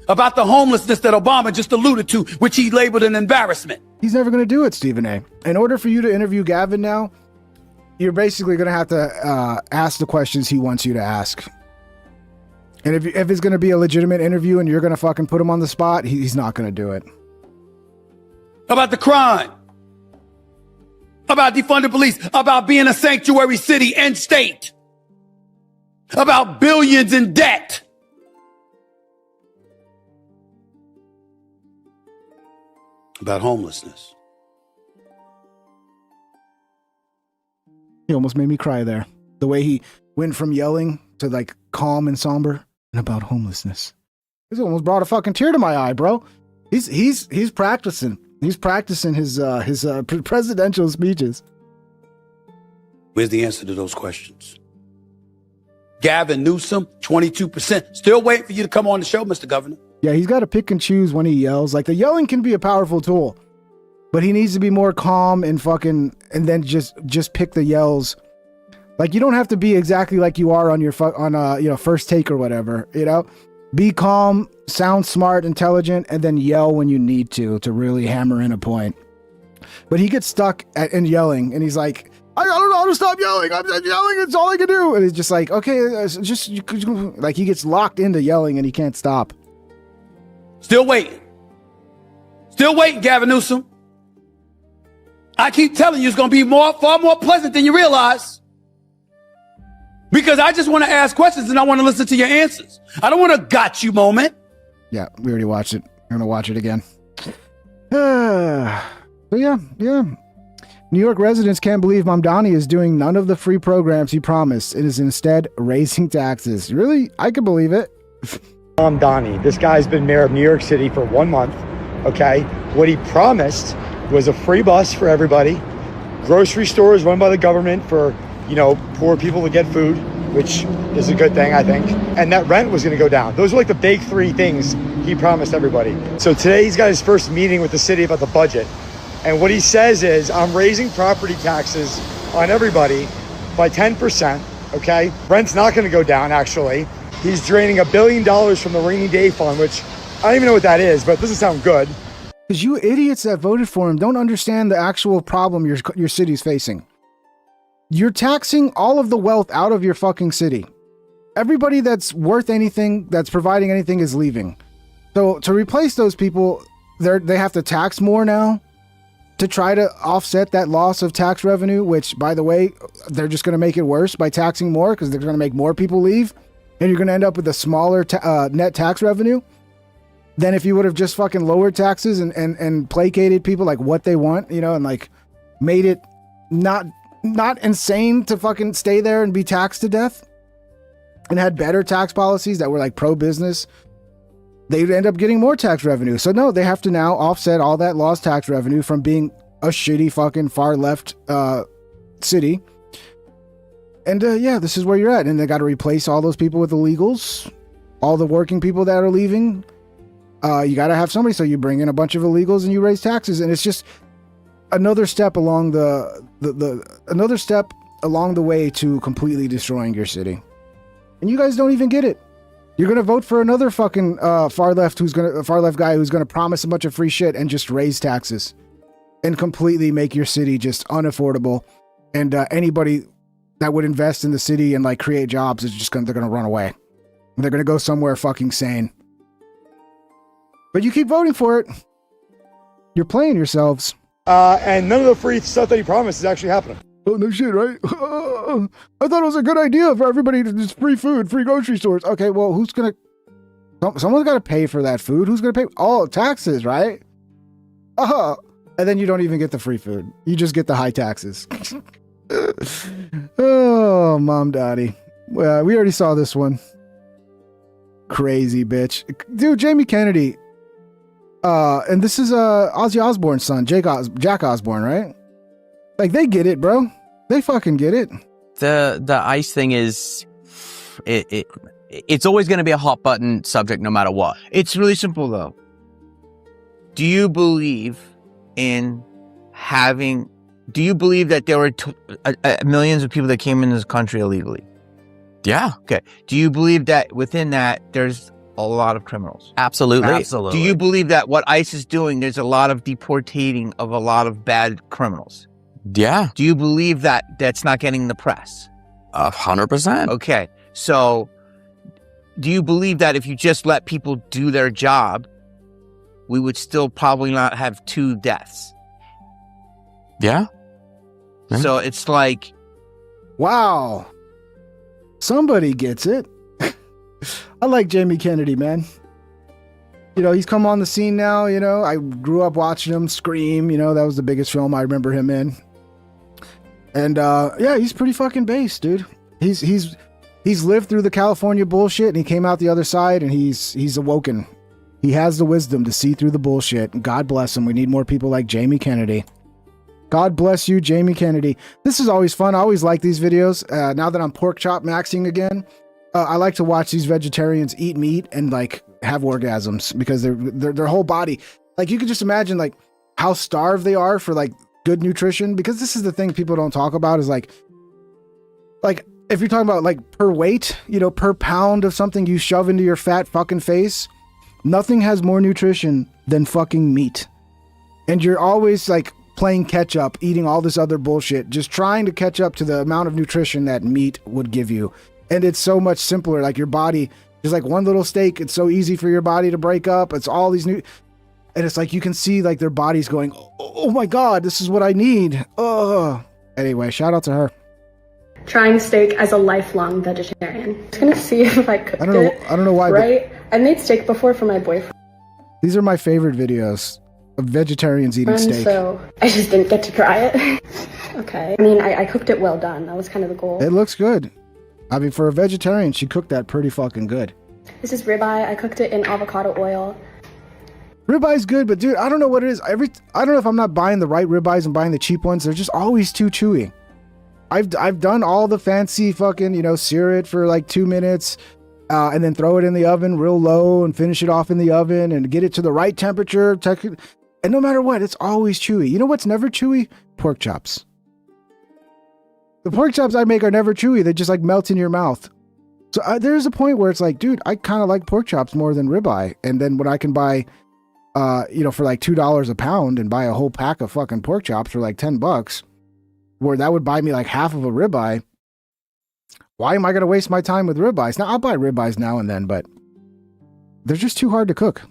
about the homelessness that Obama just alluded to, which he labeled an embarrassment. He's never going to do it, Stephen A. In order for you to interview Gavin now, you're basically going to have to ask the questions he wants you to ask. And if it's going to be a legitimate interview and you're going to fucking put him on the spot, he's not going to do it. About the crime. About defunding police. About being a sanctuary city and state. About billions in debt. About homelessness. He almost made me cry there. The way he went from yelling to like calm and somber. And about homelessness. This almost brought a fucking tear to my eye, bro. He's practicing. He's practicing his presidential speeches. Where's the answer to those questions? Gavin Newsom, 22%. Still waiting for you to come on the show, Mr. Governor. Yeah, he's got to pick and choose when he yells. Like the yelling can be a powerful tool, but he needs to be more calm and then just pick the yells. Like you don't have to be exactly like you are on your first take or whatever, you know? Be calm, sound smart, intelligent, and then yell when you need to really hammer in a point. But he gets stuck in yelling and he's like, I don't know how to stop yelling. I'm yelling. It's all I can do. And it's just like, okay, like he gets locked into yelling and he can't stop. Still waiting. Still waiting, Gavin Newsom. I keep telling you it's going to be far more pleasant than you realize. Because I just want to ask questions and I want to listen to your answers. I don't want a got you moment. Yeah, we already watched it. I'm going to watch it again. So yeah. New York residents can't believe Mamdani is doing none of the free programs he promised and is instead raising taxes. Really? I can believe it. Mamdani, this guy's been mayor of New York City for 1 month, okay? What he promised was a free bus for everybody, grocery stores run by the government for you know, poor people to get food, which is a good thing, I think. And that rent was going to go down. Those were like the big three things he promised everybody. So today he's got his first meeting with the city about the budget. And what he says is, I'm raising property taxes on everybody by 10%, okay? Rent's not going to go down, actually. He's draining $1 billion from the rainy day fund, which I don't even know what that is, but it doesn't sound good. Because you idiots that voted for him don't understand the actual problem your city's facing. You're taxing all of the wealth out of your fucking city. Everybody that's worth anything, that's providing anything, is leaving. So to replace those people, they have to tax more now to try to offset that loss of tax revenue, which, by the way, they're just going to make it worse by taxing more because they're going to make more people leave. And you're going to end up with a smaller net tax revenue than if you would have just fucking lowered taxes and placated people like what they want, you know, and like made it not insane to fucking stay there and be taxed to death, and had better tax policies that were like pro-business. They'd end up getting more tax revenue. So no, they have to now offset all that lost tax revenue from being a shitty fucking far left city. And yeah, this is where you're at. And they got to replace all those people with illegals, all the working people that are leaving. You got to have somebody. So you bring in a bunch of illegals and you raise taxes. And it's just another step along another step along the way to completely destroying your city. And you guys don't even get it. You're going to vote for another fucking far left guy who's going to promise a bunch of free shit and just raise taxes and completely make your city just unaffordable. And anybody that would invest in the city and like create jobs is just they're going to run away. They're going to go somewhere fucking sane. But you keep voting for it. You're playing yourselves. And none of the free stuff that he promised is actually happening. Oh, no shit, right? I thought it was a good idea for everybody to just free food, free grocery stores. Okay, well, who's going to... Someone's got to pay for that food. Who's going to pay? Oh, taxes, right? And then you don't even get the free food. You just get the high taxes. Oh, Mom Dottie. Well, we already saw this one. Crazy bitch. Dude, Jamie Kennedy. And this is Ozzy Osbourne's son, Jack Osbourne, right? Like, they get it, bro. They fucking get it. The ICE thing is, it's always going to be a hot button subject no matter what. It's really simple, though. Do you believe that there were millions of people that came into this country illegally? Yeah. Okay. Do you believe that within that there's a lot of criminals? Absolutely. Absolutely. Do you believe that what ICE is doing, there's a lot of deportating of a lot of bad criminals? Yeah. Do you believe that that's not getting the press? 100%. Okay. So do you believe that if you just let people do their job, we would still probably not have 2 deaths? Yeah. So it's like, wow. Somebody gets it. I like Jamie Kennedy, man. You know, he's come on the scene now, you know. I grew up watching him. Scream, you know, that was the biggest film I remember him in. And yeah, he's pretty fucking based, dude. He's lived through the California bullshit and he came out the other side and he's awoken. He has the wisdom to see through the bullshit. God bless him. We need more people like Jamie Kennedy. God bless you, Jamie Kennedy. This is always fun. I always like these videos. Now that I'm pork chop maxing again, I like to watch these vegetarians eat meat and like have orgasms because their whole body, like you could just imagine like how starved they are for like good nutrition. Because this is the thing people don't talk about is like if you're talking about like per weight, you know, per pound of something you shove into your fat fucking face, nothing has more nutrition than fucking meat. And you're always like playing catch up, eating all this other bullshit, just trying to catch up to the amount of nutrition that meat would give you. And it's so much simpler. Like your body is like one little steak. It's so easy for your body to break up. It's all these new, and it's like you can see like their bodies going, oh my God, this is what I need. Anyway, shout out to her. Trying steak as a lifelong vegetarian. I'm just gonna see if I cooked it. I don't know why. Right? I made steak before for my boyfriend. These are my favorite videos of vegetarians eating steak. So I just didn't get to try it. Okay. I mean, I cooked it well done. That was kind of the goal. It looks good. I mean, for a vegetarian, she cooked that pretty fucking good. This is ribeye. I cooked it in avocado oil. Ribeye's good, but dude, I don't know what it is. I don't know if I'm not buying the right ribeyes and buying the cheap ones. They're just always too chewy. I've done all the fancy fucking, you know, sear it for like 2 minutes, and then throw it in the oven real low and finish it off in the oven and get it to the right temperature. And no matter what, it's always chewy. You know what's never chewy? Pork chops. The pork chops I make are never chewy. They just like melt in your mouth. So there's a point where it's like, dude, I kind of like pork chops more than ribeye. And then when I can buy, you know, for like $2 a pound and buy a whole pack of fucking pork chops for like $10, where that would buy me like half of a ribeye. Why am I going to waste my time with ribeyes? Now, I'll buy ribeyes now and then, but they're just too hard to cook.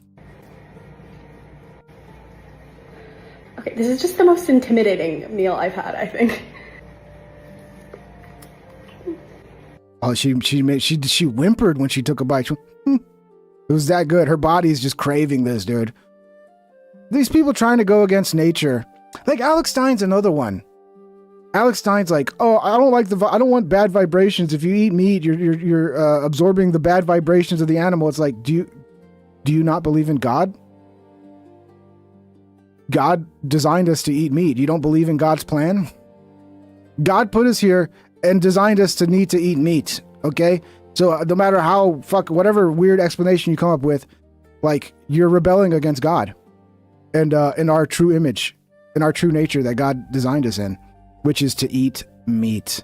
Okay, this is just the most intimidating meal I've had, I think. Oh, she whimpered when she took a bite. It was that good. Her body's just craving this, dude. These people trying to go against nature. Like Alex Stein's another one. Alex Stein's like, oh, I don't want bad vibrations. If you eat meat, you're absorbing the bad vibrations of the animal. It's like, do you not believe in God? God designed us to eat meat. You don't believe in God's plan? God put us here and designed us to need to eat meat. Okay, so no matter how whatever weird explanation you come up with, like you're rebelling against God and in our true image, in our true nature that God designed us in, which is to eat meat.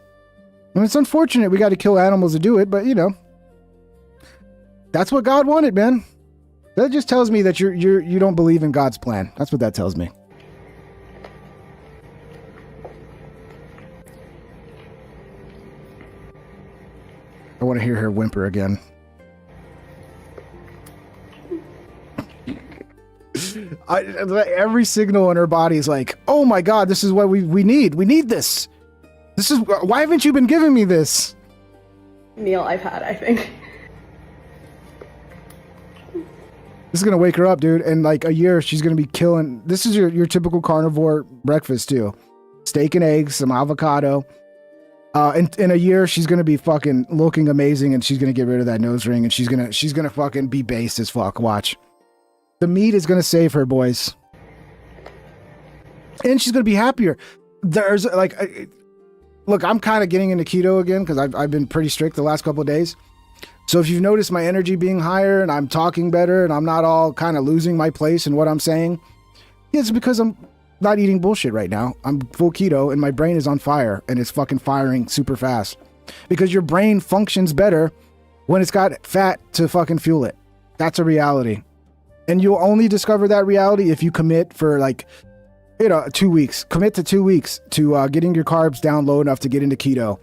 And it's unfortunate we got to kill animals to do it, but you know, that's what God wanted, man. That just tells me that you don't believe in God's plan. That's what that tells me. I want to hear her whimper again. Every signal in her body is like, oh my God, this is what we need. We need this. Why haven't you been giving me this? Meal I've had, I think. This is going to wake her up, dude. In like a year, she's going to be killing. This is your typical carnivore breakfast too. Steak and eggs, some avocado. In a year, she's going to be fucking looking amazing, and she's going to get rid of that nose ring, and she's going to fucking be based as fuck. Watch. The meat is going to save her, boys. And she's going to be happier. There's like, look, I'm kind of getting into keto again because I've been pretty strict the last couple of days. So if you've noticed my energy being higher and I'm talking better and I'm not all kind of losing my place in what I'm saying, it's because I'm not eating bullshit right now. I'm full keto and my brain is on fire and it's fucking firing super fast. Because your brain functions better when it's got fat to fucking fuel it. That's a reality. And you'll only discover that reality if you commit for like, 2 weeks. Commit to 2 weeks to getting your carbs down low enough to get into keto.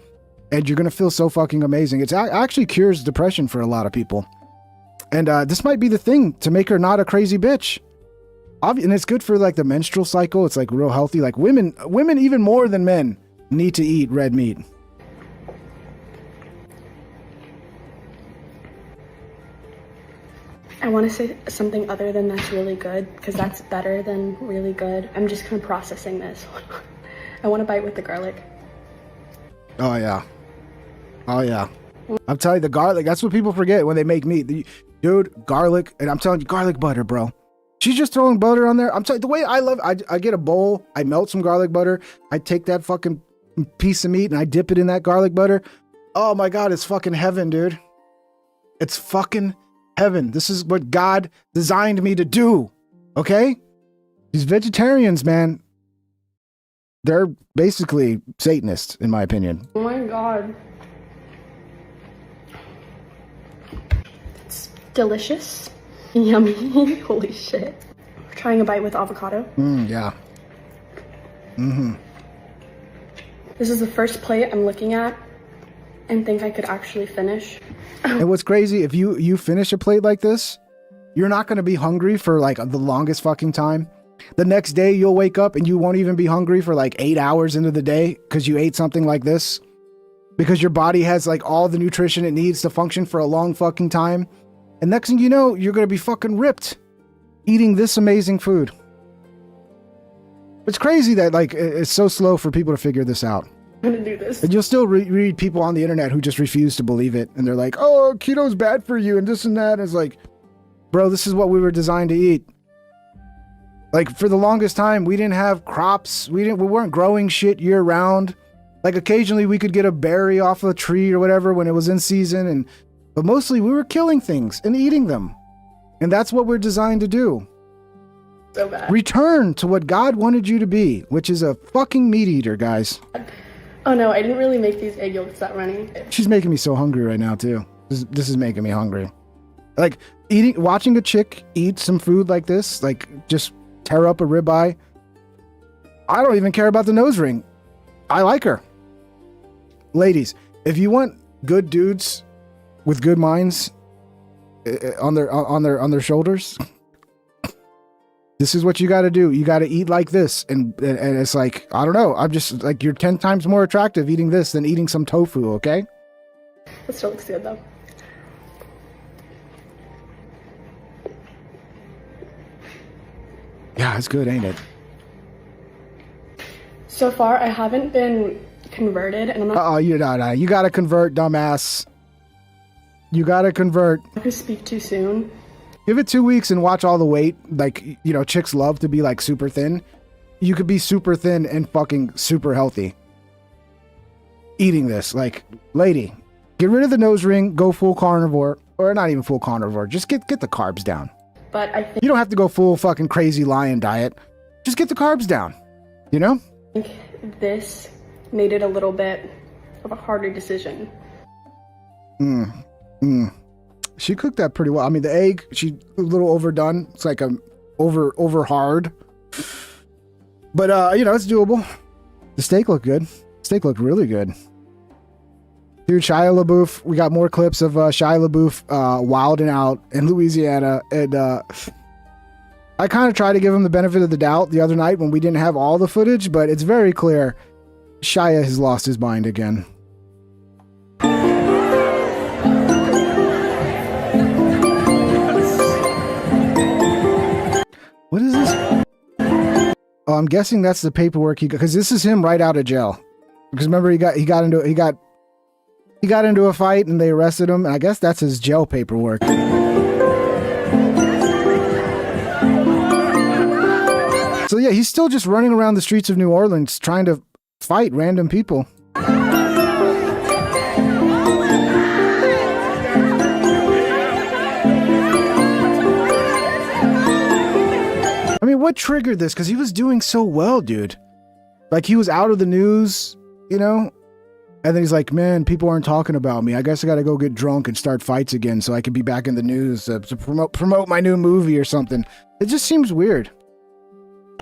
And you're going to feel so fucking amazing. It actually cures depression for a lot of people. And this might be the thing to make her not a crazy bitch. And it's good for like the menstrual cycle. It's like real healthy. Like women even more than men need to eat red meat. I want to say something other than that's really good, because that's better than really good. I'm just kind of processing this. I want to bite with the garlic. Oh, yeah. Oh, yeah. I'm telling you, the garlic, that's what people forget when they make meat. Dude, garlic, and I'm telling you, garlic butter, bro. She's just throwing butter on there. I'm telling you, the way I love it, I get a bowl, I melt some garlic butter, I take that fucking piece of meat and I dip it in that garlic butter. Oh my God, it's fucking heaven, dude. It's fucking heaven. This is what God designed me to do. Okay? These vegetarians, man, they're basically Satanists, in my opinion. Oh my God. It's delicious. Yummy. Holy shit. Trying a bite with avocado. Yeah. Mm-hmm. This is the first plate I'm looking at and think I could actually finish. And what's crazy, if you finish a plate like this, you're not going to be hungry for like the longest fucking time. The next day you'll wake up and you won't even be hungry for like 8 hours into the day because you ate something like this. Because your body has like all the nutrition it needs to function for a long fucking time. And next thing you know, you're going to be fucking ripped eating this amazing food. It's crazy that like it's so slow for people to figure this out. I'm gonna do this. And you'll still read people on the internet who just refuse to believe it. And they're like, oh, keto's bad for you and this and that. And it's like, bro, this is what we were designed to eat. Like for the longest time, we didn't have crops. We weren't growing shit year round. Like occasionally we could get a berry off a tree or whatever when it was in season, but mostly we were killing things and eating them. And that's what we're designed to do. So bad. Return to what God wanted you to be, which is a fucking meat eater, guys. Oh no, I didn't really make these egg yolks that runny. She's making me so hungry right now too. This is making me hungry. Like watching a chick eat some food like this, like just tear up a ribeye. I don't even care about the nose ring. I like her. Ladies, if you want good dudes with good minds on their shoulders, this is what you got to do. You got to eat like this, and it's like, I don't know. I'm just like, you're 10 times more attractive eating this than eating some tofu. Okay. It still looks good though. Yeah, it's good, ain't it? So far, I haven't been converted, and I'm not. You gotta convert, dumbass. You gotta convert. I could speak too soon. Give it 2 weeks and watch all the weight. Like, you know, chicks love to be like super thin. You could be super thin and fucking super healthy. Eating this, like, lady, get rid of the nose ring, go full carnivore, or not even full carnivore. Just get the carbs down. But I think you don't have to go full fucking crazy lion diet. Just get the carbs down. You know? I think this made it a little bit of a harder decision. She cooked that pretty well. I mean, the egg, she a little overdone. It's like over hard. But you know, it's doable. The steak looked good. Steak looked really good. Dude, Shia LaBeouf, we got more clips of Shia LaBeouf wilding out in Louisiana. And I kind of tried to give him the benefit of the doubt the other night when we didn't have all the footage, but it's very clear Shia has lost his mind again. What is this? Oh, I'm guessing that's the paperwork he got, because this is him right out of jail. Because remember, he got into a fight and they arrested him, and I guess that's his jail paperwork. So yeah, he's still just running around the streets of New Orleans trying to fight random people. I mean, what triggered this? Because he was doing so well, dude. Like, he was out of the news, you know? And then he's like, man, people aren't talking about me. I guess I got to go get drunk and start fights again so I can be back in the news to promote my new movie or something. It just seems weird.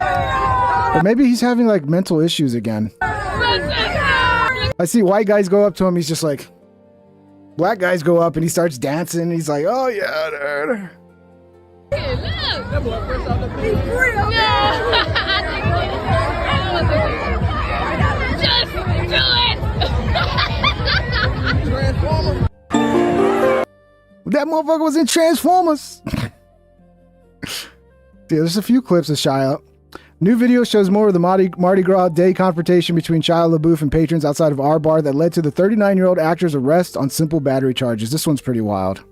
Or maybe he's having, like, mental issues again. I see white guys go up to him. He's just like... Black guys go up and he starts dancing. And he's like, oh, yeah, dude. Hey, look! That boy fresh out the beach. Just do it! Transformers. That motherfucker was in Transformers. Yeah, there's a few clips of Shia. New video shows more of the Mardi Gras Day confrontation between Shia LaBeouf and patrons outside of our bar that led to the 39-year-old actor's arrest on simple battery charges. This one's pretty wild.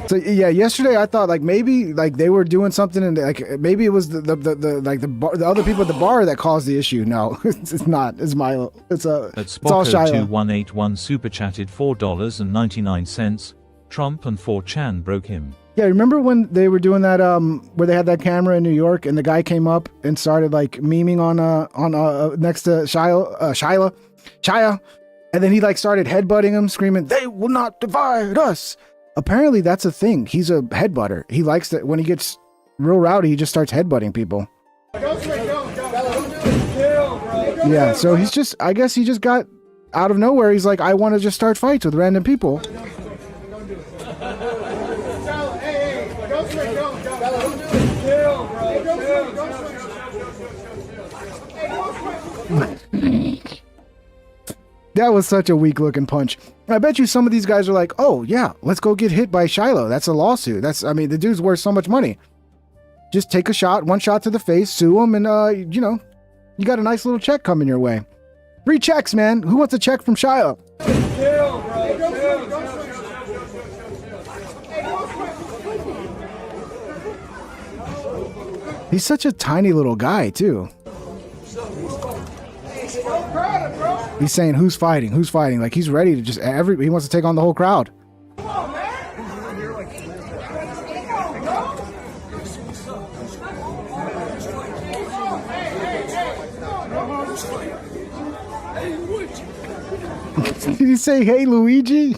So yeah, yesterday I thought like maybe like they were doing something and like maybe it was the other people at the bar that caused the issue. No, it's not. It's Milo. It's all Shia. 2181 super chatted $4.99. Trump and 4chan broke him. Yeah, remember when they were doing that where they had that camera in New York and the guy came up and started like memeing on next to Shia, and then he like started headbutting him, screaming, "They will not divide us." Apparently that's a thing. He's a headbutter. He likes that when he gets real rowdy, he just starts headbutting people. Yeah, so he's just, I guess he just got out of nowhere. He's like, I want to just start fights with random people. That was such a weak looking punch. I bet you some of these guys are like, oh yeah, let's go get hit by Shiloh. That's a lawsuit. I mean, the dude's worth so much money. Just take a shot, one shot to the face, sue him, and you know, you got a nice little check coming your way. 3 checks, man. Who wants a check from Shiloh? He's such a tiny little guy, too. He's saying, who's fighting? Who's fighting? Like, he's ready to just he wants to take on the whole crowd. Did he say, hey, Luigi?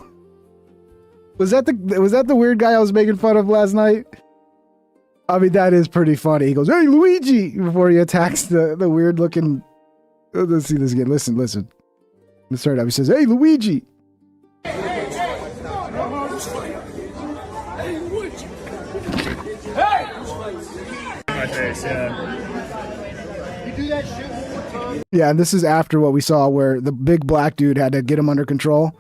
Was that the weird guy I was making fun of last night? I mean, that is pretty funny. He goes, hey, Luigi, before he attacks the weird looking. Let's see this again. Listen. Let's start it up. He says, hey, Luigi. Yeah, and this is after what we saw where the big black dude had to get him under control.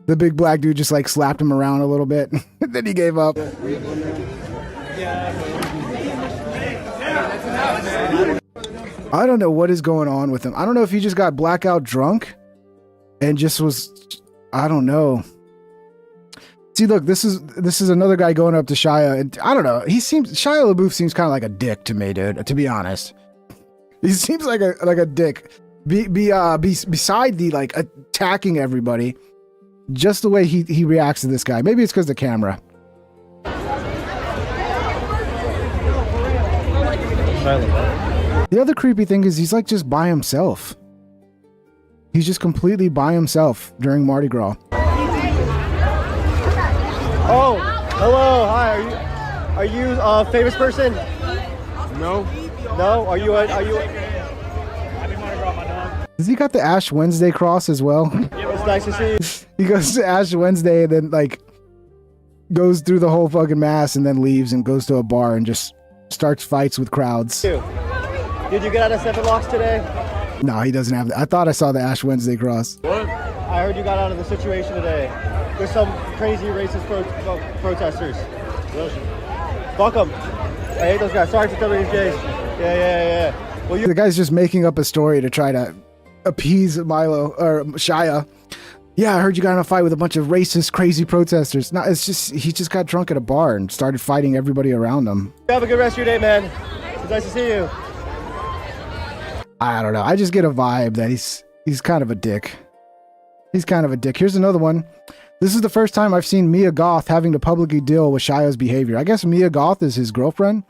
The big black dude just like slapped him around a little bit. Then he gave up. I don't know what is going on with him. I don't know if he just got blackout drunk and just was, I don't know. See, look, this is another guy going up to Shia, and I don't know. Shia LaBeouf seems kind of like a dick to me, dude, to be honest. He seems like a dick. Beside the like attacking everybody, just the way he reacts to this guy. Maybe it's because the camera. The other creepy thing is he's like just by himself. He's just completely by himself during Mardi Gras. Oh, hello, hi. Are you a famous person? No. No? Are you? Has he got the Ash Wednesday cross as well? It was nice to see you. He goes to Ash Wednesday and then like goes through the whole fucking mass and then leaves and goes to a bar and just starts fights with crowds. Did you get out of 7 locks today? No, he doesn't have that. I thought I saw the Ash Wednesday cross. What? I heard you got out of the situation today. There's some crazy racist protesters. Fuck them. I hate those guys. Sorry to tell you these days. Yeah. Well, the guy's just making up a story to try to appease Milo or Shia. Yeah, I heard you got in a fight with a bunch of racist, crazy protesters. No, it's just he just got drunk at a bar and started fighting everybody around him. Have a good rest of your day, man. It's nice to see you. I don't know. I just get a vibe that he's kind of a dick. He's kind of a dick. Here's another one. This is the first time I've seen Mia Goth having to publicly deal with Shia's behavior. I guess Mia Goth is his girlfriend.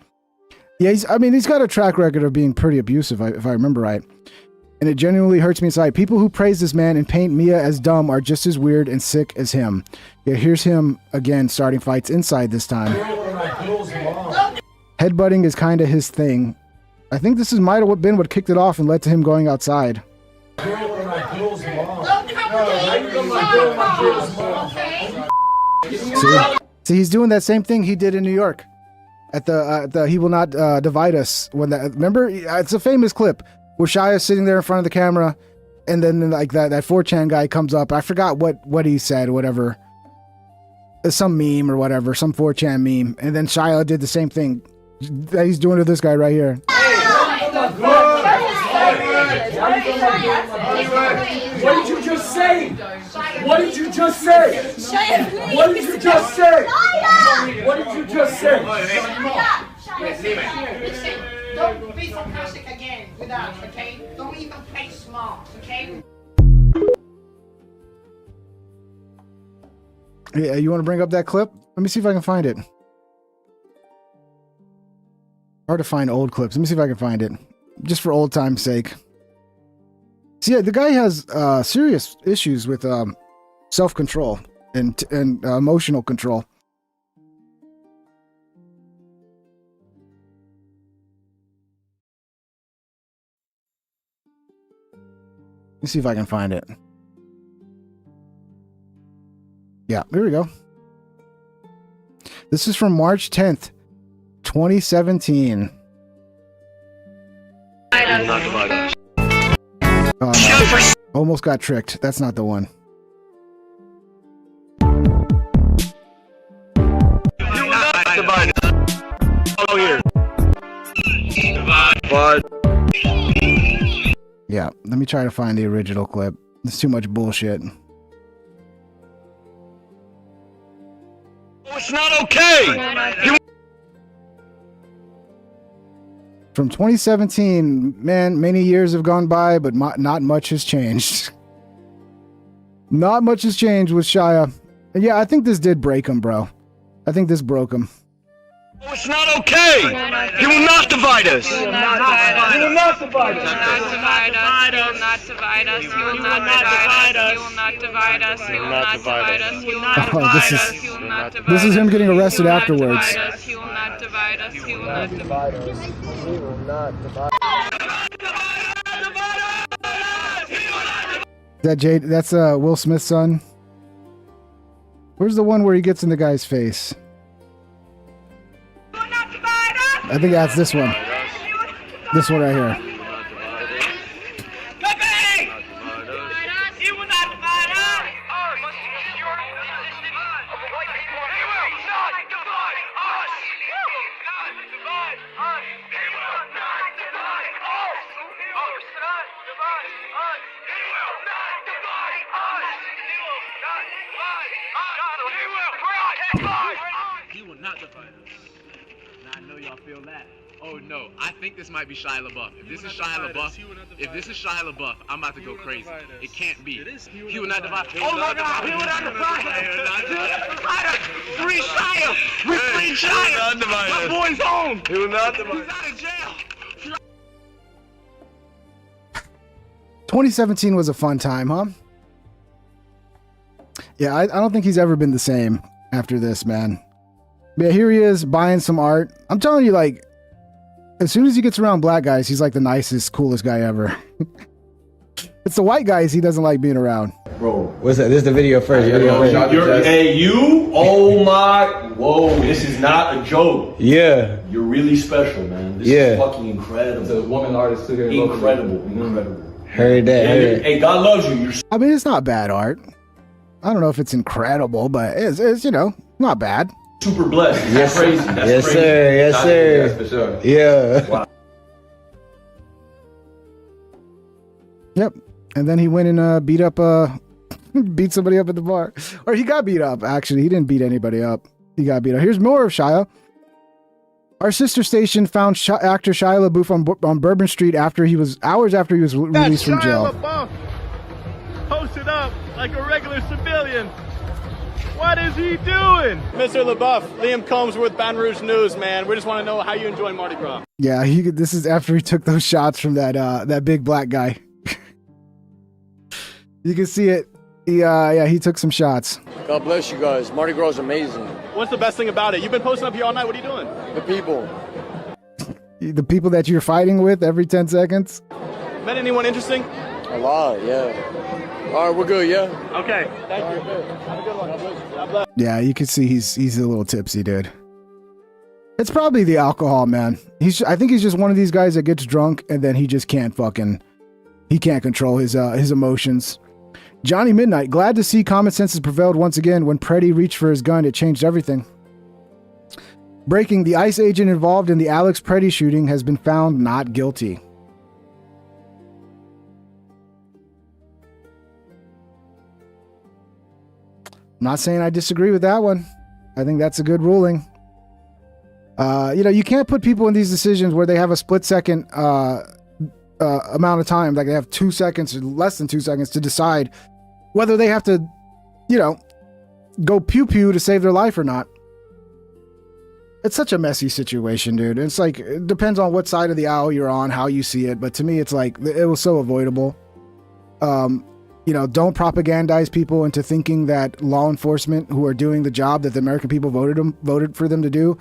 Yeah, he's got a track record of being pretty abusive, if I remember right. And it genuinely hurts me inside. People who praise this man and paint Mia as dumb are just as weird and sick as him. Yeah, here's him again starting fights inside this time. Headbutting is kind of his thing. I think this might have been what kicked it off and led to him going outside. See, he's doing that same thing he did in New York at the He Will Not Divide Us. Remember, it's a famous clip where Shia's sitting there in front of the camera, and then like that 4chan guy comes up. I forgot what he said, whatever. Some meme or whatever, some 4chan meme, and then Shia did the same thing that he's doing to this guy right here. What did you just say? What did you just say? What did you just say? What did you just say? Listen, don't be sarcastic again with us, okay? Don't even play smart, okay? Yeah, you want to bring up that clip? Let me see if I can find it. Hard to find old clips. Let me see if I can find it. Just for old time's sake. See, yeah, the guy has serious issues with self-control and emotional control. Let me see if I can find it. Yeah, there we go. This is from March 10th, 2017. Oh, no. Almost got tricked. That's not the one. Yeah, let me try to find the original clip. There's too much bullshit. It's not okay. From 2017, man, many years have gone by, but not much has changed. Not much has changed with Shia. Yeah, I think this did break him, bro. I think this broke him. It's not okay. He will not divide us. He will not divide us. He will not divide us. He will not divide us. He will not divide us. He will not divide us. He will not divide us. He will not divide us. He will not divide us. This is him getting arrested afterwards. He will not divide us. He will not divide us. He will not divide us. That Jade? That's Will Smith's son. Where's the one where he gets in the guy's face? I think that's this one. This one right here. He will not divide us. Now I know y'all feel that. Oh no, I think this might be Shia LaBeouf. If this is Shia LaBeouf, I'm about to go crazy. It can't be. He will not divide. Oh my God, he will not divide us. Free Shia. We free Shia. My boy's home. He will not divide. He's out of jail. 2017 was a fun time, huh? Yeah, I don't think he's ever been the same after this, man. Yeah, here he is buying some art. I'm telling you, like, as soon as he gets around black guys, he's like the nicest, coolest guy ever. It's the white guys he doesn't like being around. Bro, what's that? This is the video first. Hey, you? Oh my! Whoa! This is not a joke. Yeah. You're really special, man. This is fucking incredible. It's a woman artist too here. Incredible. Heard that. Hey, God loves you. I mean, it's not bad art. I don't know if it's incredible, but it's you know, not bad. Super blessed. Yes, That's crazy. That's yes, crazy. sir. Yes, sir. That's for sure. Yeah. Wow. Yep. And then he went and beat somebody up at the bar. Or he got beat up, actually. He didn't beat anybody up. He got beat up. Here's more of Shia. Our sister station found actor Shia LaBeouf on Bourbon Street hours after he was released from jail. Shia LaBeouf posted up like a regular civilian. What is he doing? Mr. LaBeouf, Liam Combs with Baton Rouge News, man. We just want to know how you enjoy Mardi Gras. Yeah, this is after he took those shots from that big black guy. You can see it. He took some shots. God bless you guys. Mardi Gras is amazing. What's the best thing about it? You've been posting up here all night. What are you doing? The people. The people that you're fighting with every 10 seconds. Met anyone interesting? A lot, yeah. All right, we're good, yeah? Okay, thank you. Have a good one. God bless. Yeah, you can see he's a little tipsy, dude. It's probably the alcohol, man. I think he's just one of these guys that gets drunk and then he just can't control his emotions. Johnny Midnight, glad to see common sense has prevailed once again. When Parody reached for his gun, it changed everything. Breaking, the ICE agent involved in the Alex Parody shooting has been found not guilty. I'm not saying I disagree with that one. I think that's a good ruling. You can't put people in these decisions where they have a split second amount of time, like they have 2 seconds or less than 2 seconds to decide whether they have to, go pew-pew to save their life or not. It's such a messy situation, dude. It's like, it depends on what side of the aisle you're on, how you see it. But to me, it's like, it was so avoidable. Don't propagandize people into thinking that law enforcement who are doing the job that the American people voted for them to do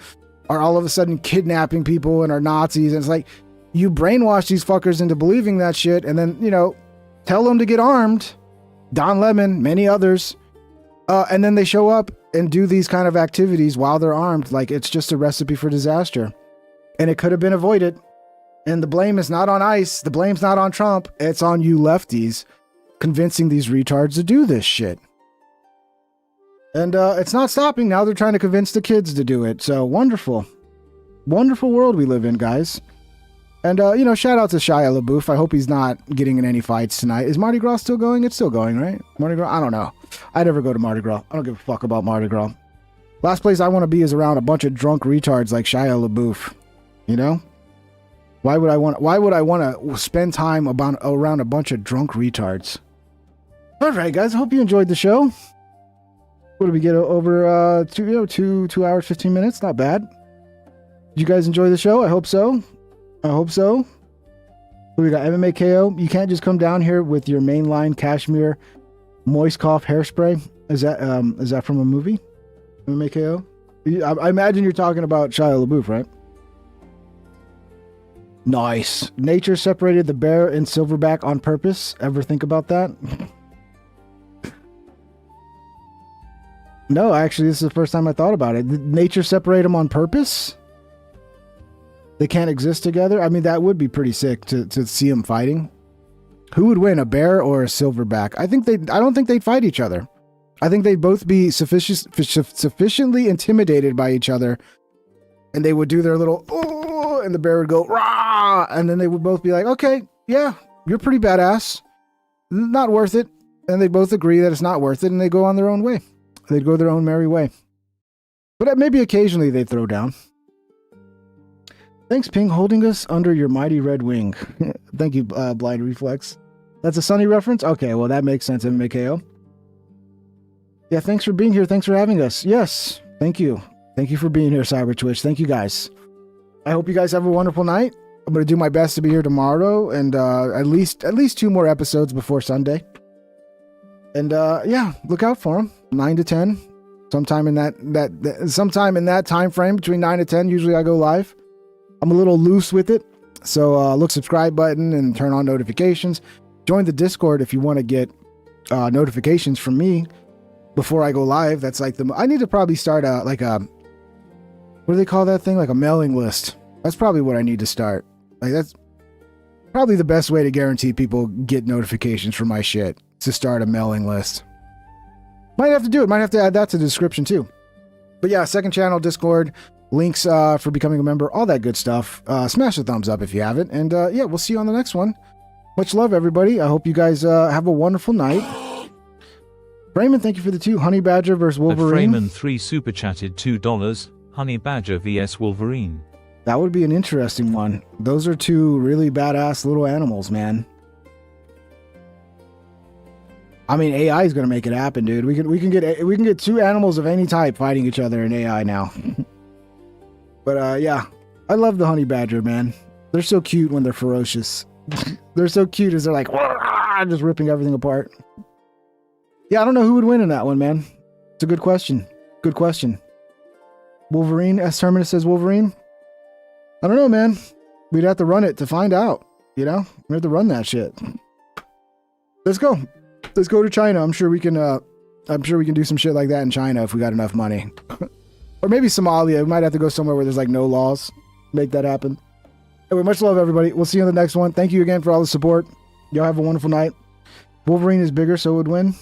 are all of a sudden kidnapping people and are Nazis. And it's like, you brainwash these fuckers into believing that shit and then, tell them to get armed. Don Lemon, many others. And then they show up and do these kind of activities while they're armed. Like, it's just a recipe for disaster. And it could have been avoided. And the blame is not on ICE. The blame's not on Trump. It's on you lefties convincing these retards to do this shit. And it's not stopping. Now they're trying to convince the kids to do it. So wonderful. Wonderful world we live in, guys. And, shout out to Shia LaBeouf. I hope he's not getting in any fights tonight. Is Mardi Gras still going? It's still going, right? Mardi Gras? I don't know. I never go to Mardi Gras. I don't give a fuck about Mardi Gras. Last place I want to be is around a bunch of drunk retards like Shia LaBeouf. Why would I want to spend time around a bunch of drunk retards? All right, guys. I hope you enjoyed the show. What did we get over? 2 hours, 15 minutes. Not bad. Did you guys enjoy the show? I hope so. I hope so. We got MMA KO. You can't just come down here with your mainline cashmere moist cough hairspray. Is that from a movie? MMA KO? I imagine you're talking about Shia LaBeouf, right? Nice. Nature separated the bear and silverback on purpose. Ever think about that? No, actually, this is the first time I thought about it. Did nature separate them on purpose? They can't exist together? I mean, that would be pretty sick to see them fighting. Who would win, a bear or a silverback? I don't think they'd fight each other. I think they'd both be sufficiently intimidated by each other, and they would do their little, oh, and the bear would go, rah, and then they would both be like, okay, yeah, you're pretty badass. Not worth it. And they both agree that it's not worth it, and they go on their own way. They'd go their own merry way. But maybe occasionally they'd throw down. Thanks, Ping, holding us under your mighty red wing. Thank you, Blind Reflex. That's a Sunny reference? Okay, well, that makes sense, MMAKO. Yeah, thanks for being here. Thanks for having us. Yes, thank you. Thank you for being here, Cyber Twitch. Thank you, guys. I hope you guys have a wonderful night. I'm going to do my best to be here tomorrow and at least 2 more episodes before Sunday. And yeah, look out for them. 9 to 10. Sometime in that time frame between 9 to 10, usually I go live. I'm a little loose with it, so look subscribe button and turn on notifications. Join the Discord if you want to get notifications from me before I go live. That's like I need to probably start what do they call that thing? Like a mailing list. That's probably what I need to start. Like that's probably the best way to guarantee people get notifications for my shit. To start a mailing list. Might have to do it. Might have to add that to the description too. But yeah, second channel, Discord. Links for becoming a member, all that good stuff. Smash the thumbs up if you haven't. And yeah, we'll see you on the next one. Much love, everybody. I hope you guys have a wonderful night. Freeman, thank you for the 2. Honey Badger versus Wolverine. Freeman 3 super chatted $2. Honey Badger vs Wolverine. That would be an interesting one. Those are 2 really badass little animals, man. I mean, AI is going to make it happen, dude. We can get 2 animals of any type fighting each other in AI now. But yeah, I love the honey badger, man. They're so cute when they're ferocious. They're so cute as they're like just ripping everything apart. Yeah, I don't know who would win in that one, man. It's a good question. Good question. Wolverine, S. Terminus says Wolverine. I don't know, man. We'd have to run it to find out. You know, we have to run that shit. Let's go. Let's go to China. I'm sure we can do some shit like that in China if we got enough money. Or maybe Somalia. We might have to go somewhere where there's like no laws. Make that happen. Anyway, much love, everybody. We'll see you in the next one. Thank you again for all the support. Y'all have a wonderful night. Wolverine is bigger, so it would win.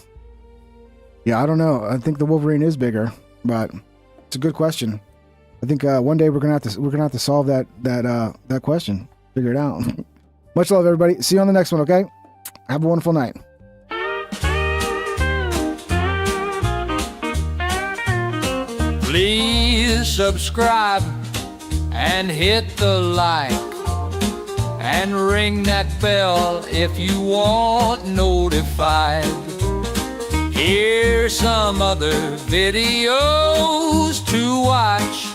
Yeah, I don't know. I think the Wolverine is bigger, but it's a good question. I think one day we're gonna have to solve that question. Figure it out. Much love, everybody. See you on the next one. Okay. Have a wonderful night. Please subscribe and hit the like and ring that bell if you want notified. Here's some other videos to watch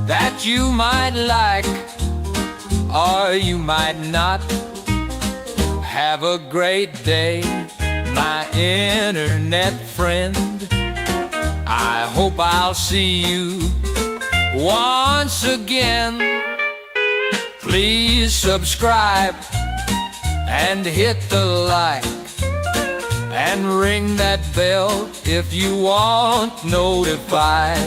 that you might like or you might not. Have a great day, my internet friend. I hope I'll see you once again. Please subscribe and hit the like and ring that bell if you want notified.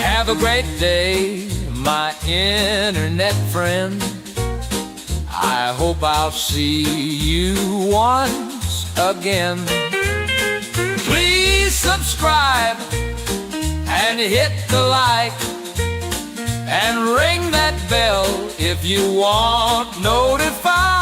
Have a great day, my internet friend. I hope I'll see you once again. Please subscribe and hit the like and ring that bell if you want notified.